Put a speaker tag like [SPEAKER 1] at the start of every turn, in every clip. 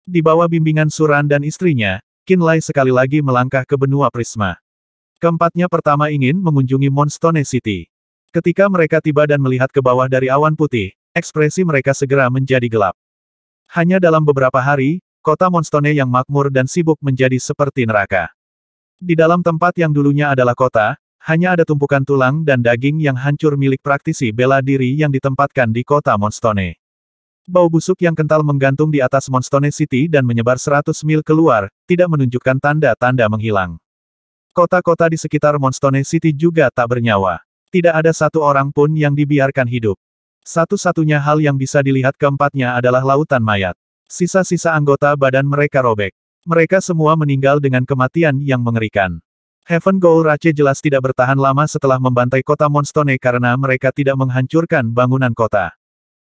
[SPEAKER 1] Di bawah bimbingan Suran dan istrinya, Qinlai sekali lagi melangkah ke benua Prisma. Keempatnya pertama ingin mengunjungi Moonstone City. Ketika mereka tiba dan melihat ke bawah dari awan putih, ekspresi mereka segera menjadi gelap. Hanya dalam beberapa hari, kota Moonstone yang makmur dan sibuk menjadi seperti neraka. Di dalam tempat yang dulunya adalah kota, hanya ada tumpukan tulang dan daging yang hancur milik praktisi bela diri yang ditempatkan di kota Moonstone. Bau busuk yang kental menggantung di atas Moonstone City dan menyebar 100 mil keluar, tidak menunjukkan tanda-tanda menghilang. Kota-kota di sekitar Moonstone City juga tak bernyawa. Tidak ada satu orang pun yang dibiarkan hidup. Satu-satunya hal yang bisa dilihat keempatnya adalah lautan mayat. Sisa-sisa anggota badan mereka robek. Mereka semua meninggal dengan kematian yang mengerikan. Heaven Goal Rache jelas tidak bertahan lama setelah membantai kota Moonstone karena mereka tidak menghancurkan bangunan kota.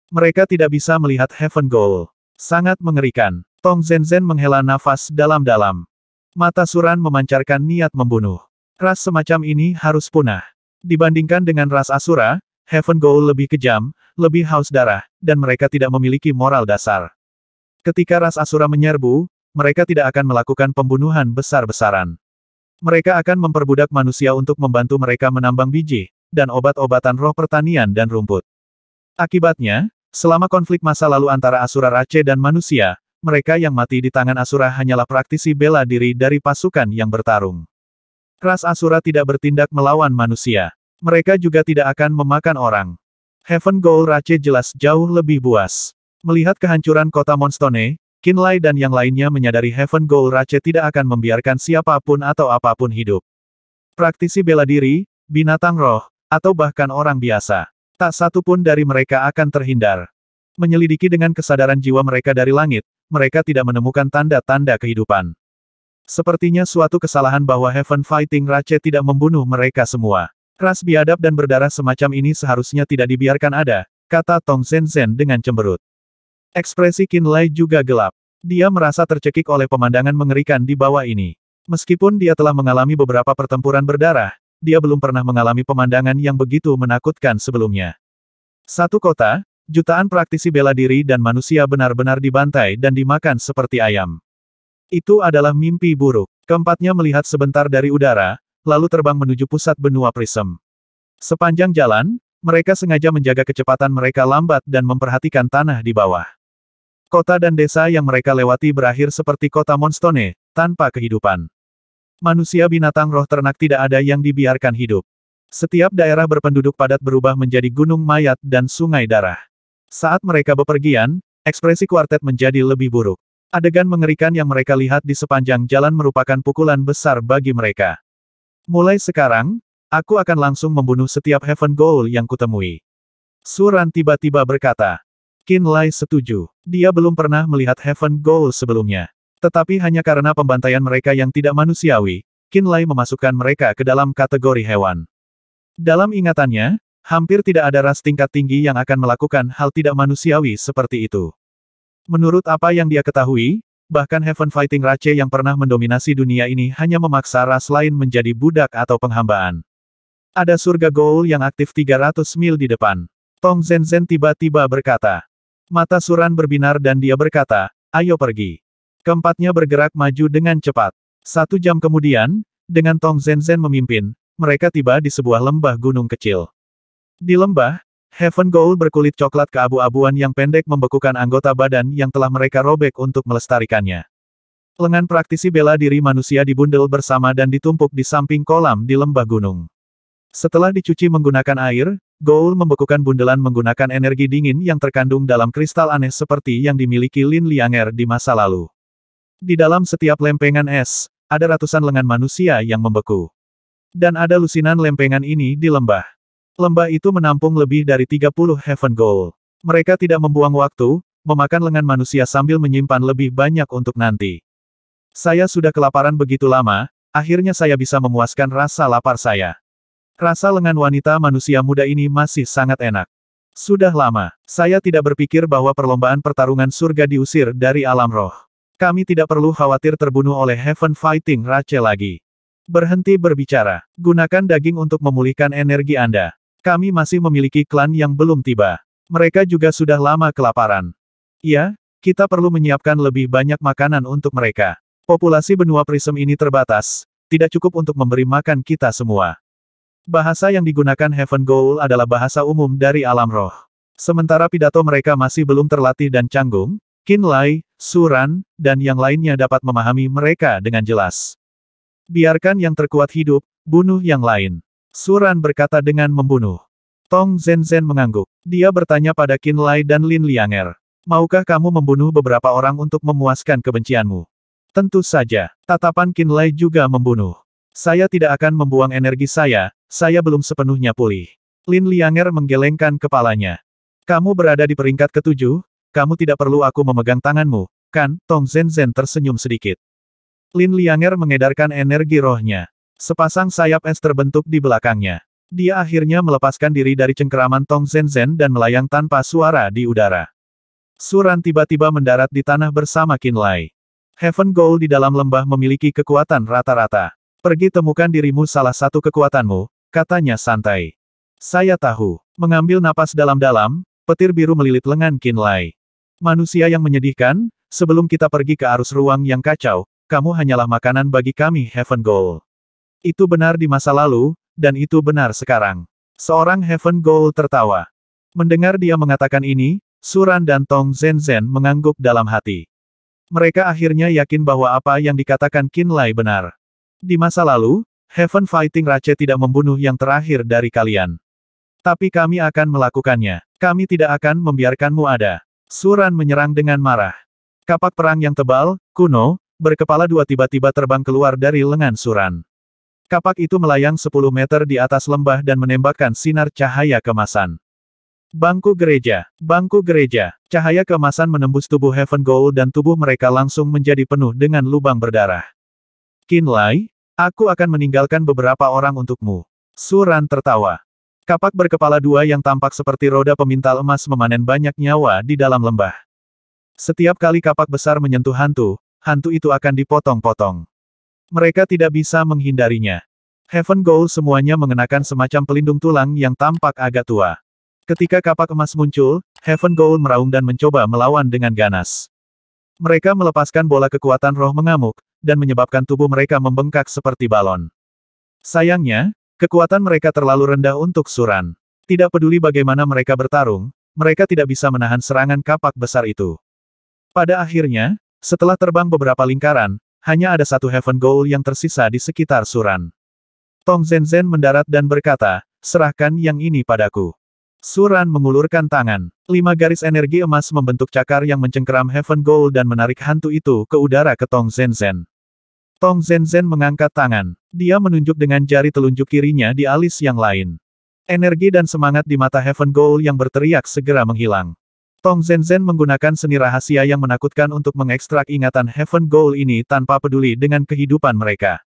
[SPEAKER 1] Mereka tidak bisa melihat Heaven Goal. Sangat mengerikan. Tong Zenzhen menghela nafas dalam-dalam. Mata Suran memancarkan niat membunuh. Ras semacam ini harus punah. Dibandingkan dengan ras Asura, Heaven Goal lebih kejam, lebih haus darah, dan mereka tidak memiliki moral dasar. Ketika ras Asura menyerbu, mereka tidak akan melakukan pembunuhan besar-besaran. Mereka akan memperbudak manusia untuk membantu mereka menambang biji, dan obat-obatan roh pertanian dan rumput. Akibatnya, selama konflik masa lalu antara Asura Rache dan manusia, mereka yang mati di tangan Asura hanyalah praktisi bela diri dari pasukan yang bertarung. Ras Asura tidak bertindak melawan manusia. Mereka juga tidak akan memakan orang. Heaven Goal Rache jelas jauh lebih buas. Melihat kehancuran kota Moonstone, Qinlai dan yang lainnya menyadari Heaven Goal Rache tidak akan membiarkan siapapun atau apapun hidup. Praktisi bela diri, binatang roh, atau bahkan orang biasa. Tak satu pun dari mereka akan terhindar. Menyelidiki dengan kesadaran jiwa mereka dari langit, mereka tidak menemukan tanda-tanda kehidupan. Sepertinya suatu kesalahan bahwa Heaven Fighting Rache tidak membunuh mereka semua. Ras biadab dan berdarah semacam ini seharusnya tidak dibiarkan ada, kata Tong Zenzhen dengan cemberut. Ekspresi Qinlai juga gelap. Dia merasa tercekik oleh pemandangan mengerikan di bawah ini. Meskipun dia telah mengalami beberapa pertempuran berdarah, dia belum pernah mengalami pemandangan yang begitu menakutkan sebelumnya. Satu kota, jutaan praktisi bela diri dan manusia benar-benar dibantai dan dimakan seperti ayam. Itu adalah mimpi buruk. Keempatnya melihat sebentar dari udara, lalu terbang menuju pusat benua Prism. Sepanjang jalan, mereka sengaja menjaga kecepatan mereka lambat dan memperhatikan tanah di bawah. Kota dan desa yang mereka lewati berakhir seperti kota Moonstone, tanpa kehidupan. Manusia binatang roh ternak tidak ada yang dibiarkan hidup. Setiap daerah berpenduduk padat berubah menjadi gunung mayat dan sungai darah. Saat mereka bepergian, ekspresi kuartet menjadi lebih buruk. Adegan mengerikan yang mereka lihat di sepanjang jalan merupakan pukulan besar bagi mereka. Mulai sekarang, aku akan langsung membunuh setiap Heaven Goal yang kutemui. Suran tiba-tiba berkata. Qinlai setuju. Dia belum pernah melihat Heaven Goal sebelumnya. Tetapi hanya karena pembantaian mereka yang tidak manusiawi, Qinlai memasukkan mereka ke dalam kategori hewan. Dalam ingatannya, hampir tidak ada ras tingkat tinggi yang akan melakukan hal tidak manusiawi seperti itu. Menurut apa yang dia ketahui, bahkan Heaven Fighting Rache yang pernah mendominasi dunia ini hanya memaksa ras lain menjadi budak atau penghambaan. Ada surga Goal yang aktif 300 mil di depan. Tong Zenzhen tiba-tiba berkata. Mata Suran berbinar dan dia berkata, ayo pergi. Keempatnya bergerak maju dengan cepat. 1 jam kemudian, dengan Tong Zenzhen memimpin, mereka tiba di sebuah lembah gunung kecil. Di lembah, Heaven Goal berkulit coklat keabu-abuan yang pendek membekukan anggota badan yang telah mereka robek untuk melestarikannya. Lengan praktisi bela diri manusia dibundel bersama dan ditumpuk di samping kolam di lembah gunung. Setelah dicuci menggunakan air, Goal membekukan bundelan menggunakan energi dingin yang terkandung dalam kristal aneh seperti yang dimiliki Lin Lianger di masa lalu. Di dalam setiap lempengan es, ada ratusan lengan manusia yang membeku. Dan ada lusinan lempengan ini di lembah. Lembah itu menampung lebih dari 30 Heaven Goal. Mereka tidak membuang waktu, memakan lengan manusia sambil menyimpan lebih banyak untuk nanti. Saya sudah kelaparan begitu lama, akhirnya saya bisa memuaskan rasa lapar saya. Rasa lengan wanita manusia muda ini masih sangat enak. Sudah lama, saya tidak berpikir bahwa perlombaan pertarungan surga diusir dari alam roh. Kami tidak perlu khawatir terbunuh oleh Heaven Fighting Rache lagi. Berhenti berbicara. Gunakan daging untuk memulihkan energi Anda. Kami masih memiliki klan yang belum tiba. Mereka juga sudah lama kelaparan. Ya, Kita perlu menyiapkan lebih banyak makanan untuk mereka. Populasi benua Prism ini terbatas, tidak cukup untuk memberi makan kita semua. Bahasa yang digunakan Heaven Goal adalah bahasa umum dari alam roh. Sementara pidato mereka masih belum terlatih dan canggung, Qinlai, Suran, dan yang lainnya dapat memahami mereka dengan jelas. Biarkan yang terkuat hidup, bunuh yang lain. Suran berkata dengan membunuh. Tong Zenzhen mengangguk. Dia bertanya pada Qinlai dan Lin Lianger. Maukah kamu membunuh beberapa orang untuk memuaskan kebencianmu? Tentu saja. Tatapan Qinlai juga membunuh. Saya tidak akan membuang energi saya belum sepenuhnya pulih. Lin Lianger menggelengkan kepalanya. Kamu berada di peringkat ke-7, kamu tidak perlu aku memegang tanganmu, kan? Tong Zenzhen tersenyum sedikit. Lin Lianger mengedarkan energi rohnya. Sepasang sayap es terbentuk di belakangnya. Dia akhirnya melepaskan diri dari cengkeraman Tong Zenzhen dan melayang tanpa suara di udara. Suran tiba-tiba mendarat di tanah bersama Qinlai. Heaven Goal di dalam lembah memiliki kekuatan rata-rata. Pergi temukan dirimu salah satu kekuatanmu, katanya santai. Saya tahu. Mengambil napas dalam-dalam, petir biru melilit lengan Qinlai. Manusia yang menyedihkan, sebelum kita pergi ke arus ruang yang kacau, kamu hanyalah makanan bagi kami Heaven Goal. Itu benar di masa lalu, dan itu benar sekarang. Seorang Heaven Goal tertawa. Mendengar dia mengatakan ini, Suran dan Tong Zenzhen mengangguk dalam hati. Mereka akhirnya yakin bahwa apa yang dikatakan Qinlai benar. Di masa lalu, Heaven Fighting Rache tidak membunuh yang terakhir dari kalian. Tapi kami akan melakukannya. Kami tidak akan membiarkanmu ada. Suran menyerang dengan marah. Kapak perang yang tebal, kuno, berkepala dua tiba-tiba terbang keluar dari lengan Suran. Kapak itu melayang 10 meter di atas lembah dan menembakkan sinar cahaya kemasan. Bangku gereja, cahaya keemasan menembus tubuh Heaven Goal dan tubuh mereka langsung menjadi penuh dengan lubang berdarah. Qinlai, aku akan meninggalkan beberapa orang untukmu. Suran tertawa. Kapak berkepala dua yang tampak seperti roda pemintal emas memanen banyak nyawa di dalam lembah. Setiap kali kapak besar menyentuh hantu, hantu itu akan dipotong-potong. Mereka tidak bisa menghindarinya. Heaven Goal semuanya mengenakan semacam pelindung tulang yang tampak agak tua. Ketika kapak emas muncul, Heaven Goal meraung dan mencoba melawan dengan ganas. Mereka melepaskan bola kekuatan roh mengamuk, dan menyebabkan tubuh mereka membengkak seperti balon. Sayangnya, kekuatan mereka terlalu rendah untuk Suran. Tidak peduli bagaimana mereka bertarung, mereka tidak bisa menahan serangan kapak besar itu. Pada akhirnya, setelah terbang beberapa lingkaran, hanya ada satu Heaven Goal yang tersisa di sekitar Suran. Tong Zenzhen mendarat dan berkata, serahkan yang ini padaku. Suran mengulurkan tangan. 5 garis energi emas membentuk cakar yang mencengkeram Heaven Goal dan menarik hantu itu ke udara ke Tong Zenzhen. Tong Zenzhen mengangkat tangan. Dia menunjuk dengan jari telunjuk kirinya di alis yang lain. Energi dan semangat di mata Heaven Goal yang berteriak segera menghilang. Tong Zenzhen menggunakan seni rahasia yang menakutkan untuk mengekstrak ingatan Heaven Goal ini tanpa peduli dengan kehidupan mereka.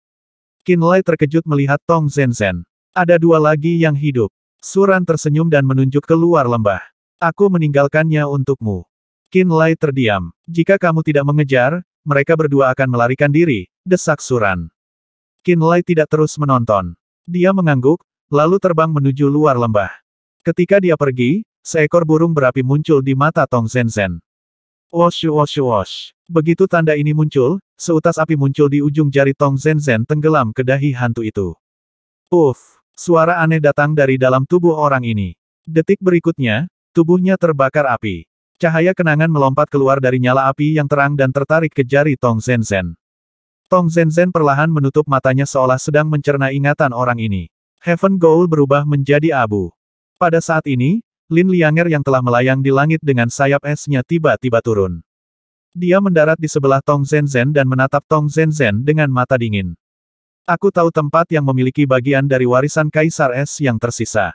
[SPEAKER 1] Qinlai terkejut melihat Tong Zenzhen. Ada 2 lagi yang hidup. Suran tersenyum dan menunjuk keluar lembah. Aku meninggalkannya untukmu. Qinlai terdiam. Jika kamu tidak mengejar, mereka berdua akan melarikan diri, desak Suran. Qinlai tidak terus menonton. Dia mengangguk, lalu terbang menuju luar lembah. Ketika dia pergi, seekor burung berapi muncul di mata Tong Zenzhen. Wosh wosh wosh. Begitu tanda ini muncul, seutas api muncul di ujung jari Tong Zenzhen tenggelam ke dahi hantu itu. Uff. Suara aneh datang dari dalam tubuh orang ini. Detik berikutnya, tubuhnya terbakar api. Cahaya kenangan melompat keluar dari nyala api yang terang dan tertarik ke jari Tong Zenzhen. Tong Zenzhen perlahan menutup matanya seolah sedang mencerna ingatan orang ini. Heaven Goal berubah menjadi abu. Pada saat ini, Lin Lianger yang telah melayang di langit dengan sayap esnya tiba-tiba turun. Dia mendarat di sebelah Tong Zenzhen dan menatap Tong Zenzhen dengan mata dingin. Aku tahu tempat yang memiliki bagian dari warisan Kaisar Es yang tersisa.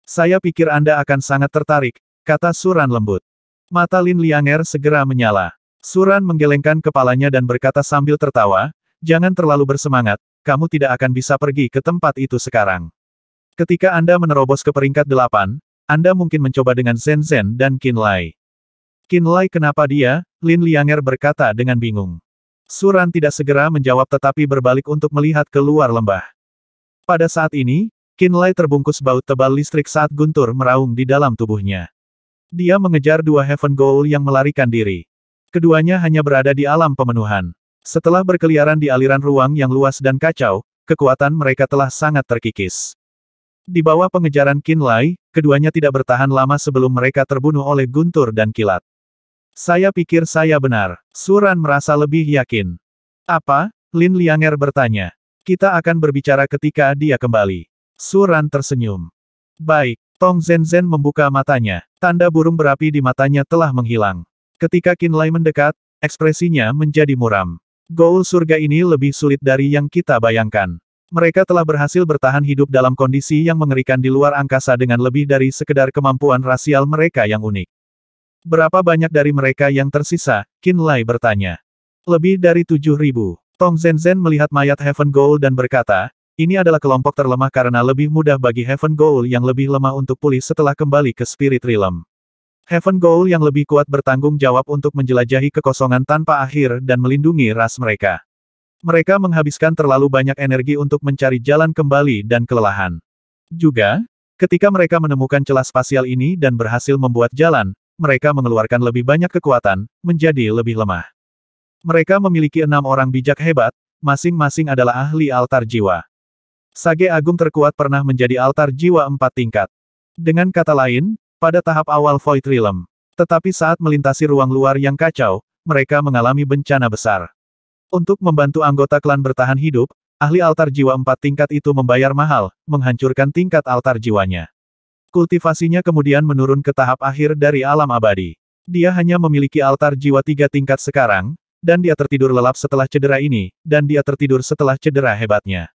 [SPEAKER 1] Saya pikir Anda akan sangat tertarik, kata Suran lembut. Mata Lin Lianger segera menyala. Suran menggelengkan kepalanya dan berkata sambil tertawa, jangan terlalu bersemangat, kamu tidak akan bisa pergi ke tempat itu sekarang. Ketika Anda menerobos ke peringkat 8, Anda mungkin mencoba dengan Zenzhen dan Qinlai. Qinlai kenapa dia? Lin Lianger berkata dengan bingung. Suran tidak segera menjawab tetapi berbalik untuk melihat keluar lembah. Pada saat ini, Qinlai terbungkus baut tebal listrik saat guntur meraung di dalam tubuhnya. Dia mengejar 2 Heaven Goal yang melarikan diri. Keduanya hanya berada di alam pemenuhan. Setelah berkeliaran di aliran ruang yang luas dan kacau, kekuatan mereka telah sangat terkikis. Di bawah pengejaran Qinlai, keduanya tidak bertahan lama sebelum mereka terbunuh oleh guntur dan kilat. Saya pikir saya benar. Suran merasa lebih yakin. Apa? Lin Lianger bertanya. Kita akan berbicara ketika dia kembali. Suran tersenyum. Baik. Tong Zenzhen membuka matanya. Tanda burung berapi di matanya telah menghilang. Ketika Qinlai mendekat, ekspresinya menjadi muram. Goul surga ini lebih sulit dari yang kita bayangkan. Mereka telah berhasil bertahan hidup dalam kondisi yang mengerikan di luar angkasa dengan lebih dari sekedar kemampuan rasial mereka yang unik. Berapa banyak dari mereka yang tersisa? Qinlai bertanya. Lebih dari 7.000. Tong Zenzhen melihat mayat Heaven Goul dan berkata, ini adalah kelompok terlemah karena lebih mudah bagi Heaven Goul yang lebih lemah untuk pulih setelah kembali ke Spirit Realm. Heaven Goul yang lebih kuat bertanggung jawab untuk menjelajahi kekosongan tanpa akhir dan melindungi ras mereka. Mereka menghabiskan terlalu banyak energi untuk mencari jalan kembali dan kelelahan. Juga, ketika mereka menemukan celah spasial ini dan berhasil membuat jalan, mereka mengeluarkan lebih banyak kekuatan, menjadi lebih lemah. Mereka memiliki 6 orang bijak hebat, masing-masing adalah ahli altar jiwa. Sage Agung terkuat pernah menjadi altar jiwa 4 tingkat. Dengan kata lain, pada tahap awal Void Realm. Tetapi saat melintasi ruang luar yang kacau, mereka mengalami bencana besar. Untuk membantu anggota klan bertahan hidup, ahli altar jiwa 4 tingkat itu membayar mahal, menghancurkan tingkat altar jiwanya. Kultivasinya kemudian menurun ke tahap akhir dari alam abadi. Dia hanya memiliki altar jiwa 3 tingkat sekarang, dan dia tertidur lelap setelah cedera ini, dan dia tertidur setelah cedera hebatnya.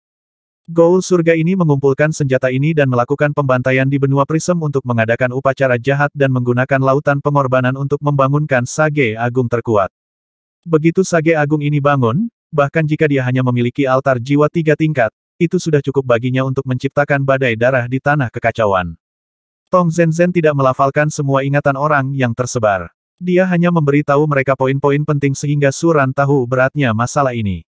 [SPEAKER 1] Goul surga ini mengumpulkan senjata ini dan melakukan pembantaian di benua Prism untuk mengadakan upacara jahat dan menggunakan lautan pengorbanan untuk membangunkan Sage Agung terkuat. Begitu Sage Agung ini bangun, bahkan jika dia hanya memiliki altar jiwa 3 tingkat, itu sudah cukup baginya untuk menciptakan badai darah di tanah kekacauan. Tong Zenzhen tidak melafalkan semua ingatan orang yang tersebar. Dia hanya memberi tahu mereka poin-poin penting sehingga Suran tahu beratnya masalah ini.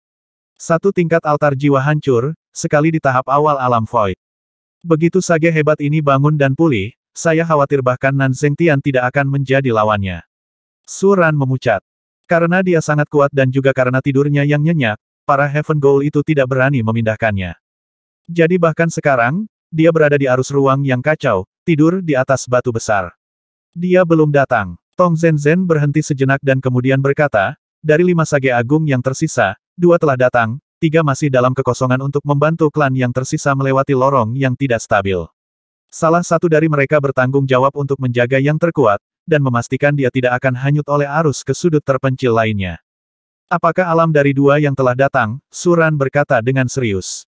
[SPEAKER 1] 1 tingkat altar jiwa hancur, sekali di tahap awal alam Void. Begitu Sage hebat ini bangun dan pulih, saya khawatir bahkan Nan Zengtian tidak akan menjadi lawannya. Suran memucat. Karena dia sangat kuat dan juga karena tidurnya yang nyenyak, para Heaven Goul itu tidak berani memindahkannya. Jadi bahkan sekarang, dia berada di arus ruang yang kacau, tidur di atas batu besar. Dia belum datang. Tong Zenzhen berhenti sejenak dan kemudian berkata, dari 5 Sage Agung yang tersisa, 2 telah datang, 3 masih dalam kekosongan untuk membantu klan yang tersisa melewati lorong yang tidak stabil. Salah satu dari mereka bertanggung jawab untuk menjaga yang terkuat, dan memastikan dia tidak akan hanyut oleh arus ke sudut terpencil lainnya. Apakah alam dari 2 yang telah datang? Suran berkata dengan serius.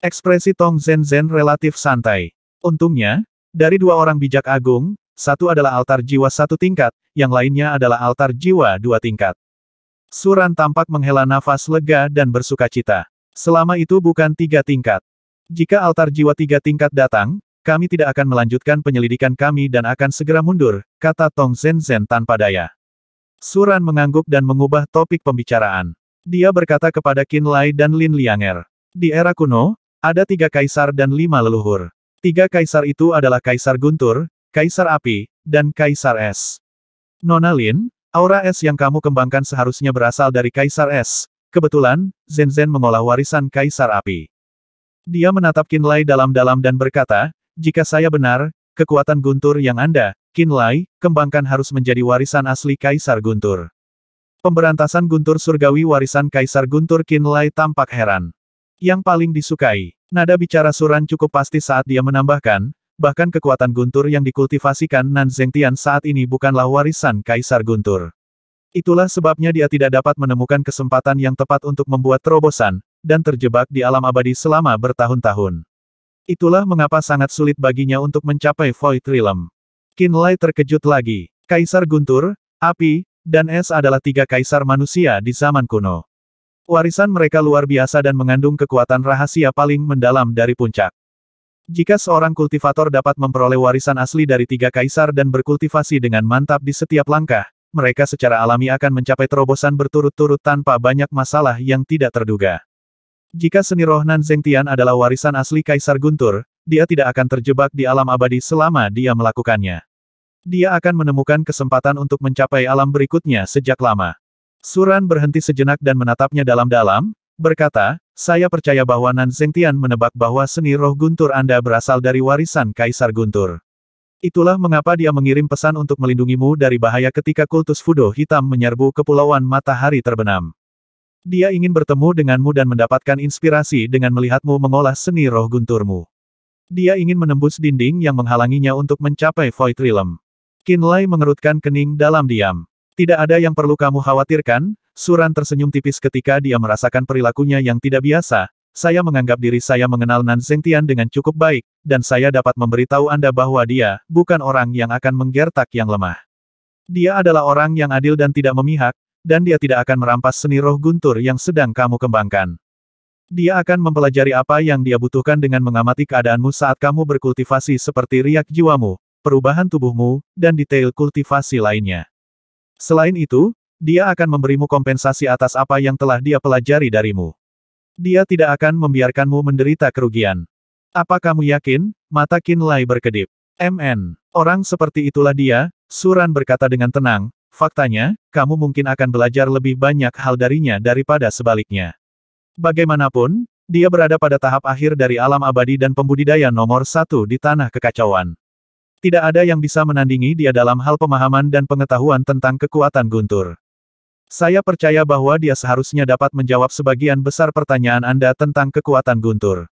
[SPEAKER 1] Ekspresi Tong Zenzhen relatif santai. Untungnya, dari 2 orang bijak agung, 1 adalah altar jiwa 1 tingkat, yang lainnya adalah altar jiwa 2 tingkat. Suran tampak menghela nafas lega dan bersukacita. Selama itu bukan 3 tingkat. Jika altar jiwa 3 tingkat datang, kami tidak akan melanjutkan penyelidikan kami dan akan segera mundur, kata Tong Zenzhen tanpa daya. Suran mengangguk dan mengubah topik pembicaraan. Dia berkata kepada Qinlai dan Lin Lianger. Di era kuno, ada 3 kaisar dan 5 leluhur. 3 kaisar itu adalah Kaisar Guntur, Kaisar Api, dan Kaisar Es. Nona Lin, aura es yang kamu kembangkan seharusnya berasal dari Kaisar Es. Kebetulan, Zenzhen mengolah warisan Kaisar Api. Dia menatap Qinlai dalam-dalam dan berkata, jika saya benar, kekuatan Guntur yang Anda, Qinlai, kembangkan harus menjadi warisan asli Kaisar Guntur. Pemberantasan Guntur surgawi warisan Kaisar Guntur. Qinlai tampak heran. Yang paling disukai. Nada bicara Suran cukup pasti saat dia menambahkan, bahkan kekuatan Guntur yang dikultivasikan Nan Zengtian saat ini bukanlah warisan Kaisar Guntur. Itulah sebabnya dia tidak dapat menemukan kesempatan yang tepat untuk membuat terobosan, dan terjebak di alam abadi selama bertahun-tahun. Itulah mengapa sangat sulit baginya untuk mencapai Void Realm. Qinlai terkejut lagi. Kaisar Guntur, Api, dan Es adalah 3 kaisar manusia di zaman kuno. Warisan mereka luar biasa dan mengandung kekuatan rahasia paling mendalam dari puncak. Jika seorang kultivator dapat memperoleh warisan asli dari 3 kaisar dan berkultivasi dengan mantap di setiap langkah, mereka secara alami akan mencapai terobosan berturut-turut tanpa banyak masalah yang tidak terduga. Jika seni roh Nan Zengtian adalah warisan asli Kaisar Guntur, dia tidak akan terjebak di alam abadi selama dia melakukannya. Dia akan menemukan kesempatan untuk mencapai alam berikutnya sejak lama. Suran berhenti sejenak dan menatapnya dalam-dalam, berkata, saya percaya bahwa Nan Zhengtian menebak bahwa seni roh guntur Anda berasal dari warisan Kaisar Guntur. Itulah mengapa dia mengirim pesan untuk melindungimu dari bahaya ketika kultus Fudo hitam menyerbu kepulauan matahari terbenam. Dia ingin bertemu denganmu dan mendapatkan inspirasi dengan melihatmu mengolah seni roh gunturmu. Dia ingin menembus dinding yang menghalanginya untuk mencapai Void Realm. Qin Lai mengerutkan kening dalam diam. Tidak ada yang perlu kamu khawatirkan, Suran tersenyum tipis ketika dia merasakan perilakunya yang tidak biasa. Saya menganggap diri saya mengenal Nan Zhengtian dengan cukup baik, dan saya dapat memberitahu Anda bahwa dia bukan orang yang akan menggertak yang lemah. Dia adalah orang yang adil dan tidak memihak, dan dia tidak akan merampas seni roh guntur yang sedang kamu kembangkan. Dia akan mempelajari apa yang dia butuhkan dengan mengamati keadaanmu saat kamu berkultivasi seperti riak jiwamu, perubahan tubuhmu, dan detail kultivasi lainnya. Selain itu, dia akan memberimu kompensasi atas apa yang telah dia pelajari darimu. Dia tidak akan membiarkanmu menderita kerugian. Apa kamu yakin? Mata Qin Lai berkedip. Orang seperti itulah dia, Suran berkata dengan tenang, faktanya, kamu mungkin akan belajar lebih banyak hal darinya daripada sebaliknya. Bagaimanapun, dia berada pada tahap akhir dari alam abadi dan pembudidaya nomor 1 di tanah kekacauan. Tidak ada yang bisa menandingi dia dalam hal pemahaman dan pengetahuan tentang kekuatan guntur. Saya percaya bahwa dia seharusnya dapat menjawab sebagian besar pertanyaan Anda tentang kekuatan guntur.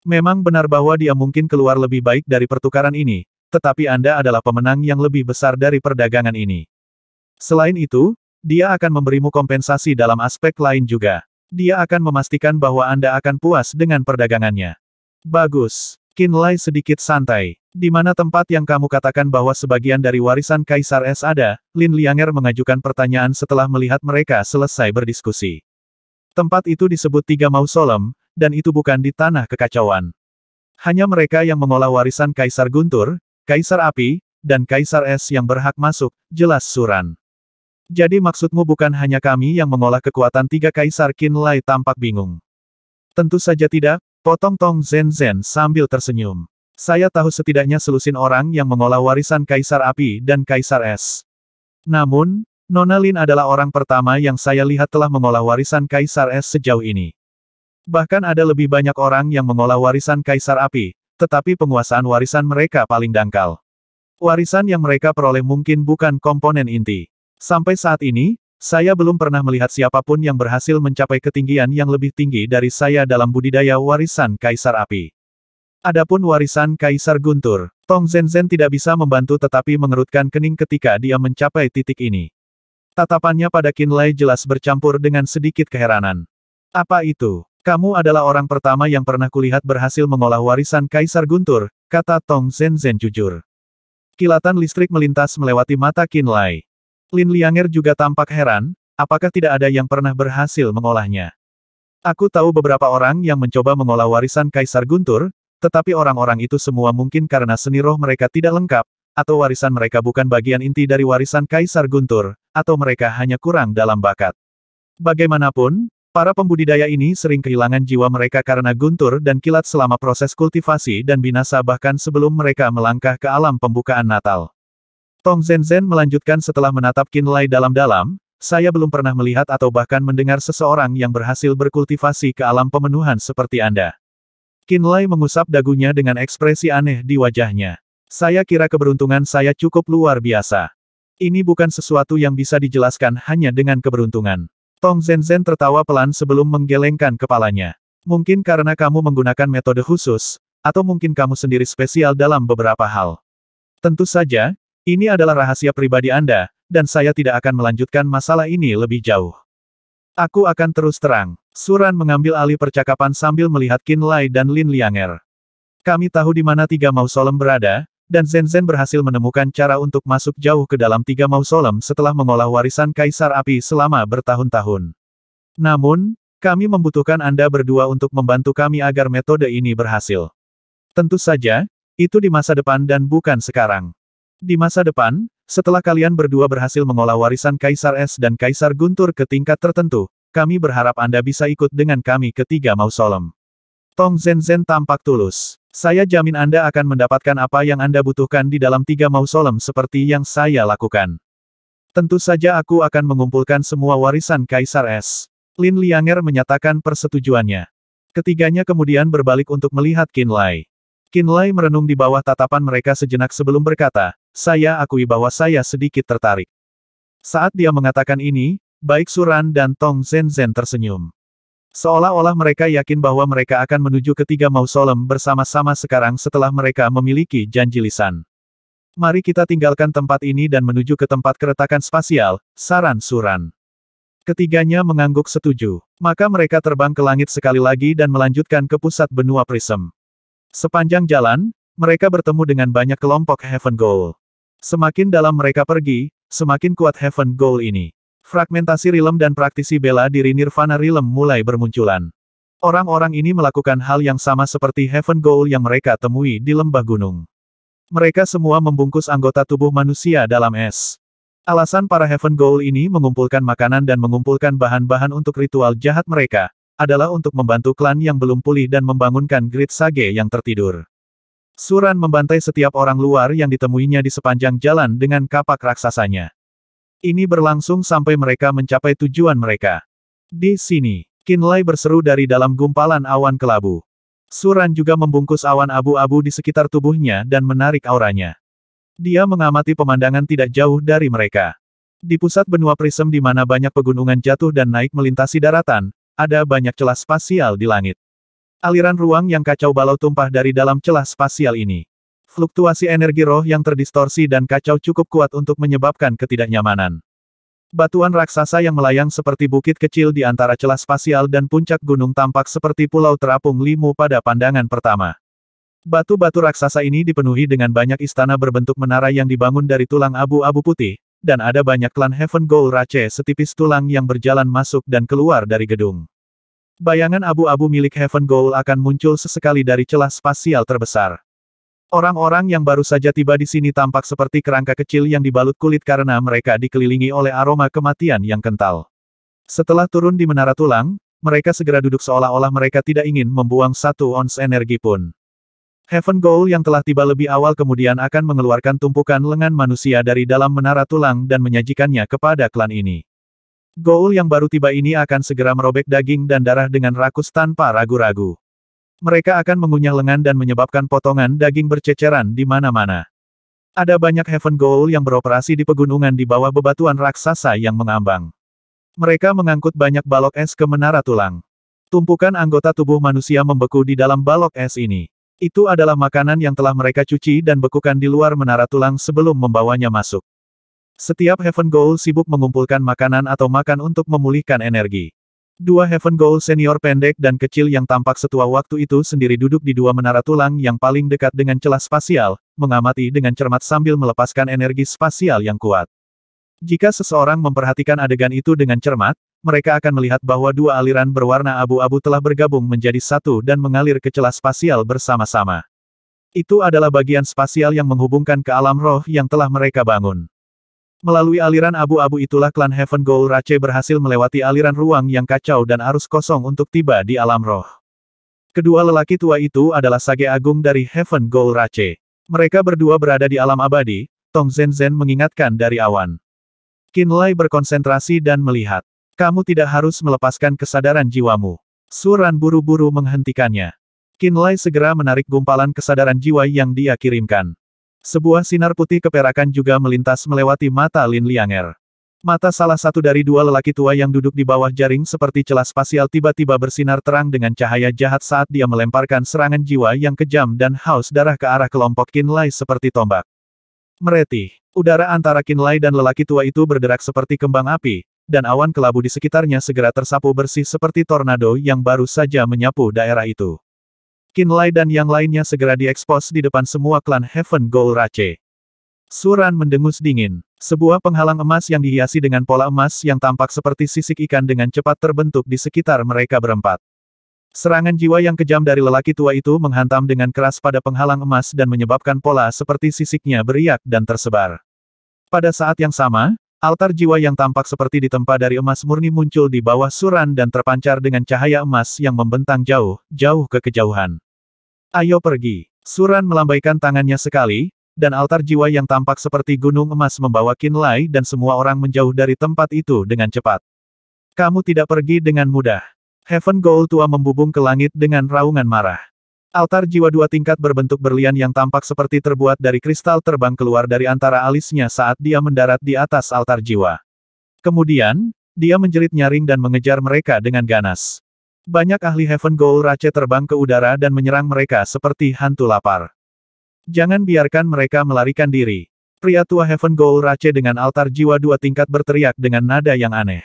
[SPEAKER 1] Memang benar bahwa dia mungkin keluar lebih baik dari pertukaran ini, tetapi Anda adalah pemenang yang lebih besar dari perdagangan ini. Selain itu, dia akan memberimu kompensasi dalam aspek lain juga. Dia akan memastikan bahwa Anda akan puas dengan perdagangannya. Bagus. Qin Lai sedikit santai. Di mana tempat yang kamu katakan bahwa sebagian dari warisan Kaisar Es ada? Lin Lianger mengajukan pertanyaan setelah melihat mereka selesai berdiskusi. Tempat itu disebut Tiga Mausolem, dan itu bukan di tanah kekacauan. Hanya mereka yang mengolah warisan Kaisar Guntur, Kaisar Api, dan Kaisar Es yang berhak masuk, jelas Suran. Jadi maksudmu bukan hanya kami yang mengolah kekuatan tiga Kaisar? Qin Lai tampak bingung. Tentu saja tidak, potong Tong Zhen sambil tersenyum. Saya tahu setidaknya selusin orang yang mengolah warisan Kaisar Api dan Kaisar Es. Namun, Nona Lin adalah orang pertama yang saya lihat telah mengolah warisan Kaisar Es sejauh ini. Bahkan ada lebih banyak orang yang mengolah warisan Kaisar Api, tetapi penguasaan warisan mereka paling dangkal. Warisan yang mereka peroleh mungkin bukan komponen inti. Sampai saat ini, saya belum pernah melihat siapapun yang berhasil mencapai ketinggian yang lebih tinggi dari saya dalam budidaya warisan Kaisar Api. Adapun warisan Kaisar Guntur, Tong Zhen tidak bisa membantu tetapi mengerutkan kening ketika dia mencapai titik ini. Tatapannya pada Qin Lai jelas bercampur dengan sedikit keheranan. Apa itu? Kamu adalah orang pertama yang pernah kulihat berhasil mengolah warisan Kaisar Guntur, kata Tong Zhen jujur. Kilatan listrik melintas melewati mata Qin Lai. Lin Lianger juga tampak heran, apakah tidak ada yang pernah berhasil mengolahnya? Aku tahu beberapa orang yang mencoba mengolah warisan Kaisar Guntur, tetapi orang-orang itu semua mungkin karena seni roh mereka tidak lengkap, atau warisan mereka bukan bagian inti dari warisan Kaisar Guntur, atau mereka hanya kurang dalam bakat. Bagaimanapun, para pembudidaya ini sering kehilangan jiwa mereka karena guntur dan kilat selama proses kultivasi dan binasa bahkan sebelum mereka melangkah ke alam pembukaan Natal. Tong Zhen melanjutkan setelah menatap Qin Lai dalam-dalam, saya belum pernah melihat atau bahkan mendengar seseorang yang berhasil berkultivasi ke alam pemenuhan seperti Anda. Qin Lai mengusap dagunya dengan ekspresi aneh di wajahnya. Saya kira keberuntungan saya cukup luar biasa. Ini bukan sesuatu yang bisa dijelaskan hanya dengan keberuntungan. Tong Zhen tertawa pelan sebelum menggelengkan kepalanya. Mungkin karena kamu menggunakan metode khusus, atau mungkin kamu sendiri spesial dalam beberapa hal. Tentu saja, ini adalah rahasia pribadi Anda, dan saya tidak akan melanjutkan masalah ini lebih jauh. Aku akan terus terang. Suran mengambil alih percakapan sambil melihat Qin Lai dan Lin Lianger. Kami tahu di mana Tiga Mausolem berada, dan Zhen berhasil menemukan cara untuk masuk jauh ke dalam Tiga Mausolem setelah mengolah warisan Kaisar Api selama bertahun-tahun. Namun, kami membutuhkan Anda berdua untuk membantu kami agar metode ini berhasil. Tentu saja, itu di masa depan dan bukan sekarang. Di masa depan, setelah kalian berdua berhasil mengolah warisan Kaisar Es dan Kaisar Guntur ke tingkat tertentu, kami berharap Anda bisa ikut dengan kami ke Tiga Mausolem. Tong Zhen tampak tulus. Saya jamin Anda akan mendapatkan apa yang Anda butuhkan di dalam 3 mausolem seperti yang saya lakukan. Tentu saja aku akan mengumpulkan semua warisan Kaisar Es. Lin Lianger menyatakan persetujuannya. Ketiganya kemudian berbalik untuk melihat Qinlai. Qinlai merenung di bawah tatapan mereka sejenak sebelum berkata, saya akui bahwa saya sedikit tertarik. Saat dia mengatakan ini, baik Suran dan Tong Zenzhen tersenyum. Seolah-olah mereka yakin bahwa mereka akan menuju ke 3 mausolem bersama-sama sekarang setelah mereka memiliki janji lisan. Mari kita tinggalkan tempat ini dan menuju ke tempat keretakan spasial, saran Suran. Ketiganya mengangguk setuju. Maka mereka terbang ke langit sekali lagi dan melanjutkan ke pusat benua Prism. Sepanjang jalan, mereka bertemu dengan banyak kelompok Heaven Goal. Semakin dalam mereka pergi, semakin kuat Heaven Goal ini. Fragmentasi Realm dan praktisi bela diri Nirvana Realm mulai bermunculan. Orang-orang ini melakukan hal yang sama seperti Heaven Goal yang mereka temui di lembah gunung. Mereka semua membungkus anggota tubuh manusia dalam es. Alasan para Heaven Goal ini mengumpulkan makanan dan mengumpulkan bahan-bahan untuk ritual jahat mereka, adalah untuk membantu klan yang belum pulih dan membangunkan Great Sage yang tertidur. Suran membantai setiap orang luar yang ditemuinya di sepanjang jalan dengan kapak raksasanya. Ini berlangsung sampai mereka mencapai tujuan mereka. Di sini, Qinlai berseru dari dalam gumpalan awan kelabu. Suran juga membungkus awan abu-abu di sekitar tubuhnya dan menarik auranya. Dia mengamati pemandangan tidak jauh dari mereka. Di pusat benua Prism di mana banyak pegunungan jatuh dan naik melintasi daratan, ada banyak celah spasial di langit. Aliran ruang yang kacau balau tumpah dari dalam celah spasial ini. Fluktuasi energi roh yang terdistorsi dan kacau cukup kuat untuk menyebabkan ketidaknyamanan. Batuan raksasa yang melayang seperti bukit kecil di antara celah spasial dan puncak gunung tampak seperti pulau terapung limu pada pandangan pertama. Batu-batu raksasa ini dipenuhi dengan banyak istana berbentuk menara yang dibangun dari tulang abu-abu putih, dan ada banyak klan Heaven Goal Rache setipis tulang yang berjalan masuk dan keluar dari gedung. Bayangan abu-abu milik Heaven Goal akan muncul sesekali dari celah spasial terbesar. Orang-orang yang baru saja tiba di sini tampak seperti kerangka kecil yang dibalut kulit karena mereka dikelilingi oleh aroma kematian yang kental. Setelah turun di menara tulang, mereka segera duduk seolah-olah mereka tidak ingin membuang 1 ons energi pun. Heaven Goal yang telah tiba lebih awal kemudian akan mengeluarkan tumpukan lengan manusia dari dalam menara tulang dan menyajikannya kepada klan ini. Goal yang baru tiba ini akan segera merobek daging dan darah dengan rakus tanpa ragu-ragu. Mereka akan mengunyah lengan dan menyebabkan potongan daging berceceran di mana-mana. Ada banyak Heaven Goal yang beroperasi di pegunungan di bawah bebatuan raksasa yang mengambang. Mereka mengangkut banyak balok es ke menara tulang. Tumpukan anggota tubuh manusia membeku di dalam balok es ini. Itu adalah makanan yang telah mereka cuci dan bekukan di luar menara tulang sebelum membawanya masuk. Setiap Heaven Goal sibuk mengumpulkan makanan atau makan untuk memulihkan energi. 2 Heaven Goal senior pendek dan kecil yang tampak setua waktu itu sendiri duduk di 2 menara tulang yang paling dekat dengan celah spasial, mengamati dengan cermat sambil melepaskan energi spasial yang kuat. Jika seseorang memperhatikan adegan itu dengan cermat, mereka akan melihat bahwa 2 aliran berwarna abu-abu telah bergabung menjadi satu dan mengalir ke celah spasial bersama-sama. Itu adalah bagian spasial yang menghubungkan ke alam roh yang telah mereka bangun. Melalui aliran abu-abu itulah klan Heaven Goal Rache berhasil melewati aliran ruang yang kacau dan arus kosong untuk tiba di alam roh. Kedua lelaki tua itu adalah Sage Agung dari Heaven Goal Rache. Mereka berdua berada di alam abadi, Tong Zenzhen mengingatkan dari awan. Qinlai berkonsentrasi dan melihat. Kamu tidak harus melepaskan kesadaran jiwamu. Suran buru-buru menghentikannya. Qinlai segera menarik gumpalan kesadaran jiwa yang dia kirimkan. Sebuah sinar putih keperakan juga melintas melewati mata Lin Lianger. Mata salah satu dari 2 lelaki tua yang duduk di bawah jaring seperti celah spasial tiba-tiba bersinar terang dengan cahaya jahat saat dia melemparkan serangan jiwa yang kejam dan haus darah ke arah kelompok Qinlai seperti tombak. Meretih. Udara antara Qinlai dan lelaki tua itu berderak seperti kembang api, dan awan kelabu di sekitarnya segera tersapu bersih seperti tornado yang baru saja menyapu daerah itu. Qinlai dan yang lainnya segera diekspos di depan semua klan Heaven Goal Rache. Suran mendengus dingin. Sebuah penghalang emas yang dihiasi dengan pola emas yang tampak seperti sisik ikan dengan cepat terbentuk di sekitar mereka berempat. Serangan jiwa yang kejam dari lelaki tua itu menghantam dengan keras pada penghalang emas dan menyebabkan pola seperti sisiknya beriak dan tersebar. Pada saat yang sama, altar jiwa yang tampak seperti ditempa dari emas murni muncul di bawah Suran dan terpancar dengan cahaya emas yang membentang jauh, jauh ke kejauhan. Ayo pergi. Suran melambaikan tangannya sekali, dan altar jiwa yang tampak seperti gunung emas membawa Qinlai dan semua orang menjauh dari tempat itu dengan cepat. Kamu tidak pergi dengan mudah. Heaven Goal tua membubung ke langit dengan raungan marah. Altar jiwa 2 tingkat berbentuk berlian yang tampak seperti terbuat dari kristal terbang keluar dari antara alisnya saat dia mendarat di atas altar jiwa. Kemudian, dia menjerit nyaring dan mengejar mereka dengan ganas. Banyak ahli Heaven Goal Rache terbang ke udara dan menyerang mereka seperti hantu lapar. Jangan biarkan mereka melarikan diri. Pria tua Heaven Goal Rache dengan altar jiwa 2 tingkat berteriak dengan nada yang aneh.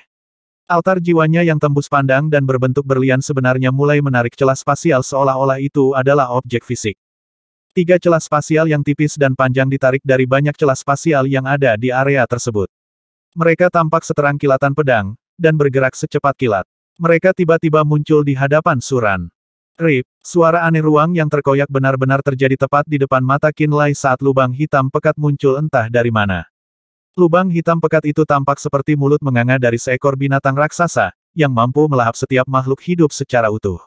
[SPEAKER 1] Altar jiwanya yang tembus pandang dan berbentuk berlian sebenarnya mulai menarik celah spasial seolah-olah itu adalah objek fisik. 3 celah spasial yang tipis dan panjang ditarik dari banyak celah spasial yang ada di area tersebut. Mereka tampak seterang kilatan pedang, dan bergerak secepat kilat. Mereka tiba-tiba muncul di hadapan Suran. Rip, suara aneh ruang yang terkoyak benar-benar terjadi tepat di depan mata Qinlai saat lubang hitam pekat muncul entah dari mana. Lubang hitam pekat itu tampak seperti mulut menganga dari seekor binatang raksasa, yang mampu melahap setiap makhluk hidup secara utuh.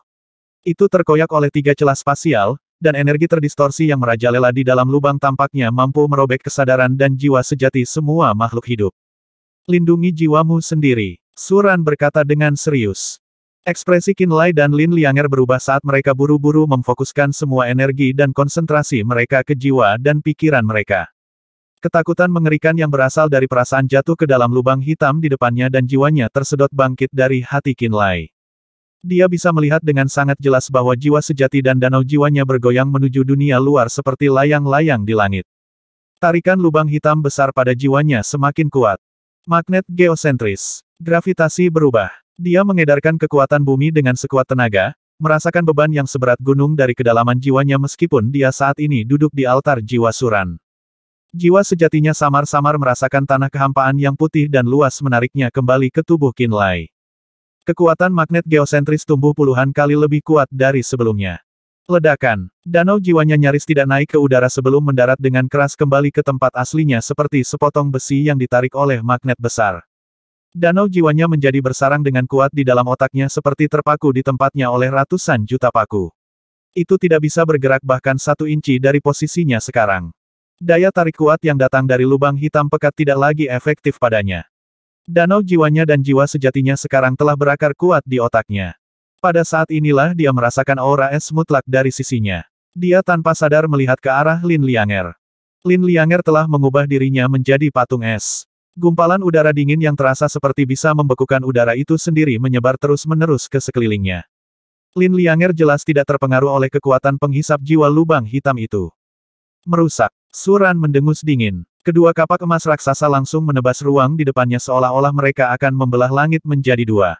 [SPEAKER 1] Itu terkoyak oleh 3 celah spasial, dan energi terdistorsi yang merajalela di dalam lubang tampaknya mampu merobek kesadaran dan jiwa sejati semua makhluk hidup. Lindungi jiwamu sendiri, Suran berkata dengan serius. Ekspresi Qinlai dan Lin Lianger berubah saat mereka buru-buru memfokuskan semua energi dan konsentrasi mereka ke jiwa dan pikiran mereka. Ketakutan mengerikan yang berasal dari perasaan jatuh ke dalam lubang hitam di depannya dan jiwanya tersedot bangkit dari hati Qinlai. Dia bisa melihat dengan sangat jelas bahwa jiwa sejati dan danau jiwanya bergoyang menuju dunia luar seperti layang-layang di langit. Tarikan lubang hitam besar pada jiwanya semakin kuat. Magnet geosentris. Gravitasi berubah. Dia mengedarkan kekuatan bumi dengan sekuat tenaga, merasakan beban yang seberat gunung dari kedalaman jiwanya meskipun dia saat ini duduk di altar jiwa Suran. Jiwa sejatinya samar-samar merasakan tanah kehampaan yang putih dan luas menariknya kembali ke tubuh Qinlai. Kekuatan magnet geosentris tumbuh puluhan kali lebih kuat dari sebelumnya. Ledakan. Danau jiwanya nyaris tidak naik ke udara sebelum mendarat dengan keras kembali ke tempat aslinya seperti sepotong besi yang ditarik oleh magnet besar. Danau jiwanya menjadi bersarang dengan kuat di dalam otaknya seperti terpaku di tempatnya oleh ratusan juta paku. Itu tidak bisa bergerak bahkan 1 inci dari posisinya sekarang. Daya tarik kuat yang datang dari lubang hitam pekat tidak lagi efektif padanya. Danau jiwanya dan jiwa sejatinya sekarang telah berakar kuat di otaknya. Pada saat inilah dia merasakan aura es mutlak dari sisinya. Dia tanpa sadar melihat ke arah Lin Lianger. Lin Lianger telah mengubah dirinya menjadi patung es. Gumpalan udara dingin yang terasa seperti bisa membekukan udara itu sendiri menyebar terus-menerus ke sekelilingnya. Lin Lianger jelas tidak terpengaruh oleh kekuatan penghisap jiwa lubang hitam itu. Merusak. Suran mendengus dingin. Kedua kapak emas raksasa langsung menebas ruang di depannya seolah-olah mereka akan membelah langit menjadi 2.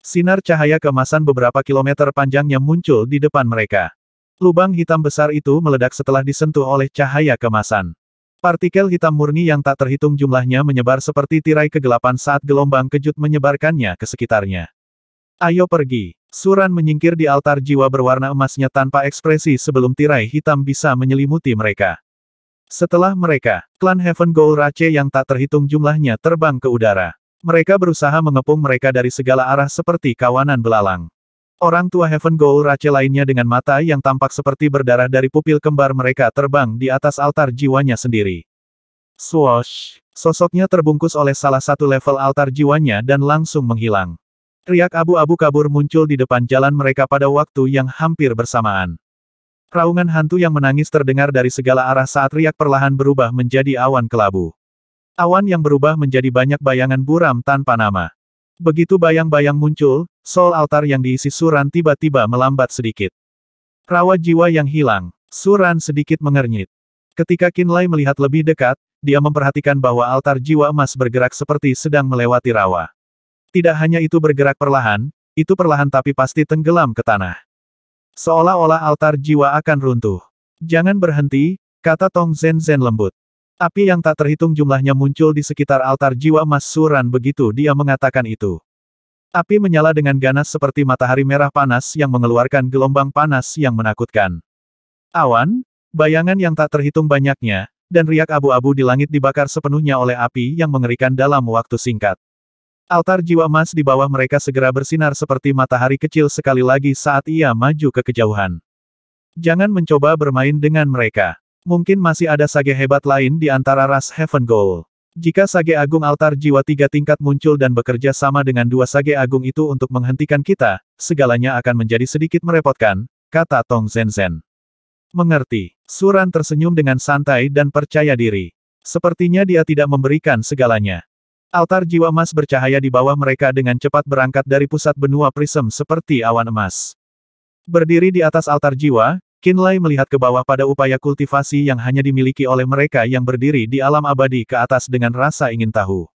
[SPEAKER 1] Sinar cahaya keemasan beberapa kilometer panjangnya muncul di depan mereka. Lubang hitam besar itu meledak setelah disentuh oleh cahaya keemasan. Partikel hitam murni yang tak terhitung jumlahnya menyebar seperti tirai kegelapan saat gelombang kejut menyebarkannya ke sekitarnya. Ayo pergi. Suran menyingkir di altar jiwa berwarna emasnya tanpa ekspresi sebelum tirai hitam bisa menyelimuti mereka. Setelah mereka, klan Heaven Goal Rache yang tak terhitung jumlahnya terbang ke udara. Mereka berusaha mengepung mereka dari segala arah seperti kawanan belalang. Orang tua Heaven Goal Rache lainnya dengan mata yang tampak seperti berdarah dari pupil kembar mereka terbang di atas altar jiwanya sendiri. Swoosh! Sosoknya terbungkus oleh salah satu level altar jiwanya dan langsung menghilang. Riak abu-abu kabur muncul di depan jalan mereka pada waktu yang hampir bersamaan. Raungan hantu yang menangis terdengar dari segala arah saat riak perlahan berubah menjadi awan kelabu. Awan yang berubah menjadi banyak bayangan buram tanpa nama. Begitu bayang-bayang muncul, soul altar yang diisi Suran tiba-tiba melambat sedikit. Rawa jiwa yang hilang, Suran sedikit mengernyit. Ketika Qinlai melihat lebih dekat, dia memperhatikan bahwa altar jiwa emas bergerak seperti sedang melewati rawa. Tidak hanya itu bergerak perlahan, itu perlahan tapi pasti tenggelam ke tanah. Seolah-olah altar jiwa akan runtuh. Jangan berhenti, kata Tong Zhen Zhen lembut. Api yang tak terhitung jumlahnya muncul di sekitar altar jiwa emas Suran begitu dia mengatakan itu. Api menyala dengan ganas seperti matahari merah panas yang mengeluarkan gelombang panas yang menakutkan. Awan, bayangan yang tak terhitung banyaknya, dan riak abu-abu di langit dibakar sepenuhnya oleh api yang mengerikan dalam waktu singkat. Altar jiwa emas di bawah mereka segera bersinar seperti matahari kecil sekali lagi saat ia maju ke kejauhan. Jangan mencoba bermain dengan mereka. Mungkin masih ada sage hebat lain di antara ras Heaven Goal. Jika sage agung altar jiwa 3 tingkat muncul dan bekerja sama dengan 2 sage agung itu untuk menghentikan kita, segalanya akan menjadi sedikit merepotkan, kata Tong Zenzhen. Mengerti. Suran tersenyum dengan santai dan percaya diri. Sepertinya dia tidak memberikan segalanya. Altar jiwa emas bercahaya di bawah mereka dengan cepat berangkat dari pusat benua prism seperti awan emas. Berdiri di atas altar jiwa, Qinlai melihat ke bawah pada upaya kultivasi yang hanya dimiliki oleh mereka yang berdiri di alam abadi ke atas dengan rasa ingin tahu.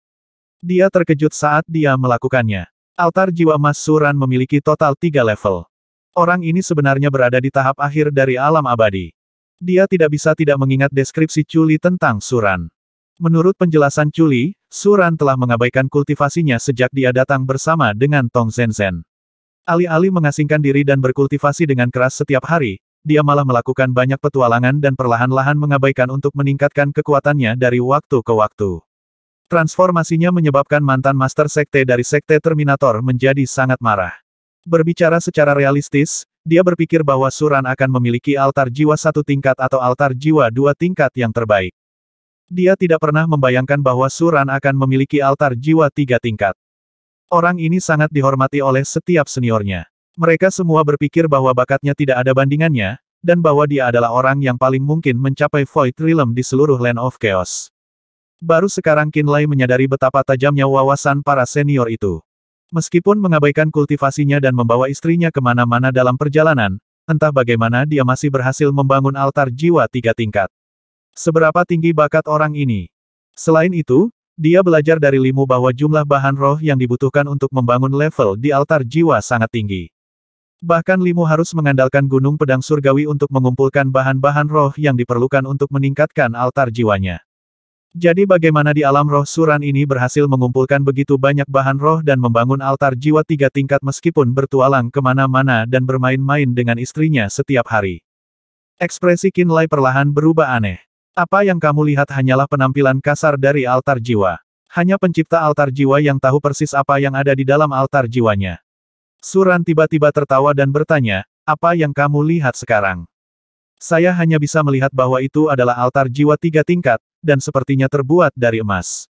[SPEAKER 1] Dia terkejut saat dia melakukannya. Altar jiwa emas Suran memiliki total 3 level. Orang ini sebenarnya berada di tahap akhir dari alam abadi. Dia tidak bisa tidak mengingat deskripsi Culi tentang Suran. Menurut penjelasan Culi, Suran telah mengabaikan kultivasinya sejak dia datang bersama dengan Tong Zenzhen. Alih-alih mengasingkan diri dan berkultivasi dengan keras setiap hari, dia malah melakukan banyak petualangan dan perlahan-lahan mengabaikan untuk meningkatkan kekuatannya dari waktu ke waktu. Transformasinya menyebabkan mantan Master Sekte dari Sekte Terminator menjadi sangat marah. Berbicara secara realistis, dia berpikir bahwa Suran akan memiliki altar jiwa 1 tingkat atau altar jiwa 2 tingkat yang terbaik. Dia tidak pernah membayangkan bahwa Suran akan memiliki altar jiwa 3 tingkat. Orang ini sangat dihormati oleh setiap seniornya. Mereka semua berpikir bahwa bakatnya tidak ada bandingannya, dan bahwa dia adalah orang yang paling mungkin mencapai Void Realm di seluruh Land of Chaos. Baru sekarang Qinlai menyadari betapa tajamnya wawasan para senior itu. Meskipun mengabaikan kultivasinya dan membawa istrinya kemana-mana dalam perjalanan, entah bagaimana dia masih berhasil membangun altar jiwa 3 tingkat. Seberapa tinggi bakat orang ini? Selain itu, dia belajar dari Limu bahwa jumlah bahan roh yang dibutuhkan untuk membangun level di altar jiwa sangat tinggi. Bahkan Limu harus mengandalkan Gunung Pedang Surgawi untuk mengumpulkan bahan-bahan roh yang diperlukan untuk meningkatkan altar jiwanya. Jadi bagaimana di alam roh Suran ini berhasil mengumpulkan begitu banyak bahan roh dan membangun altar jiwa 3 tingkat meskipun bertualang kemana-mana dan bermain-main dengan istrinya setiap hari. Ekspresi Qinlai perlahan berubah aneh. Apa yang kamu lihat hanyalah penampilan kasar dari altar jiwa. Hanya pencipta altar jiwa yang tahu persis apa yang ada di dalam altar jiwanya. Suran tiba-tiba tertawa dan bertanya, apa yang kamu lihat sekarang? Saya hanya bisa melihat bahwa itu adalah altar jiwa 3 tingkat, dan sepertinya terbuat dari emas.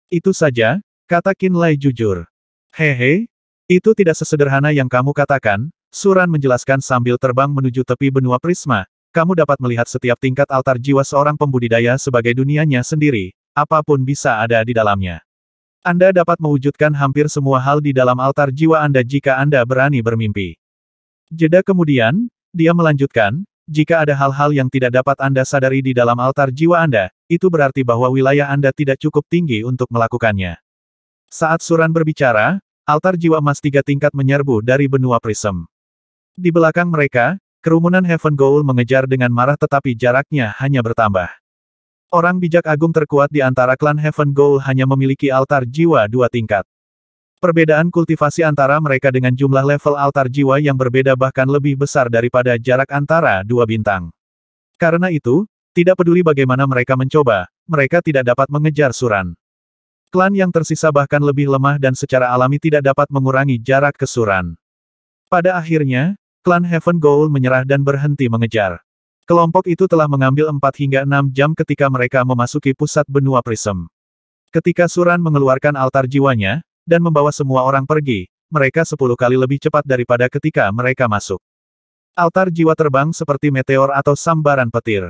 [SPEAKER 1] Itu saja, kata Qinlai jujur. Hehe, itu tidak sesederhana yang kamu katakan, Suran menjelaskan sambil terbang menuju tepi benua prisma. Kamu dapat melihat setiap tingkat altar jiwa seorang pembudidaya sebagai dunianya sendiri, apapun bisa ada di dalamnya. Anda dapat mewujudkan hampir semua hal di dalam altar jiwa Anda jika Anda berani bermimpi. Jeda kemudian, dia melanjutkan, jika ada hal-hal yang tidak dapat Anda sadari di dalam altar jiwa Anda, itu berarti bahwa wilayah Anda tidak cukup tinggi untuk melakukannya. Saat Suran berbicara, altar jiwa emas 3 tingkat menyerbu dari benua prism. Di belakang mereka, kerumunan Heaven Goal mengejar dengan marah tetapi jaraknya hanya bertambah. Orang bijak agung terkuat di antara klan Heaven Goal hanya memiliki altar jiwa 2 tingkat. Perbedaan kultivasi antara mereka dengan jumlah level altar jiwa yang berbeda bahkan lebih besar daripada jarak antara 2 bintang. Karena itu, tidak peduli bagaimana mereka mencoba, mereka tidak dapat mengejar Suran. Klan yang tersisa bahkan lebih lemah dan secara alami tidak dapat mengurangi jarak ke Suran. Pada akhirnya, klan Heaven Goal menyerah dan berhenti mengejar. Kelompok itu telah mengambil 4 hingga 6 jam ketika mereka memasuki pusat benua prism. Ketika Suran mengeluarkan altar jiwanya, dan membawa semua orang pergi, mereka 10 kali lebih cepat daripada ketika mereka masuk. Altar jiwa terbang seperti meteor atau sambaran petir.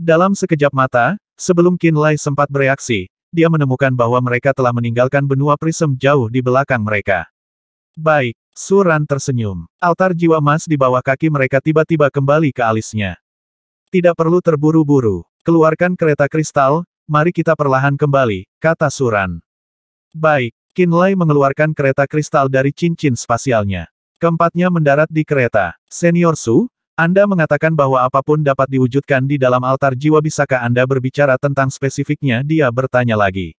[SPEAKER 1] Dalam sekejap mata, sebelum Qinlai sempat bereaksi, dia menemukan bahwa mereka telah meninggalkan benua prism jauh di belakang mereka. Baik, Suran tersenyum. Altar jiwa emas di bawah kaki mereka tiba-tiba kembali ke alisnya. Tidak perlu terburu-buru. Keluarkan kereta kristal, mari kita perlahan kembali, kata Suran. Baik, Qinlai mengeluarkan kereta kristal dari cincin spasialnya. Keempatnya mendarat di kereta. Senior Su, Anda mengatakan bahwa apapun dapat diwujudkan di dalam altar jiwa, bisakah Anda berbicara tentang spesifiknya? Dia bertanya lagi.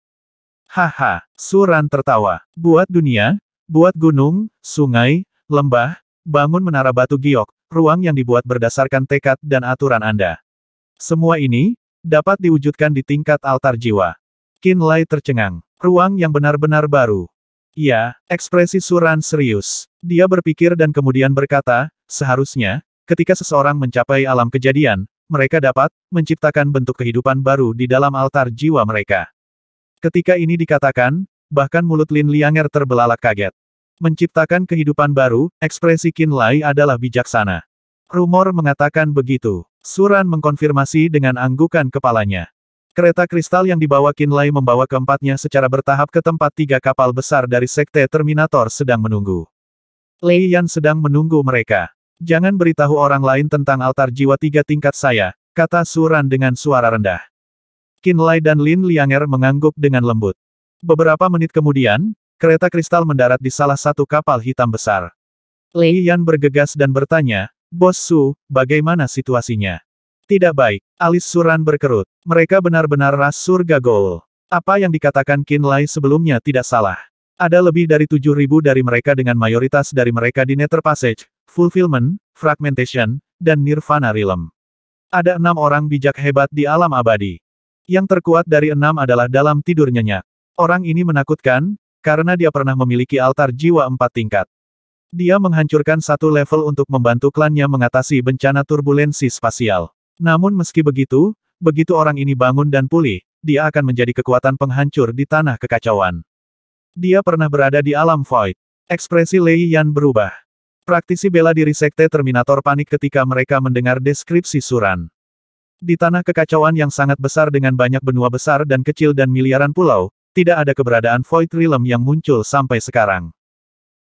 [SPEAKER 1] Haha, Suran tertawa. Buat dunia, buat gunung, sungai, lembah, bangun menara batu giok, ruang yang dibuat berdasarkan tekad dan aturan Anda. Semua ini, dapat diwujudkan di tingkat altar jiwa. Qinlai tercengang. Ruang yang benar-benar baru. Ya, ekspresi Suran serius. Dia berpikir dan kemudian berkata, seharusnya, ketika seseorang mencapai alam kejadian, mereka dapat menciptakan bentuk kehidupan baru di dalam altar jiwa mereka. Ketika ini dikatakan, bahkan mulut Lin Lianger terbelalak kaget. Menciptakan kehidupan baru, ekspresi Qin Lai adalah bijaksana. Rumor mengatakan begitu. Suran mengkonfirmasi dengan anggukan kepalanya. Kereta kristal yang dibawa Qin Lai membawa keempatnya secara bertahap ke tempat 3 kapal besar dari Sekte Terminator sedang menunggu. Lei Yan sedang menunggu mereka. Jangan beritahu orang lain tentang altar jiwa 3 tingkat saya, kata Suran dengan suara rendah. Qin Lai dan Lin Lianger mengangguk dengan lembut. Beberapa menit kemudian, kereta kristal mendarat di salah satu kapal hitam besar. Lei Yan bergegas dan bertanya, Bos Su, bagaimana situasinya? Tidak baik, alis Suran berkerut. Mereka benar-benar ras surga Goul. Apa yang dikatakan Qin Lai sebelumnya tidak salah. Ada lebih dari 7.000 dari mereka dengan mayoritas dari mereka di Nether Passage, Fulfillment, Fragmentation, dan Nirvana Realm. Ada 6 orang bijak hebat di alam abadi. Yang terkuat dari 6 adalah dalam tidur nyenyak. Orang ini menakutkan, karena dia pernah memiliki altar jiwa 4 tingkat. Dia menghancurkan satu level untuk membantu klannya mengatasi bencana turbulensi spasial. Namun meski begitu, begitu orang ini bangun dan pulih, dia akan menjadi kekuatan penghancur di tanah kekacauan. Dia pernah berada di alam void. Ekspresi Lei Yan berubah. Praktisi bela diri Sekte Terminator panik ketika mereka mendengar deskripsi Suran. Di tanah kekacauan yang sangat besar dengan banyak benua besar dan kecil dan miliaran pulau, tidak ada keberadaan Void Realm yang muncul sampai sekarang.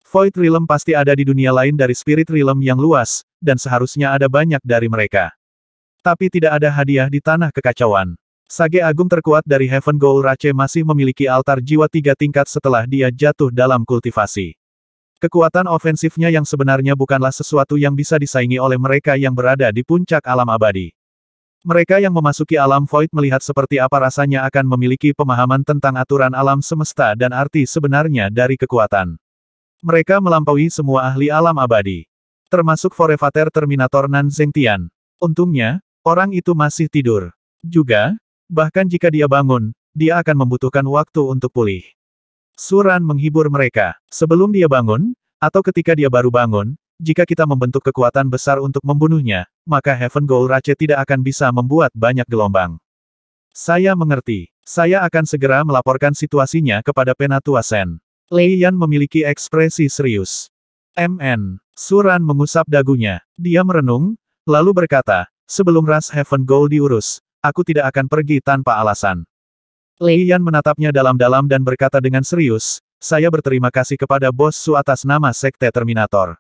[SPEAKER 1] Void Realm pasti ada di dunia lain dari Spirit Realm yang luas, dan seharusnya ada banyak dari mereka. Tapi tidak ada hadiah di tanah kekacauan. Sage Agung terkuat dari Heaven Goul Rache masih memiliki altar jiwa 3 tingkat setelah dia jatuh dalam kultivasi. Kekuatan ofensifnya yang sebenarnya bukanlah sesuatu yang bisa disaingi oleh mereka yang berada di puncak alam abadi. Mereka yang memasuki alam void melihat seperti apa rasanya akan memiliki pemahaman tentang aturan alam semesta dan arti sebenarnya dari kekuatan. Mereka melampaui semua ahli alam abadi. Termasuk Forevater Terminator Nan Zhengtian. Untungnya, orang itu masih tidur. Juga, bahkan jika dia bangun, dia akan membutuhkan waktu untuk pulih. Suran menghibur mereka. Sebelum dia bangun, atau ketika dia baru bangun, jika kita membentuk kekuatan besar untuk membunuhnya, maka Heaven Goul Rache tidak akan bisa membuat banyak gelombang. Saya mengerti. Saya akan segera melaporkan situasinya kepada Penatua Sen. Lei Yan memiliki ekspresi serius. MN. Suran mengusap dagunya. Dia merenung, lalu berkata, sebelum ras Heaven Goul diurus, aku tidak akan pergi tanpa alasan. Lei Yan menatapnya dalam-dalam dan berkata dengan serius, saya berterima kasih kepada Bos Su atas nama Sekte Terminator.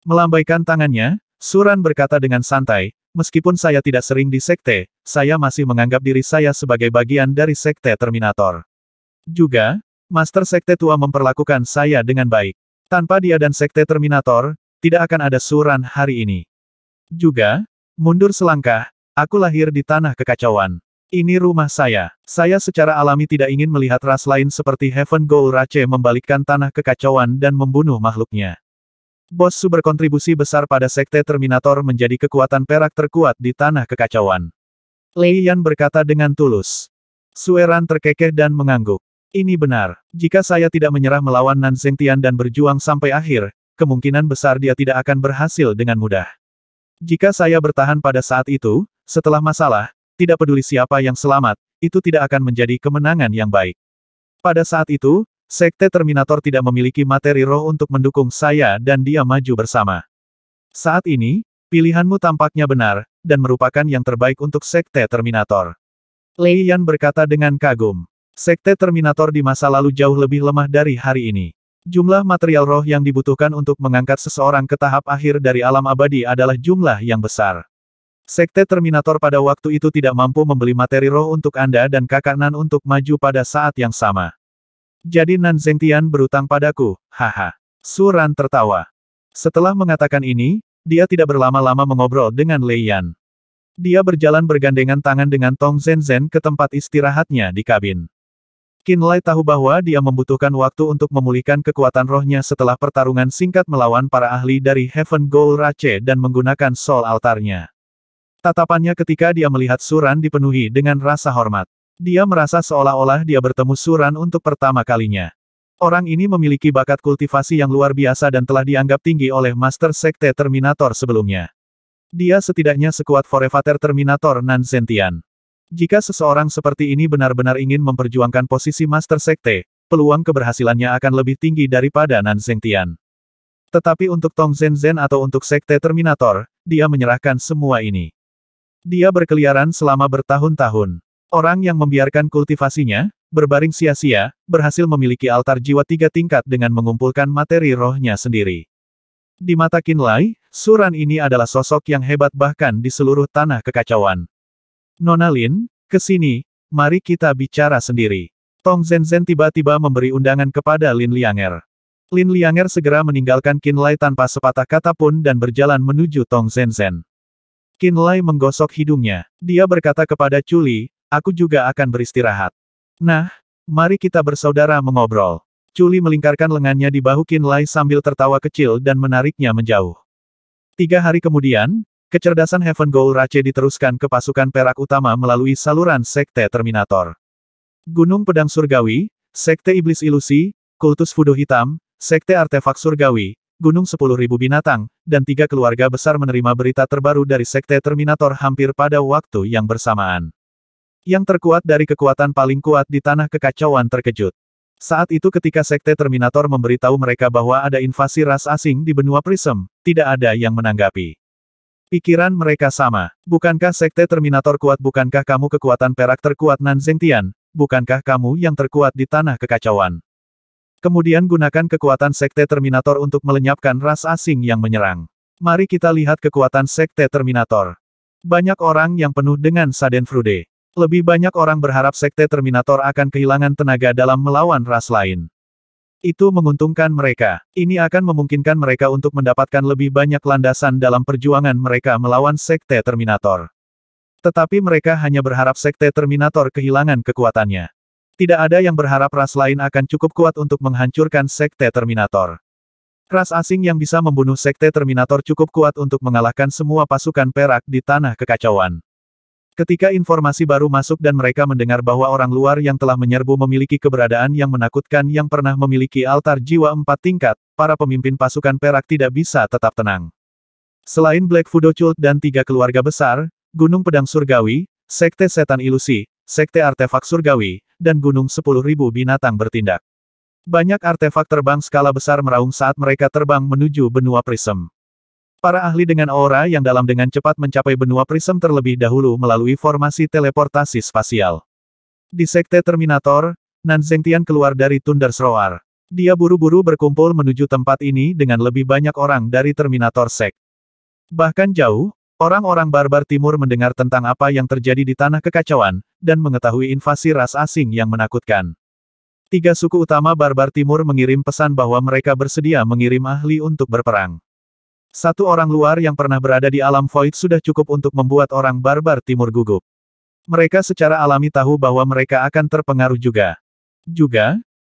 [SPEAKER 1] Melambaikan tangannya, Suran berkata dengan santai, meskipun saya tidak sering di sekte, saya masih menganggap diri saya sebagai bagian dari Sekte Terminator. Juga, Master Sekte Tua memperlakukan saya dengan baik. Tanpa dia dan Sekte Terminator, tidak akan ada Suran hari ini. Juga, mundur selangkah, aku lahir di tanah kekacauan. Ini rumah saya. Saya secara alami tidak ingin melihat ras lain seperti Heaven Goul Rache membalikkan tanah kekacauan dan membunuh makhluknya. Bos Su berkontribusi besar pada Sekte Terminator menjadi kekuatan perak terkuat di tanah kekacauan. Lei Yan berkata dengan tulus. Sueran terkekeh dan mengangguk. Ini benar. Jika saya tidak menyerah melawan Nan Zhengtian dan berjuang sampai akhir, kemungkinan besar dia tidak akan berhasil dengan mudah. Jika saya bertahan pada saat itu, setelah masalah, tidak peduli siapa yang selamat, itu tidak akan menjadi kemenangan yang baik. Pada saat itu, Sekte Terminator tidak memiliki materi roh untuk mendukung saya dan dia maju bersama. Saat ini, pilihanmu tampaknya benar, dan merupakan yang terbaik untuk Sekte Terminator. Lei Yan berkata dengan kagum. Sekte Terminator di masa lalu jauh lebih lemah dari hari ini. Jumlah material roh yang dibutuhkan untuk mengangkat seseorang ke tahap akhir dari alam abadi adalah jumlah yang besar. Sekte Terminator pada waktu itu tidak mampu membeli materi roh untuk Anda dan kakak Nan untuk maju pada saat yang sama. Jadi Nan Zhengtian berutang padaku, haha. Suran tertawa. Setelah mengatakan ini, dia tidak berlama-lama mengobrol dengan Lei Yan. Dia berjalan bergandengan tangan dengan Tong Zhenzhen ke tempat istirahatnya di kabin. Qin Lai tahu bahwa dia membutuhkan waktu untuk memulihkan kekuatan rohnya setelah pertarungan singkat melawan para ahli dari Heaven Goul Rache dan menggunakan soul altarnya. Tatapannya ketika dia melihat Suran dipenuhi dengan rasa hormat. Dia merasa seolah-olah dia bertemu Suran untuk pertama kalinya. Orang ini memiliki bakat kultivasi yang luar biasa dan telah dianggap tinggi oleh Master Sekte Terminator sebelumnya. Dia setidaknya sekuat Forevator Terminator Nanzentian. Jika seseorang seperti ini benar-benar ingin memperjuangkan posisi Master Sekte, peluang keberhasilannya akan lebih tinggi daripada Nanzentian. Tetapi untuk Tong Zenzhen atau untuk Sekte Terminator, dia menyerahkan semua ini. Dia berkeliaran selama bertahun-tahun. Orang yang membiarkan kultivasinya, berbaring sia-sia, berhasil memiliki altar jiwa 3 tingkat dengan mengumpulkan materi rohnya sendiri. Di mata Qinlai, Suran ini adalah sosok yang hebat bahkan di seluruh tanah kekacauan. Nona Lin, ke sini, mari kita bicara sendiri. Tong Zenzhen tiba-tiba memberi undangan kepada Lin Lianger. Lin Lianger segera meninggalkan Qinlai tanpa sepatah kata pun dan berjalan menuju Tong Zenzhen. Qinlai menggosok hidungnya. Dia berkata kepada Chuli, aku juga akan beristirahat. Nah, mari kita bersaudara mengobrol. Chuli melingkarkan lengannya di bahu Qinlai sambil tertawa kecil dan menariknya menjauh. 3 hari kemudian, kecerdasan Heaven Goal Rache diteruskan ke pasukan perak utama melalui saluran Sekte Terminator. Gunung Pedang Surgawi, Sekte Iblis Ilusi, Kultus Fudo Hitam, Sekte Artefak Surgawi, Gunung 10.000 Binatang, dan 3 keluarga besar menerima berita terbaru dari Sekte Terminator hampir pada waktu yang bersamaan. Yang terkuat dari kekuatan paling kuat di tanah kekacauan terkejut. Saat itu ketika Sekte Terminator memberitahu mereka bahwa ada invasi ras asing di benua Prism, tidak ada yang menanggapi. Pikiran mereka sama. Bukankah Sekte Terminator kuat? Bukankah kamu kekuatan perak terkuat Nanzentian? Bukankah kamu yang terkuat di tanah kekacauan? Kemudian gunakan kekuatan Sekte Terminator untuk melenyapkan ras asing yang menyerang. Mari kita lihat kekuatan Sekte Terminator. Banyak orang yang penuh dengan Schadenfreude. Lebih banyak orang berharap Sekte Terminator akan kehilangan tenaga dalam melawan ras lain. Itu menguntungkan mereka. Ini akan memungkinkan mereka untuk mendapatkan lebih banyak landasan dalam perjuangan mereka melawan Sekte Terminator. Tetapi mereka hanya berharap Sekte Terminator kehilangan kekuatannya. Tidak ada yang berharap ras lain akan cukup kuat untuk menghancurkan Sekte Terminator. Ras asing yang bisa membunuh Sekte Terminator cukup kuat untuk mengalahkan semua pasukan perak di tanah kekacauan. Ketika informasi baru masuk dan mereka mendengar bahwa orang luar yang telah menyerbu memiliki keberadaan yang menakutkan yang pernah memiliki altar jiwa 4 tingkat, para pemimpin pasukan perak tidak bisa tetap tenang. Selain Black Fudo Cult dan 3 keluarga besar, Gunung Pedang Surgawi, Sekte Setan Ilusi, Sekte Artefak Surgawi, dan Gunung 10.000 Binatang bertindak. Banyak artefak terbang skala besar meraung saat mereka terbang menuju benua Prism. Para ahli dengan aura yang dalam dengan cepat mencapai benua Prism terlebih dahulu melalui formasi teleportasi spasial. Di Sekte Terminator, Nanzentian keluar dari Thunder's Roar. Dia buru-buru berkumpul menuju tempat ini dengan lebih banyak orang dari Terminator Sect. Bahkan jauh, orang-orang barbar timur mendengar tentang apa yang terjadi di tanah kekacauan, dan mengetahui invasi ras asing yang menakutkan. 3 suku utama barbar timur mengirim pesan bahwa mereka bersedia mengirim ahli untuk berperang. 1 orang luar yang pernah berada di alam void sudah cukup untuk membuat orang barbar timur gugup. Mereka secara alami tahu bahwa mereka akan terpengaruh juga.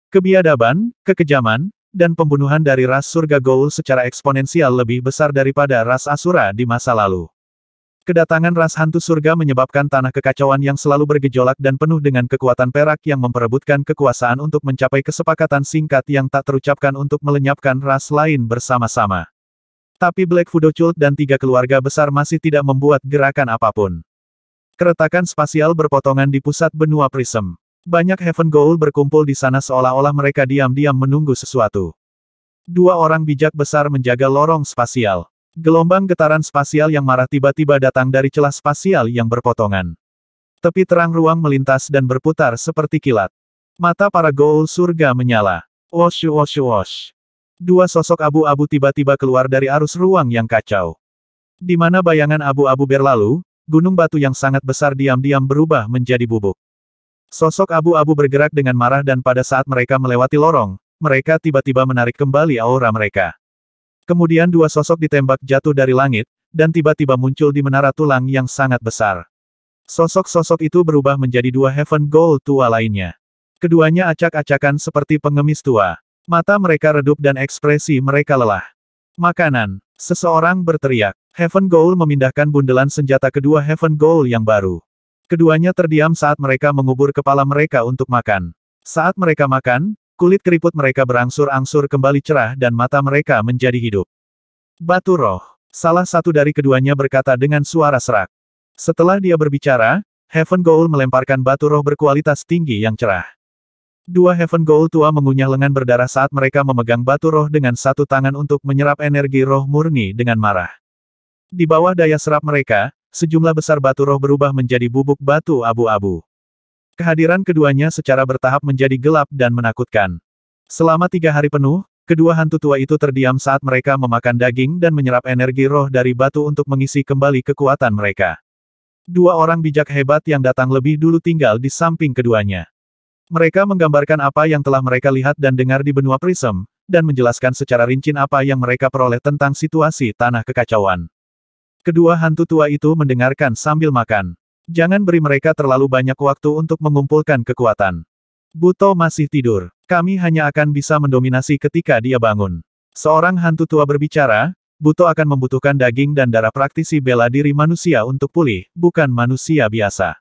[SPEAKER 1] Kebiadaban, kekejaman, dan pembunuhan dari ras surga Goul secara eksponensial lebih besar daripada ras Asura di masa lalu. Kedatangan ras hantu surga menyebabkan tanah kekacauan yang selalu bergejolak dan penuh dengan kekuatan perak yang memperebutkan kekuasaan untuk mencapai kesepakatan singkat yang tak terucapkan untuk melenyapkan ras lain bersama-sama. Tapi Black Fudo Cult dan 3 keluarga besar masih tidak membuat gerakan apapun. Keretakan spasial berpotongan di pusat benua Prism. Banyak Heaven Goul berkumpul di sana seolah-olah mereka diam-diam menunggu sesuatu. 2 orang bijak besar menjaga lorong spasial. Gelombang getaran spasial yang marah tiba-tiba datang dari celah spasial yang berpotongan. Tepi terang ruang melintas dan berputar seperti kilat. Mata para Goul surga menyala. Wosh wosh wosh. 2 sosok abu-abu tiba-tiba keluar dari arus ruang yang kacau. Di mana bayangan abu-abu berlalu, gunung batu yang sangat besar diam-diam berubah menjadi bubuk. Sosok abu-abu bergerak dengan marah dan pada saat mereka melewati lorong, mereka tiba-tiba menarik kembali aura mereka. Kemudian 2 sosok ditembak jatuh dari langit, dan tiba-tiba muncul di menara tulang yang sangat besar. Sosok-sosok itu berubah menjadi 2 Heaven Goul tua lainnya. Keduanya acak-acakan seperti pengemis tua. Mata mereka redup dan ekspresi mereka lelah. Makanan. Seseorang berteriak. Heaven Goul memindahkan bundelan senjata kedua Heaven Goul yang baru. Keduanya terdiam saat mereka mengubur kepala mereka untuk makan. Saat mereka makan, kulit keriput mereka berangsur-angsur kembali cerah dan mata mereka menjadi hidup. Batu roh. Salah satu dari keduanya berkata dengan suara serak. Setelah dia berbicara, Heaven Goal melemparkan batu roh berkualitas tinggi yang cerah. Dua Heaven Goal tua mengunyah lengan berdarah saat mereka memegang batu roh dengan satu tangan untuk menyerap energi roh murni dengan marah. Di bawah daya serap mereka, sejumlah besar batu roh berubah menjadi bubuk batu abu-abu. Kehadiran keduanya secara bertahap menjadi gelap dan menakutkan. Selama 3 hari penuh, kedua hantu tua itu terdiam saat mereka memakan daging dan menyerap energi roh dari batu untuk mengisi kembali kekuatan mereka. Dua orang bijak hebat yang datang lebih dulu tinggal di samping keduanya. Mereka menggambarkan apa yang telah mereka lihat dan dengar di benua Prism, dan menjelaskan secara rinci apa yang mereka peroleh tentang situasi tanah kekacauan. Kedua hantu tua itu mendengarkan sambil makan. Jangan beri mereka terlalu banyak waktu untuk mengumpulkan kekuatan. Buto masih tidur. Kami hanya akan bisa mendominasi ketika dia bangun. Seorang hantu tua berbicara, Buto akan membutuhkan daging dan darah praktisi bela diri manusia untuk pulih, bukan manusia biasa.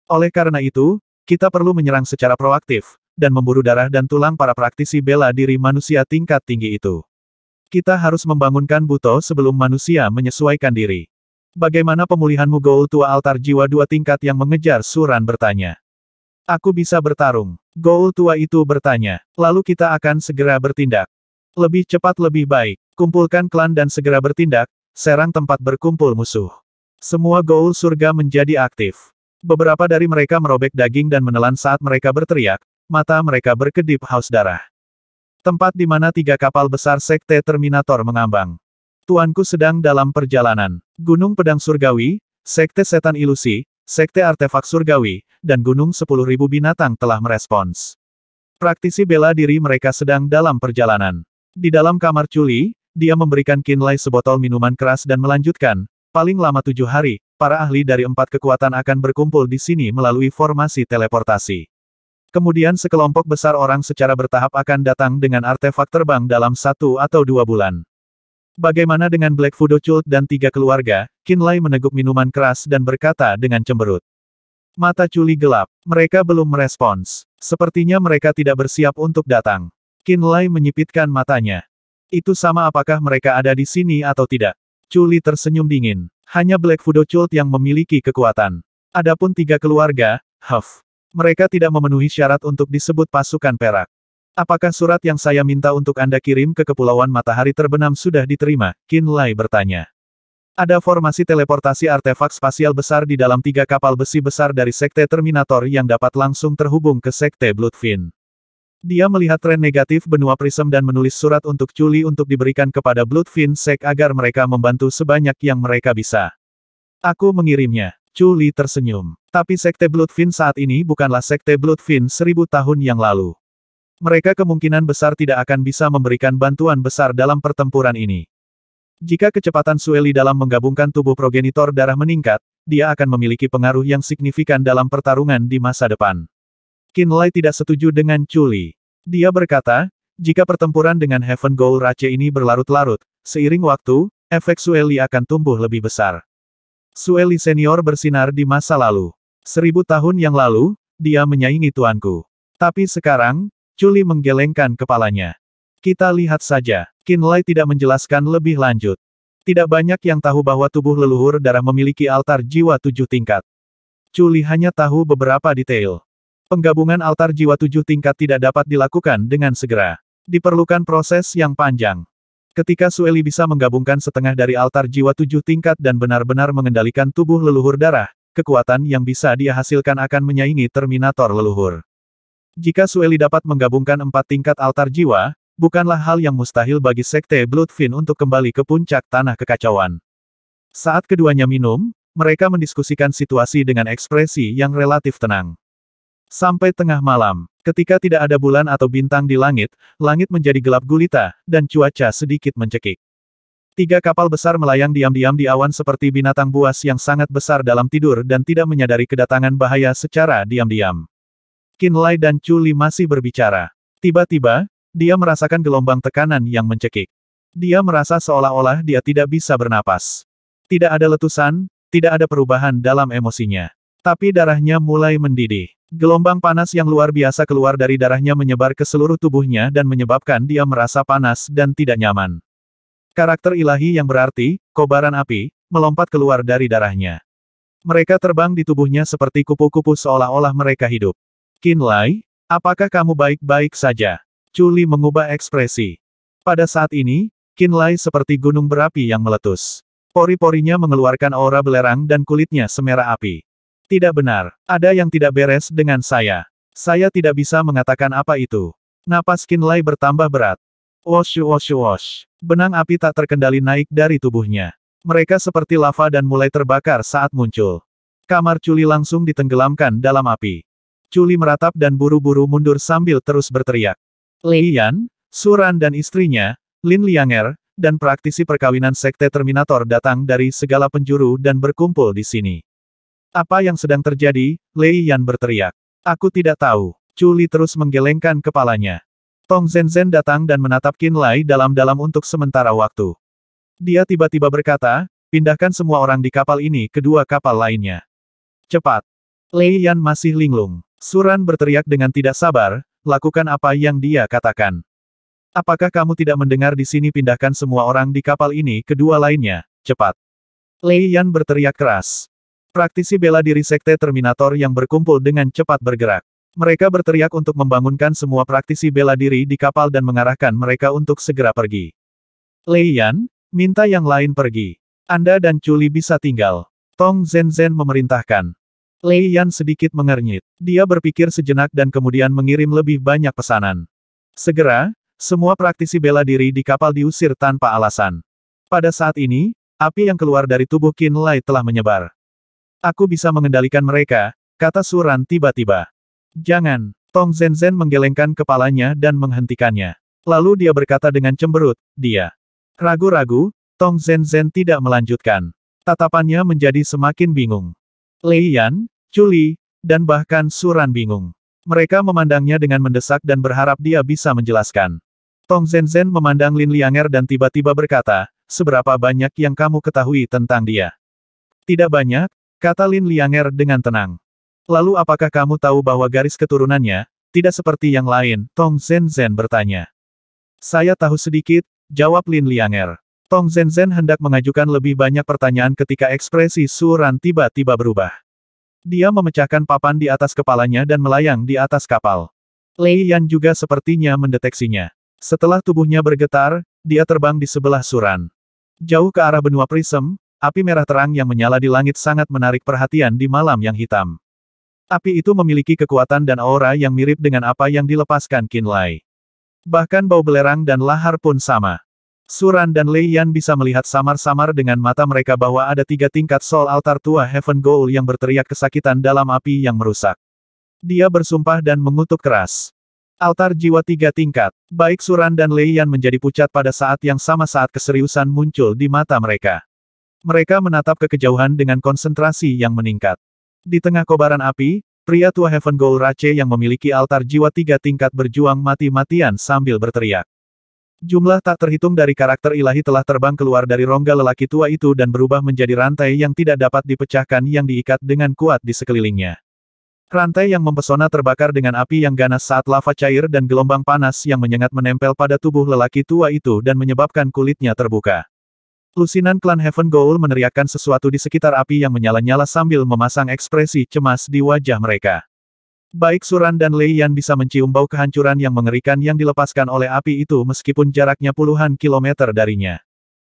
[SPEAKER 1] Oleh karena itu, kita perlu menyerang secara proaktif, dan memburu darah dan tulang para praktisi bela diri manusia tingkat tinggi itu. Kita harus membangunkan Buto sebelum manusia menyesuaikan diri. Bagaimana pemulihanmu Goul tua altar jiwa 2 tingkat yang mengejar Suran bertanya. Aku bisa bertarung. Goul tua itu bertanya. Lalu kita akan segera bertindak. Lebih cepat lebih baik. Kumpulkan klan dan segera bertindak, serang tempat berkumpul musuh. Semua Goul surga menjadi aktif. Beberapa dari mereka merobek daging dan menelan saat mereka berteriak, mata mereka berkedip haus darah. Tempat di mana 3 kapal besar Sekte Terminator mengambang. Tuanku sedang dalam perjalanan. Gunung Pedang Surgawi, Sekte Setan Ilusi, Sekte Artefak Surgawi, dan Gunung 10.000 Binatang telah merespons. Praktisi bela diri mereka sedang dalam perjalanan. Di dalam kamar Chuli, dia memberikan Qinlai sebotol minuman keras dan melanjutkan, paling lama 7 hari, para ahli dari 4 kekuatan akan berkumpul di sini melalui formasi teleportasi. Kemudian sekelompok besar orang secara bertahap akan datang dengan artefak terbang dalam 1 atau 2 bulan. Bagaimana dengan Black Fudo Cult dan 3 keluarga? Qinlai meneguk minuman keras dan berkata dengan cemberut. Mata Chuli gelap. Mereka belum merespons. Sepertinya mereka tidak bersiap untuk datang. Qinlai menyipitkan matanya. Itu sama apakah mereka ada di sini atau tidak. Chuli tersenyum dingin. Hanya Black Fudo Cult yang memiliki kekuatan. Adapun 3 keluarga, mereka tidak memenuhi syarat untuk disebut pasukan perak. Apakah surat yang saya minta untuk Anda kirim ke Kepulauan Matahari Terbenam sudah diterima? Qinlai bertanya. Ada formasi teleportasi artefak spasial besar di dalam 3 kapal besi besar dari Sekte Terminator yang dapat langsung terhubung ke Sekte Bloodfin. Dia melihat tren negatif benua Prism dan menulis surat untuk Chuli untuk diberikan kepada Bloodfin Sek agar mereka membantu sebanyak yang mereka bisa. Aku mengirimnya. Chuli tersenyum. Tapi Sekte Bloodfin saat ini bukanlah Sekte Bloodfin 1000 tahun yang lalu. Mereka kemungkinan besar tidak akan bisa memberikan bantuan besar dalam pertempuran ini. Jika kecepatan Sueli dalam menggabungkan tubuh progenitor darah meningkat, dia akan memiliki pengaruh yang signifikan dalam pertarungan di masa depan. Qinlai tidak setuju dengan Chuli. Dia berkata, jika pertempuran dengan Heaven Goal Rache ini berlarut-larut, seiring waktu, efek Sueli akan tumbuh lebih besar. Sueli senior bersinar di masa lalu. 1000 tahun yang lalu, dia menyaingi tuanku. Tapi sekarang, Chuli menggelengkan kepalanya. Kita lihat saja. Qinlai tidak menjelaskan lebih lanjut. Tidak banyak yang tahu bahwa tubuh leluhur darah memiliki altar jiwa 7 tingkat. Chuli hanya tahu beberapa detail. Penggabungan altar jiwa 7 tingkat tidak dapat dilakukan dengan segera. Diperlukan proses yang panjang. Ketika Sueli bisa menggabungkan setengah dari altar jiwa 7 tingkat dan benar-benar mengendalikan tubuh leluhur darah, kekuatan yang bisa dia hasilkan akan menyaingi Terminator leluhur. Jika Sueli dapat menggabungkan 4 tingkat altar jiwa, bukanlah hal yang mustahil bagi Sekte Bloodfin untuk kembali ke puncak tanah kekacauan. Saat keduanya minum, mereka mendiskusikan situasi dengan ekspresi yang relatif tenang. Sampai tengah malam, ketika tidak ada bulan atau bintang di langit, langit menjadi gelap gulita, dan cuaca sedikit mencekik. 3 kapal besar melayang diam-diam di awan seperti binatang buas yang sangat besar dalam tidur dan tidak menyadari kedatangan bahaya secara diam-diam. Qinlai dan Chuli masih berbicara. Tiba-tiba, dia merasakan gelombang tekanan yang mencekik. Dia merasa seolah-olah dia tidak bisa bernapas. Tidak ada letusan, tidak ada perubahan dalam emosinya. Tapi darahnya mulai mendidih. Gelombang panas yang luar biasa keluar dari darahnya menyebar ke seluruh tubuhnya dan menyebabkan dia merasa panas dan tidak nyaman. Karakter ilahi yang berarti, kobaran api, melompat keluar dari darahnya. Mereka terbang di tubuhnya seperti kupu-kupu seolah-olah mereka hidup. Qinlai, apakah kamu baik-baik saja? Chu Li mengubah ekspresi. Pada saat ini, Qinlai seperti gunung berapi yang meletus. Pori-porinya mengeluarkan aura belerang dan kulitnya semerah api. Tidak benar, ada yang tidak beres dengan saya. Saya tidak bisa mengatakan apa itu. Napas Qinlai bertambah berat. Wosh wosh wosh. Benang api tak terkendali naik dari tubuhnya. Mereka seperti lava dan mulai terbakar saat muncul. Kamar Chu Li langsung ditenggelamkan dalam api. Chu Li meratap dan buru-buru mundur sambil terus berteriak. Lei Yan, Su Ran dan istrinya, Lin Lianger, dan praktisi perkawinan Sekte Terminator datang dari segala penjuru dan berkumpul di sini. Apa yang sedang terjadi? Lei Yan berteriak. Aku tidak tahu. Chu Li terus menggelengkan kepalanya. Tong Zenzhen datang dan menatap Qinlai dalam-dalam untuk sementara waktu. Dia tiba-tiba berkata, pindahkan semua orang di kapal ini ke dua kapal lainnya. Cepat. Lei Yan masih linglung. Su Ran berteriak dengan tidak sabar, lakukan apa yang dia katakan. Apakah kamu tidak mendengar di sini pindahkan semua orang di kapal ini ke dua lainnya, cepat. Lei Yan berteriak keras. Praktisi bela diri Sekte Terminator yang berkumpul dengan cepat bergerak. Mereka berteriak untuk membangunkan semua praktisi bela diri di kapal dan mengarahkan mereka untuk segera pergi. Lei Yan, minta yang lain pergi. Anda dan Chu Li bisa tinggal. Tong Zenzhen memerintahkan. Lei Yan sedikit mengernyit. Dia berpikir sejenak dan kemudian mengirim lebih banyak pesanan. Segera, semua praktisi bela diri di kapal diusir tanpa alasan. Pada saat ini, api yang keluar dari tubuh Qinlai telah menyebar. Aku bisa mengendalikan mereka, kata Su Ran tiba-tiba. Jangan. Tong Zenzhen menggelengkan kepalanya dan menghentikannya. Lalu dia berkata dengan cemberut, dia. Ragu-ragu, Tong Zenzhen tidak melanjutkan. Tatapannya menjadi semakin bingung. Lei Yan, Chu Li, dan bahkan Su Ran bingung. Mereka memandangnya dengan mendesak dan berharap dia bisa menjelaskan. Tong Zenzhen memandang Lin Lianger dan tiba-tiba berkata, seberapa banyak yang kamu ketahui tentang dia? Tidak banyak, kata Lin Lianger dengan tenang. Lalu apakah kamu tahu bahwa garis keturunannya, tidak seperti yang lain? Tong Zenzhen bertanya. Saya tahu sedikit, jawab Lin Lianger. Tong Zenzhen hendak mengajukan lebih banyak pertanyaan ketika ekspresi Su Ran tiba-tiba berubah. Dia memecahkan papan di atas kepalanya dan melayang di atas kapal. Lei Yan juga sepertinya mendeteksinya. Setelah tubuhnya bergetar, dia terbang di sebelah Su Ran. Jauh ke arah benua prism, api merah terang yang menyala di langit sangat menarik perhatian di malam yang hitam. Api itu memiliki kekuatan dan aura yang mirip dengan apa yang dilepaskan Qinlai. Bahkan bau belerang dan lahar pun sama. Su Ran dan Lei Yan bisa melihat samar-samar dengan mata mereka bahwa ada 3 tingkat Soul Altar tua Heaven Goal yang berteriak kesakitan dalam api yang merusak. Dia bersumpah dan mengutuk keras. Altar jiwa 3 tingkat. Baik Su Ran dan Lei Yan menjadi pucat pada saat yang sama saat keseriusan muncul di mata mereka. Mereka menatap ke kejauhan dengan konsentrasi yang meningkat. Di tengah kobaran api, pria tua Heaven Goal Rache yang memiliki altar jiwa 3 tingkat berjuang mati-matian sambil berteriak. Jumlah tak terhitung dari karakter ilahi telah terbang keluar dari rongga lelaki tua itu dan berubah menjadi rantai yang tidak dapat dipecahkan yang diikat dengan kuat di sekelilingnya. Rantai yang mempesona terbakar dengan api yang ganas saat lava cair dan gelombang panas yang menyengat menempel pada tubuh lelaki tua itu dan menyebabkan kulitnya terbuka. Lusinan klan Heaven Goal meneriakkan sesuatu di sekitar api yang menyala-nyala sambil memasang ekspresi cemas di wajah mereka. Baik Su Ran dan Lei Yan bisa mencium bau kehancuran yang mengerikan yang dilepaskan oleh api itu meskipun jaraknya puluhan kilometer darinya.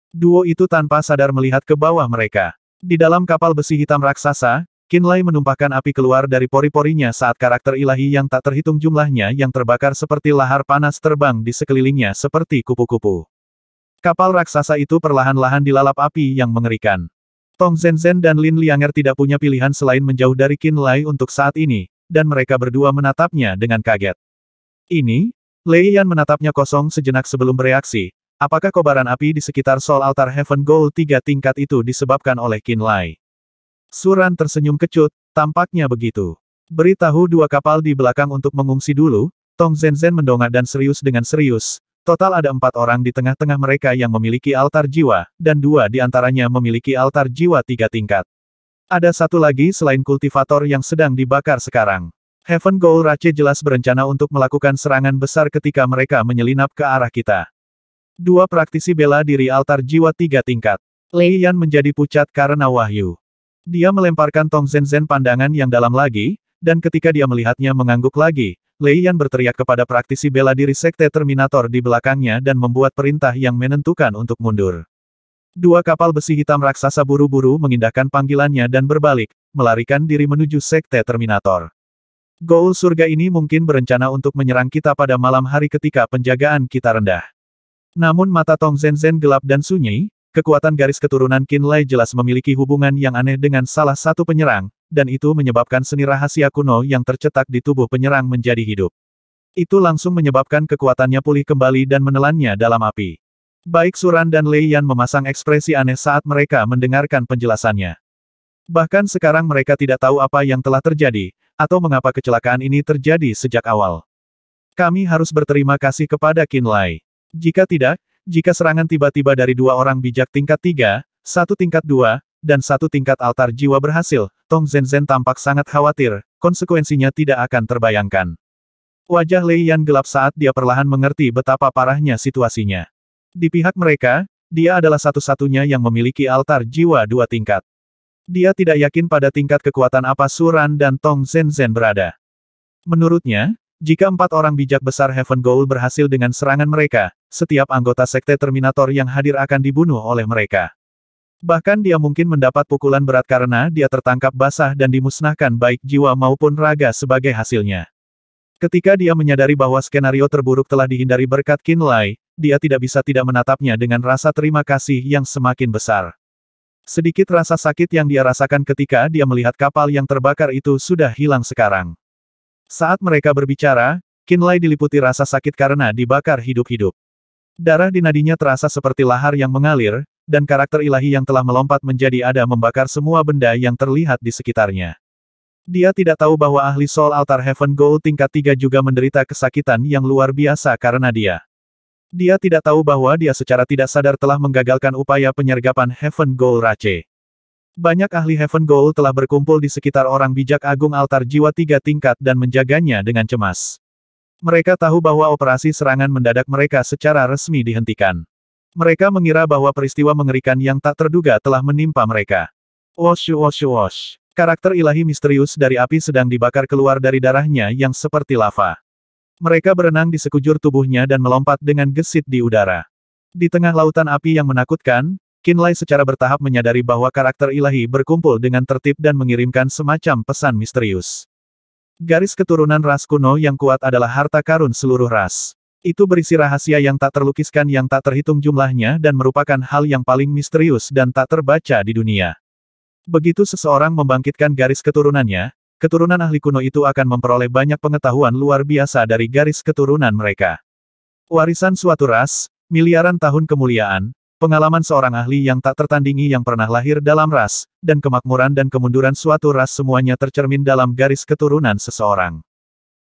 [SPEAKER 1] Duo itu tanpa sadar melihat ke bawah mereka. Di dalam kapal besi hitam raksasa, Qinlai menumpahkan api keluar dari pori-porinya saat karakter ilahi yang tak terhitung jumlahnya yang terbakar seperti lahar panas terbang di sekelilingnya seperti kupu-kupu. Kapal raksasa itu perlahan-lahan dilalap api yang mengerikan. Tong Zenzhen dan Lin Lianger tidak punya pilihan selain menjauh dari Qinlai untuk saat ini, dan mereka berdua menatapnya dengan kaget. Ini, Lei Yan menatapnya kosong sejenak sebelum bereaksi. Apakah kobaran api di sekitar Soul Altar Heaven Goal 3 tingkat itu disebabkan oleh Qinlai? Su Ran tersenyum kecut, tampaknya begitu. Beritahu 2 kapal di belakang untuk mengungsi dulu. Tong Zenzhen mendongak dan serius dengan serius. Total ada 4 orang di tengah-tengah mereka yang memiliki altar jiwa, dan 2 di antaranya memiliki altar jiwa 3 tingkat. Ada satu lagi selain kultivator yang sedang dibakar sekarang. Heaven Goal Rache jelas berencana untuk melakukan serangan besar ketika mereka menyelinap ke arah kita. Dua praktisi bela diri altar jiwa 3 tingkat. Lei Yan menjadi pucat karena wahyu. Dia melemparkan Tong Zenzhen pandangan yang dalam lagi, dan ketika dia melihatnya mengangguk lagi, Lei Yan berteriak kepada praktisi bela diri Sekte Terminator di belakangnya dan membuat perintah yang menentukan untuk mundur. Dua kapal besi hitam raksasa buru-buru mengindahkan panggilannya dan berbalik, melarikan diri menuju Sekte Terminator. Goul surga ini mungkin berencana untuk menyerang kita pada malam hari ketika penjagaan kita rendah. Namun mata Tong Zenzhen gelap dan sunyi, kekuatan garis keturunan Qin Lai jelas memiliki hubungan yang aneh dengan salah satu penyerang, dan itu menyebabkan seni rahasia kuno yang tercetak di tubuh penyerang menjadi hidup. Itu langsung menyebabkan kekuatannya pulih kembali dan menelannya dalam api. Baik Suran dan Lei Yan memasang ekspresi aneh saat mereka mendengarkan penjelasannya. Bahkan sekarang mereka tidak tahu apa yang telah terjadi, atau mengapa kecelakaan ini terjadi sejak awal. Kami harus berterima kasih kepada Qin Lai. Jika tidak, jika serangan tiba-tiba dari dua orang bijak tingkat 3, satu tingkat 2, dan satu tingkat altar jiwa berhasil, Tong Zenzhen tampak sangat khawatir, konsekuensinya tidak akan terbayangkan. Wajah Lei Yan gelap saat dia perlahan mengerti betapa parahnya situasinya. Di pihak mereka, dia adalah satu-satunya yang memiliki altar jiwa 2 tingkat. Dia tidak yakin pada tingkat kekuatan apa Suran dan Tong Zenzhen berada. Menurutnya, jika 4 orang bijak besar Heaven Goul berhasil dengan serangan mereka, setiap anggota Sekte Terminator yang hadir akan dibunuh oleh mereka. Bahkan dia mungkin mendapat pukulan berat karena dia tertangkap basah dan dimusnahkan baik jiwa maupun raga sebagai hasilnya. Ketika dia menyadari bahwa skenario terburuk telah dihindari berkat Qin Lai, dia tidak bisa tidak menatapnya dengan rasa terima kasih yang semakin besar. Sedikit rasa sakit yang dia rasakan ketika dia melihat kapal yang terbakar itu sudah hilang sekarang. Saat mereka berbicara, Qin Lai diliputi rasa sakit karena dibakar hidup-hidup. Darah di nadinya terasa seperti lahar yang mengalir, dan karakter ilahi yang telah melompat menjadi ada membakar semua benda yang terlihat di sekitarnya. Dia tidak tahu bahwa ahli Soul Altar Heaven Goul tingkat 3 juga menderita kesakitan yang luar biasa karena dia. Dia tidak tahu bahwa dia secara tidak sadar telah menggagalkan upaya penyergapan Heaven Goul Rache. Banyak ahli Heaven Goul telah berkumpul di sekitar orang bijak agung altar jiwa 3 tingkat dan menjaganya dengan cemas. Mereka tahu bahwa operasi serangan mendadak mereka secara resmi dihentikan. Mereka mengira bahwa peristiwa mengerikan yang tak terduga telah menimpa mereka. Wosh wosh wosh. Karakter ilahi misterius dari api sedang dibakar keluar dari darahnya yang seperti lava. Mereka berenang di sekujur tubuhnya dan melompat dengan gesit di udara. Di tengah lautan api yang menakutkan, Qin Lai secara bertahap menyadari bahwa karakter ilahi berkumpul dengan tertib dan mengirimkan semacam pesan misterius. Garis keturunan ras kuno yang kuat adalah harta karun seluruh ras. Itu berisi rahasia yang tak terlukiskan yang tak terhitung jumlahnya dan merupakan hal yang paling misterius dan tak terbaca di dunia. Begitu seseorang membangkitkan garis keturunannya, keturunan ahli kuno itu akan memperoleh banyak pengetahuan luar biasa dari garis keturunan mereka. Warisan suatu ras, miliaran tahun kemuliaan, pengalaman seorang ahli yang tak tertandingi yang pernah lahir dalam ras, dan kemakmuran dan kemunduran suatu ras semuanya tercermin dalam garis keturunan seseorang.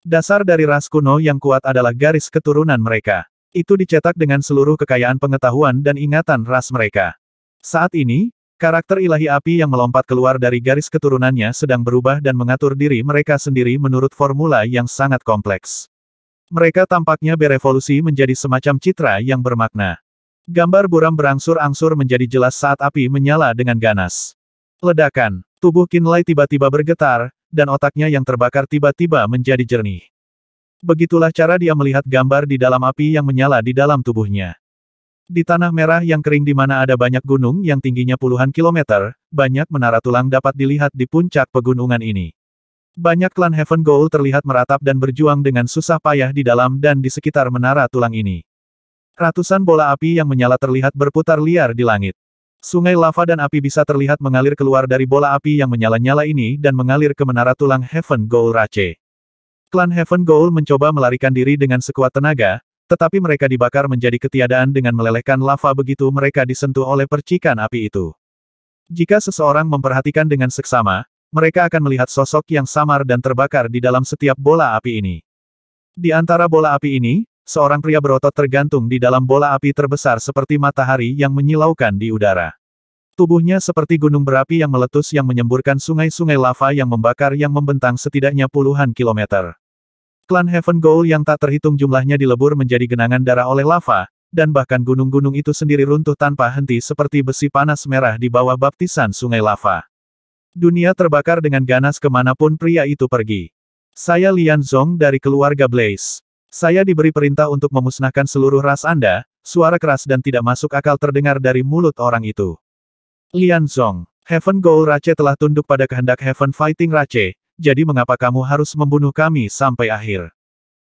[SPEAKER 1] Dasar dari ras kuno yang kuat adalah garis keturunan mereka. Itu dicetak dengan seluruh kekayaan pengetahuan dan ingatan ras mereka. Saat ini, karakter ilahi api yang melompat keluar dari garis keturunannya sedang berubah dan mengatur diri mereka sendiri menurut formula yang sangat kompleks. Mereka tampaknya berevolusi menjadi semacam citra yang bermakna. Gambar buram berangsur-angsur menjadi jelas saat api menyala dengan ganas. Ledakan. Tubuh Qin Lai tiba-tiba bergetar, dan otaknya yang terbakar tiba-tiba menjadi jernih. Begitulah cara dia melihat gambar di dalam api yang menyala di dalam tubuhnya. Di tanah merah yang kering di mana ada banyak gunung yang tingginya puluhan kilometer, banyak menara tulang dapat dilihat di puncak pegunungan ini. Banyak klan Heaven Goul terlihat meratap dan berjuang dengan susah payah di dalam dan di sekitar menara tulang ini. Ratusan bola api yang menyala terlihat berputar liar di langit. Sungai lava dan api bisa terlihat mengalir keluar dari bola api yang menyala-nyala ini dan mengalir ke menara tulang Heaven Goul Rache. Klan Heaven Goul mencoba melarikan diri dengan sekuat tenaga, tetapi mereka dibakar menjadi ketiadaan dengan melelehkan lava begitu mereka disentuh oleh percikan api itu. Jika seseorang memperhatikan dengan seksama, mereka akan melihat sosok yang samar dan terbakar di dalam setiap bola api ini. Di antara bola api ini, seorang pria berotot tergantung di dalam bola api terbesar seperti matahari yang menyilaukan di udara. Tubuhnya seperti gunung berapi yang meletus yang menyemburkan sungai-sungai lava yang membakar yang membentang setidaknya puluhan kilometer. Klan Heaven Goul yang tak terhitung jumlahnya dilebur menjadi genangan darah oleh lava, dan bahkan gunung-gunung itu sendiri runtuh tanpa henti seperti besi panas merah di bawah baptisan sungai lava. Dunia terbakar dengan ganas kemanapun pria itu pergi. Saya Lian Zong dari keluarga Blaze. Saya diberi perintah untuk memusnahkan seluruh ras Anda. Suara keras dan tidak masuk akal terdengar dari mulut orang itu. Lian Zong, Heaven Goal Rache telah tunduk pada kehendak Heaven Fighting Rache, jadi mengapa kamu harus membunuh kami sampai akhir?